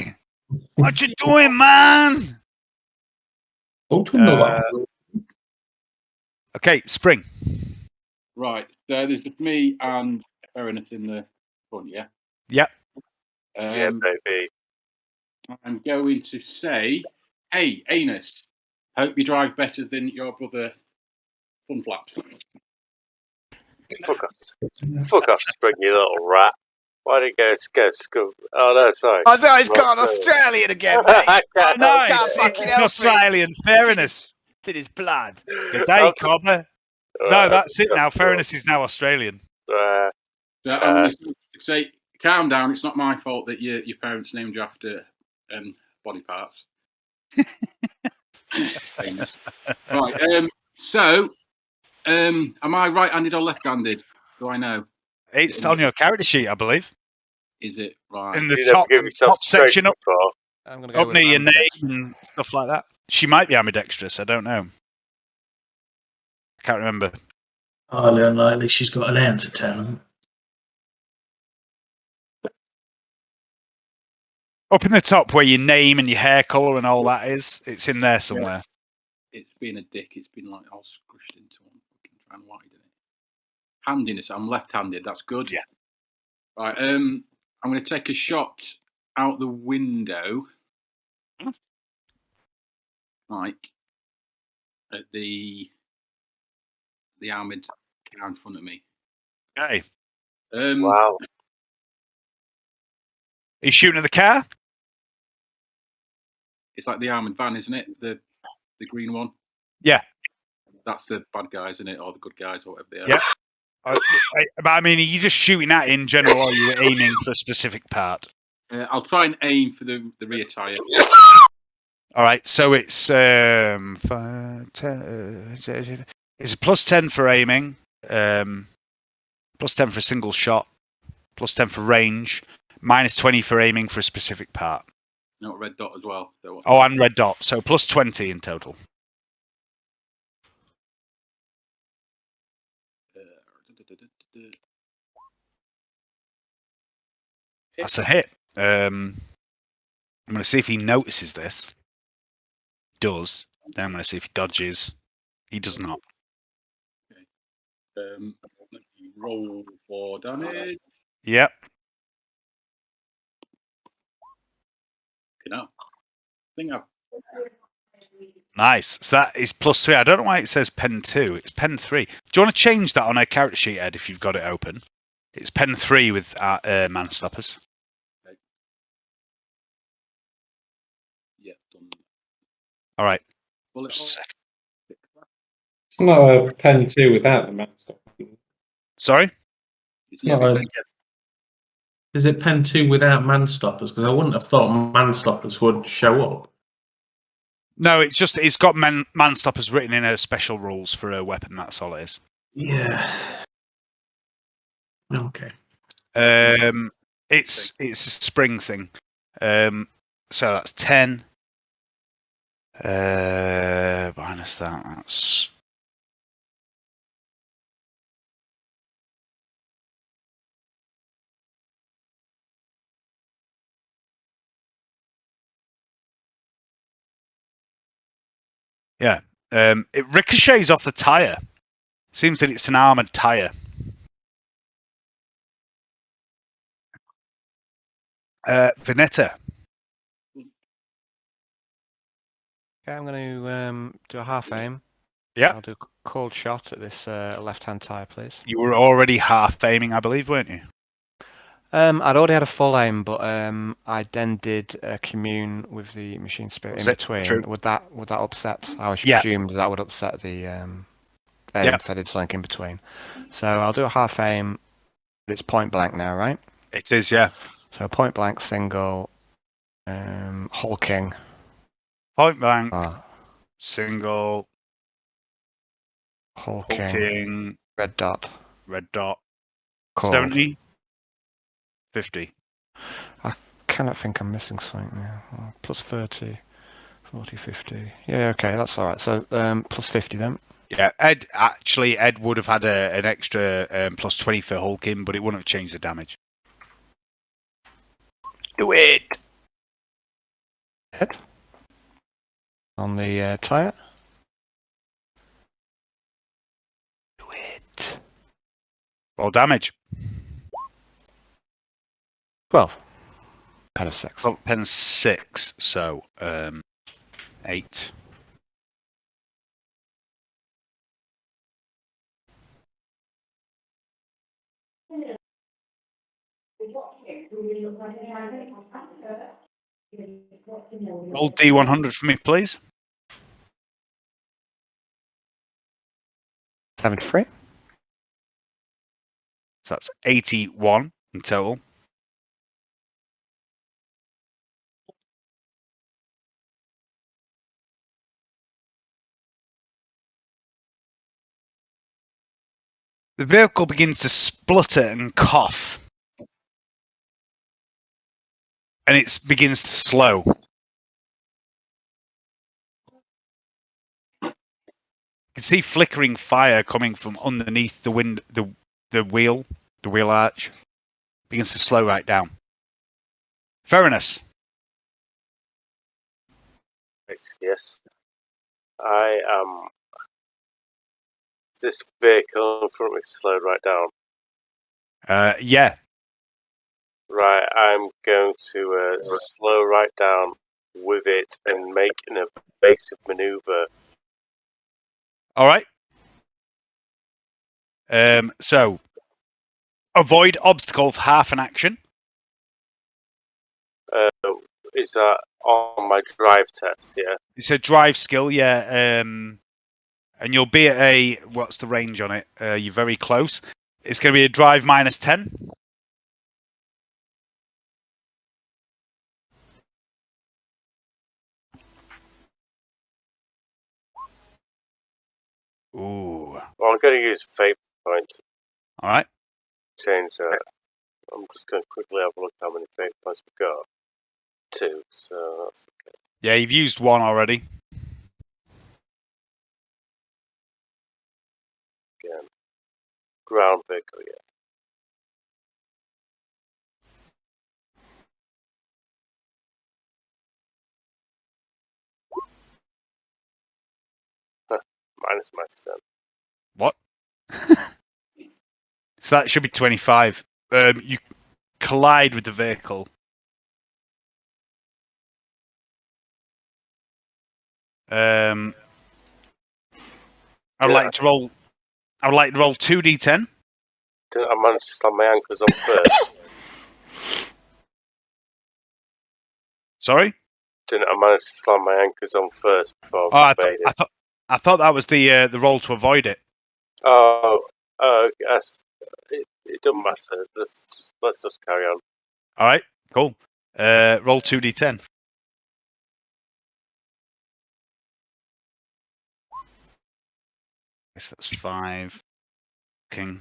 What you doing, man? Okay, Spring. Right, so there's just me and Ferrunus in the front, yeah? Yep. Yeah, baby. I'm going to say, hey, Anus, hope you drive better than your brother Funflaps. Fuck off, Spring, you little rat. Why did you go school? Oh, no, sorry. I thought he's gone Australian again, mate. Oh, no, Can't it's fucking help it. Australian. Fairness. It's in his blood. Good day, Cobber. No, that's it now. Fairness is now Australian. So I'm going to say, calm down. It's not my fault that your parents named you after body parts. Right. So, am I right-handed or left-handed? Do I know? It's on your character sheet, I believe. Is it right? In the top section up, I'm gonna go up near your name and stuff like that. She might be ambidextrous. I don't know. I can't remember. Highly unlikely she's got an answer talent. Up in the top where your name and your hair colour and all that is, it's in there somewhere. It's been a dick. It's been like all squished into one. Fucking trying to widen it. Handiness. I'm left-handed. That's good. Yeah. Right. I'm going to take a shot out the window. Like at the armoured car in front of me. Okay. Wow. Are you shooting at the car? It's like the armoured van, isn't it? The green one. Yeah. That's the bad guys, isn't it? Or the good guys, or whatever they are. Yeah. But I mean, are you just shooting at in general, or are you aiming for a specific part? I'll try and aim for the rear tyre. All right. So it's 5, 10, it's a +10 for aiming, +10 for a single shot, +10 for range, -20 for aiming for a specific part. No, red dot as well. So Oh, and red dot. So +20 in total. That's a hit. I'm going to see if he notices this. Does. Then I'm going to see if he dodges. He does not. Okay. Let me roll for damage. Yep. You know, I think I've Nice. So that is +3. I don't know why it says pen 2. It's pen 3. Do you want to change that on a character sheet, Ed, if you've got it open? It's pen 3 with man stoppers. done. All right. Well, it's Sec- It's not a pen 2 without the man stoppers. Sorry? Is it pen 2 without man stoppers? Because I wouldn't have thought man stoppers would show up. No, it's got man stoppers written in her special rules for a weapon. That's all it is. Yeah. Okay. It's a spring thing. So that's 10. Minus that. That's yeah. It ricochets off the tire. Seems that it's an armored tire. Vernetta. Okay, I'm going to do a half aim. Yeah. I'll do a cold shot at this left-hand tire, please. You were already half aiming, I believe, weren't you? I'd already had a full aim, but I then did commune with the machine spirit Was in it? between. True. Would that upset? I Yeah. assumed that would upset the aim Yeah. because I did something in between. So I'll do a half aim. But it's point blank now, right? It is, yeah. So point blank single, hulking. Point blank, Oh, single, hulking. hulking, Red dot. red dot, Cold. 70, 50. I cannot think I'm missing something now. Oh, plus 30, 40, 50. Yeah, okay, that's all right. So plus 50 then. Yeah, Ed would have had an extra plus 20 for hulking, but it wouldn't have changed the damage. Do it! Ed? On the tire. Do it. Roll damage. 12. Pen of 6. Well, pen 6, so 8. Roll D100 for me, please. 73. So that's 81 in total. The vehicle begins to splutter and cough. And it begins to slow. You can see flickering fire coming from underneath the wheel arch. Begins to slow right down. Ferrunus. Yes. I am. This vehicle in front of me slowed right down. Yeah. Right, I'm going to slow right down with it and make an evasive maneuver. All right. So, avoid obstacle for half an action. Is that on my drive test? Yeah. It's a drive skill, yeah. And you'll be at what's the range on it? You're very close. It's going to be a drive minus 10. Ooh. Well, I'm going to use fate points. All right. Change that. I'm just going to quickly have a look at how many fate points we've got. 2, so that's okay. Yeah, you've used one already. Again. Ground vehicle, yeah. Minus 10. What? So that should be 25. You collide with the vehicle. I would like to roll 2d10. Didn't I manage to slam my ankles on first? Sorry? Didn't I manage to slam my ankles on first before Oh, I made it? I thought that was the roll to avoid it. Oh, yes. It doesn't matter. Let's just carry on. All right, cool. Roll 2d10. Guess that's 5. King.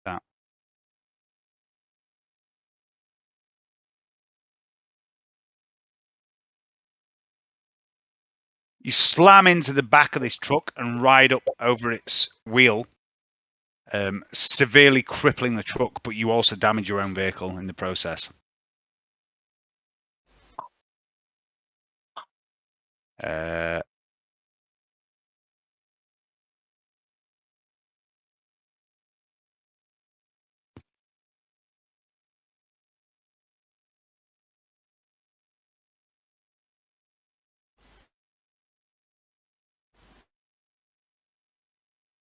That. You slam into the back of this truck and ride up over its wheel, severely crippling the truck, but you also damage your own vehicle in the process.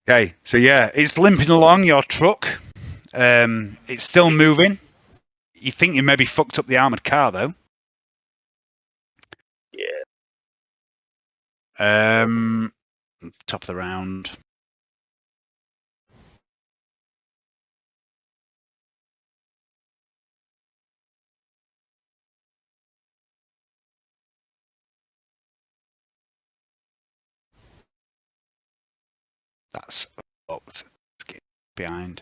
Okay, so yeah, it's limping along your truck. It's still moving. You think you maybe fucked up the armored car, though. Yeah. Top of the round. That's fucked. Let's get behind.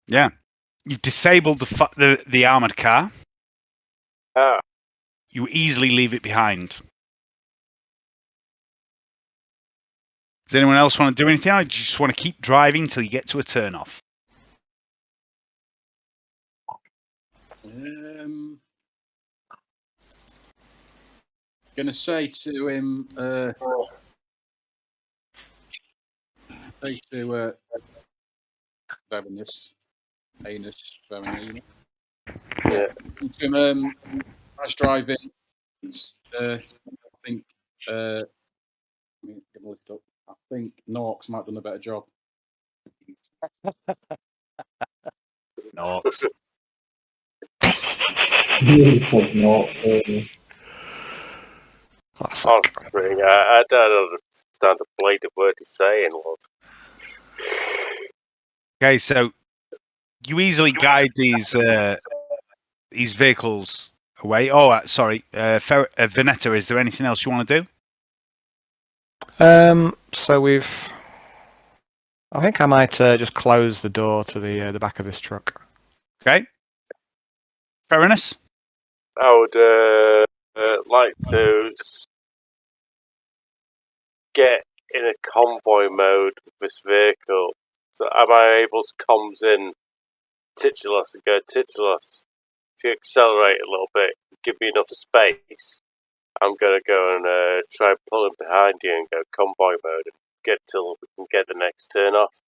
Yeah, you've disabled the armored car. Ah, You easily leave it behind. Does anyone else want to do anything? Or do you just want to keep driving until you get to a turn-off? Gonna say to him, say to Ferrunus, Ferrunus, yeah. to him, nice driving. It's, I think, let me get my lift up. I think Norks might have done a better job. Norks. On Spring, I don't understand a blade of word he's saying, love. Okay, so you easily guide these vehicles away. Oh, sorry, Vernetta. Is there anything else you want to do? So we've. I think I might just close the door to the back of this truck. Okay. Ferrunus? I would like to get in a convoy mode with this vehicle. So am I able to comms in Titulos and go, Titulos, if you accelerate a little bit, give me enough space, I'm going to go and try and pull him behind you and go convoy mode and get till we can get the next turn off,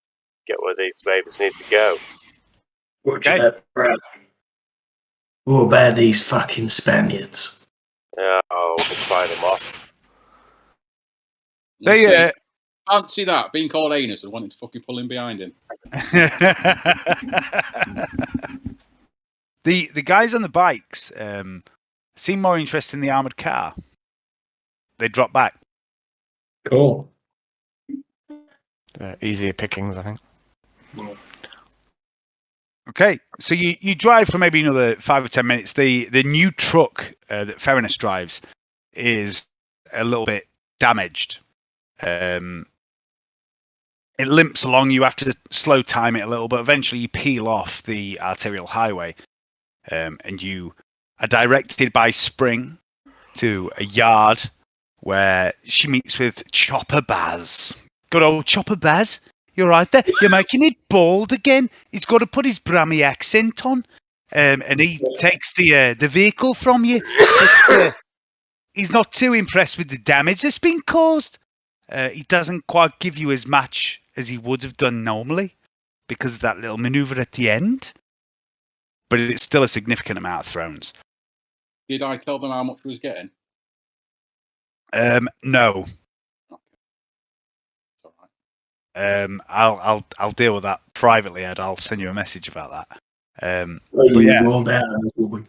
get where these babies need to go. Watch that, Brad. What about these fucking Spaniards? Yeah, we'll fight them off. They Fancy that, being called anus and wanting to fucking pull him behind him. The guys on the bikes seem more interested in the armored car. They drop back. Cool. Easier pickings, I think. Okay, so you drive for maybe another 5 or 10 minutes. The new truck that Ferrunus drives is a little bit damaged. It limps along. You have to slow time it a little, but eventually you peel off the arterial highway, and you are directed by Spring to a yard where she meets with Chopper Baz. Good old Chopper Baz. You're right there. You're making it bold again. He's got to put his Brammy accent on, and he takes the vehicle from you. He's not too impressed with the damage that's been caused. He doesn't quite give you as much as he would have done normally. because of that little maneuver at the end, but it's still a significant amount of thrones. Did I tell them how much we was getting? No. Okay. It's all right. I'll deal with that privately, Ed. I'll send you a message about that. Well, But you yeah. rolled out, will we?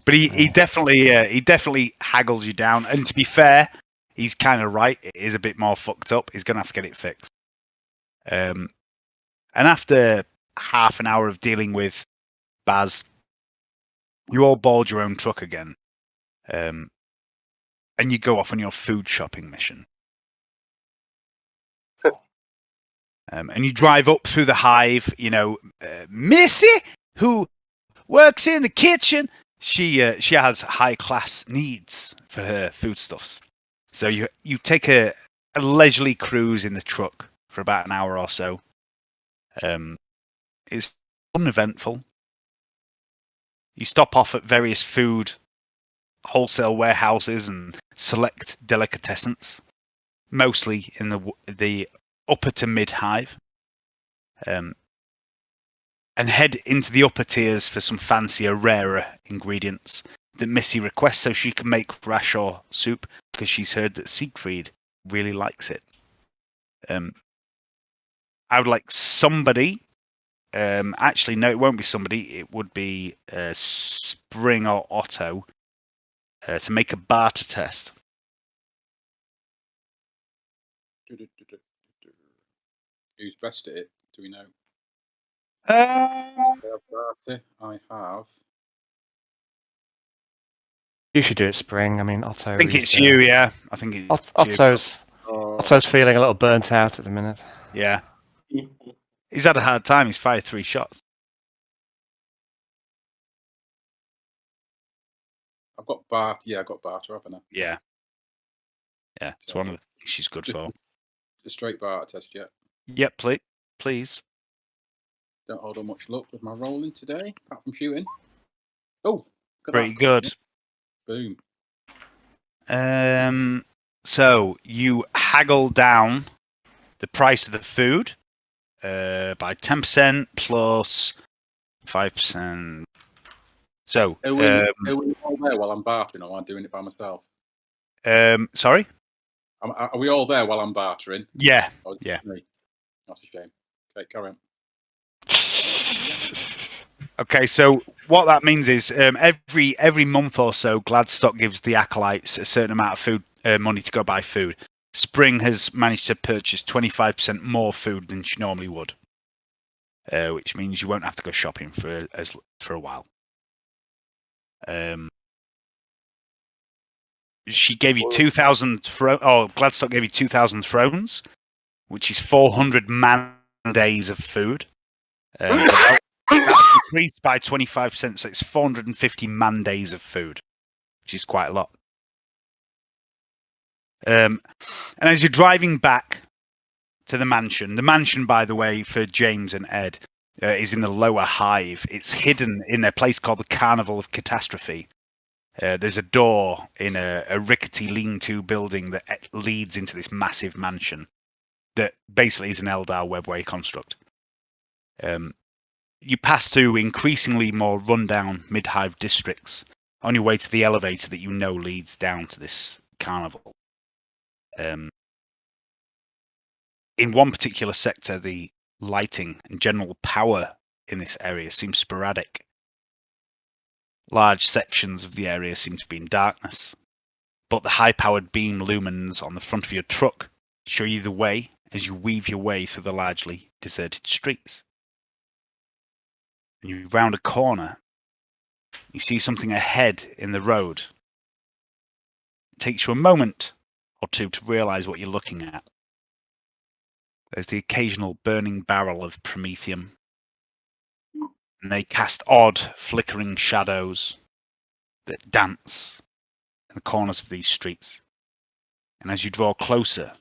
But he definitely haggles you down. And to be fair, he's kind of right. It is a bit more fucked up. He's gonna have to get it fixed. And after half an hour of dealing with Baz, you all board your own truck again, and you go off on your food shopping mission. And you drive up through the hive. You know, Missy, who works in the kitchen. She has high class needs for her foodstuffs. So you take a leisurely cruise in the truck for about an hour or so. It's uneventful. You stop off at various food wholesale warehouses and select delicatessens, mostly in the upper to mid hive. And head into the upper tiers for some fancier, rarer ingredients that Missy requests so she can make Rashor soup because she's heard that Siegfried really likes it. I would like somebody. Actually, no, it won't be somebody. It would be Spring or Otto to make a barter test. Who's best at it? Do we know? Um, I have. You should do it, Spring. I mean, Otto. I think is, it's you, yeah. I think it's you. Otto's feeling a little burnt out at the minute. Yeah. He's had a hard time. He's fired 3 shots. I've got Bart. Yeah, I've got Barter, haven't I? Yeah. Yeah, it's one of the things she's good for. A straight Barter test, yeah. Yep, please. Don't hold on much luck with my rolling today, apart from shooting. Oh, Pretty good. Boom. So you haggle down the price of the food by 10% plus 5%. So, are we all there while I'm bartering, or am I doing it by myself? Sorry? Are we all there while I'm bartering? Yeah. Or is it Yeah. me? That's a shame. Okay, carry on. Okay, so what that means is every month or so, Gladstock gives the acolytes a certain amount of food money to go buy food. Spring has managed to purchase 25% more food than she normally would, which means you won't have to go shopping for a while. She gave you 2,000 Gladstock gave you 2,000 thrones, which is 400 man days of food. That increased by 25%, so it's 450 man days of food, which is quite a lot. And as you're driving back to the mansion, by the way, for James and Ed, is in the lower hive. It's hidden in a place called the Carnival of Catastrophe. There's a door in a rickety lean-to building that leads into this massive mansion that basically is an Eldar webway construct. You pass through increasingly more rundown mid-hive districts on your way to the elevator that you know leads down to this carnival. In one particular sector, the lighting and general power in this area seems sporadic. Large sections of the area seem to be in darkness, but the high-powered beam lumens on the front of your truck show you the way as you weave your way through the largely deserted streets. And you round a corner, you see something ahead in the road. It takes you a moment or two to realise what you're looking at. There's the occasional burning barrel of promethium, and they cast odd, flickering shadows that dance in the corners of these streets. And as you draw closer,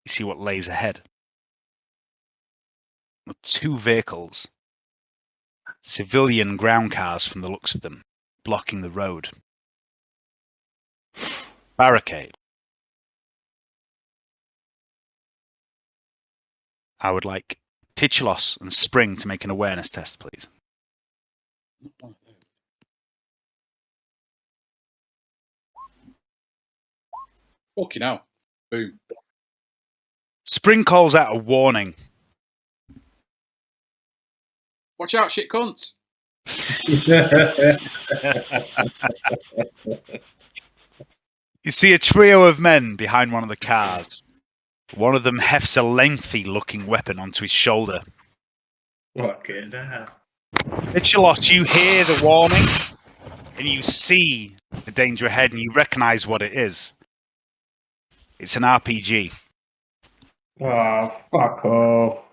you see what lays ahead. 2 vehicles, civilian ground cars from the looks of them, blocking the road. Barricade. I would like Titulos and Spring to make an awareness test, please. Fucking hell. Boom. Spring calls out a warning. Watch out, shit cunts. You see a trio of men behind one of the cars. One of them hefts a lengthy-looking weapon onto his shoulder. Fucking hell. Titulos, you hear the warning, and you see the danger ahead, and you recognise what it is. It's an RPG. Oh, fuck off.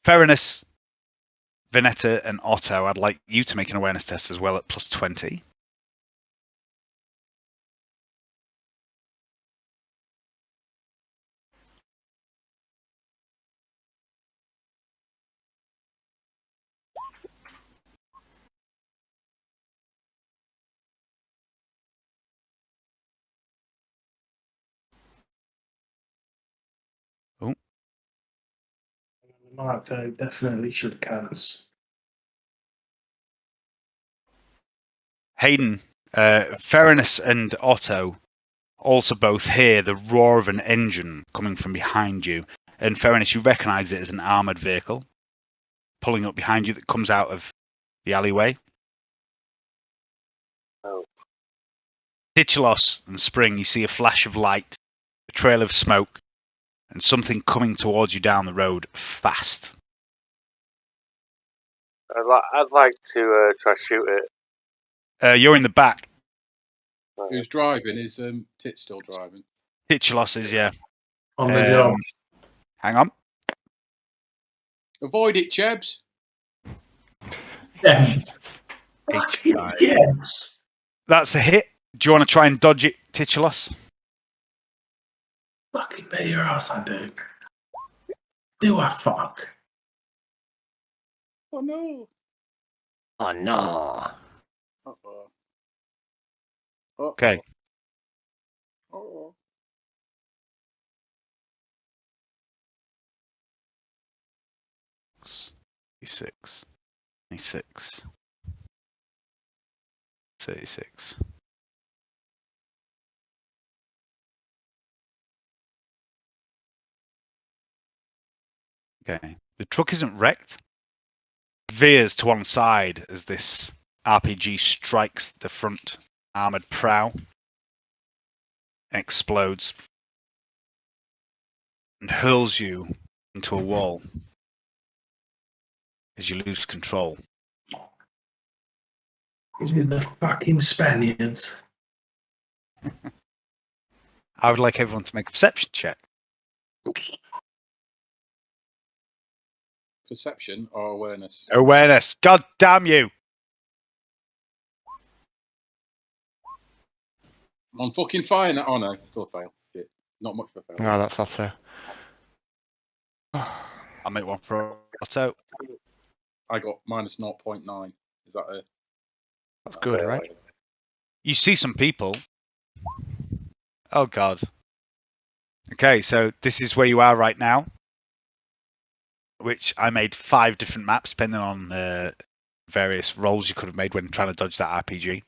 Ferrunus, Vernetta, and Otto, I'd like you to make an awareness test as well at plus 20. Mark, I definitely should cancel. Hayden, Ferrunus and Otto also both hear the roar of an engine coming from behind you. And Ferrunus, you recognise it as an armoured vehicle pulling up behind you that comes out of the alleyway. Oh. Titulos and Spring, you see a flash of light, a trail of smoke, and something coming towards you down the road fast. I'd like to try shoot it. You're in the back. Who's driving? Is Tit still driving? Titulos is, yeah. On the job. Hang on. Avoid it, Chebs. Yes. 85. Yes. That's a hit. Do you want to try and dodge it, Titulos? Fucking bet your ass I do. Do I fuck? Oh no. Oh no. Uh-oh. Okay. Uh-oh. Six, 26, 36. Okay. The truck isn't wrecked. Veers to one side as this RPG strikes the front armoured prow and explodes and hurls you into a wall as you lose control. Is it the fucking Spaniards? I would like everyone to make a perception check. Perception or awareness? Awareness. God damn you. I'm on fucking fire now. Oh no, still fail. Shit. Not much of a fail. No, that's Otto. I'll make one for Otto. I got minus 0.9. Is that a... That's good, right? You see some people. Oh, God. Okay, so this is where you are right now, which I made 5 different maps depending on various rolls you could have made when trying to dodge that RPG.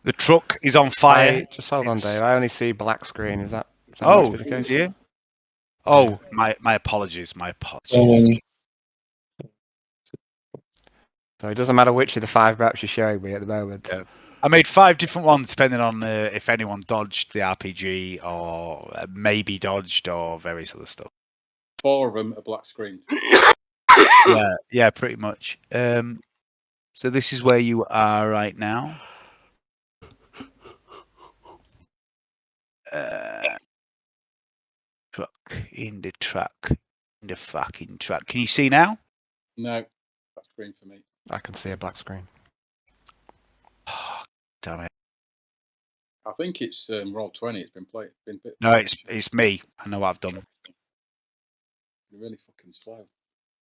The truck is on fire. Just hold on, Dave. I only see black screen. Is that Oh, must be the case? dear. Oh, my apologies. My apologies. So it doesn't matter which of the 5 maps you're showing me at the moment. Yeah. I made 5 different ones depending on if anyone dodged the RPG or maybe dodged or various other stuff. 4 of them are black screen. Yeah, pretty much. So this is where you are right now. Truck in the truck. In the fucking truck. Can you see now? No, black screen for me. I can see a black screen. Oh, damn it. I think it's roll 20. It's been played. No, it's me. I know what I've done. You're really fucking slow.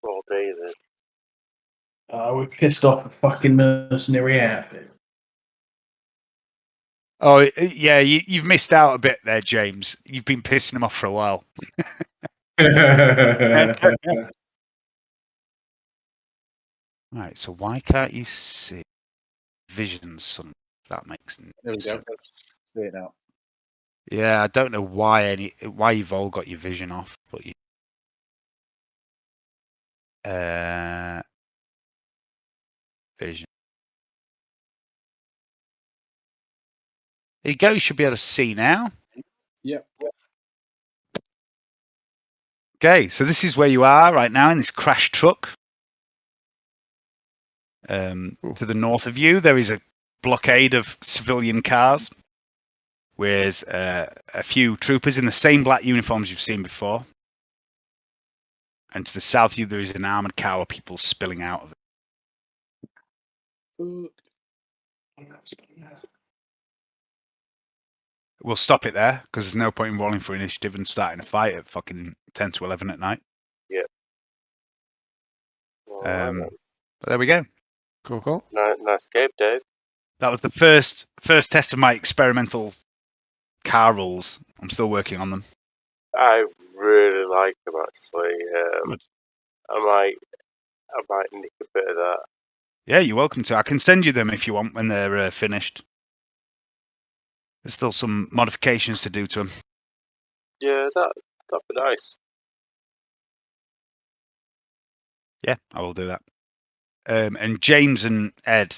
All day then. We're pissed off a fucking mercenary outfit. Oh, yeah, you've missed out a bit there, James. You've been pissing him off for a while. Right, so why can't you see vision sun? That makes no There we go. sense. See it now. Yeah, I don't know why you've all got your vision off, but you. Vision. There you go. You should be able to see now. Yep. Okay, so this is where you are right now in this crashed truck. To the north of you, there is a blockade of civilian cars with a few troopers in the same black uniforms you've seen before. And to the south of you, there is an armored car with people spilling out of it. We'll stop it there because there's no point in rolling for initiative and starting a fight at fucking 10 to 11 at night. Yeah. But there we go. Cool. Nice game, Dave. That was the first test of my experimental car rules. I'm still working on them. I really like them actually. Good. I might nick a bit of that. Yeah, you're welcome to. I can send you them if you want when they're finished. There's still some modifications to do to them. Yeah, that'd be nice. Yeah, I will do that. And James and Ed,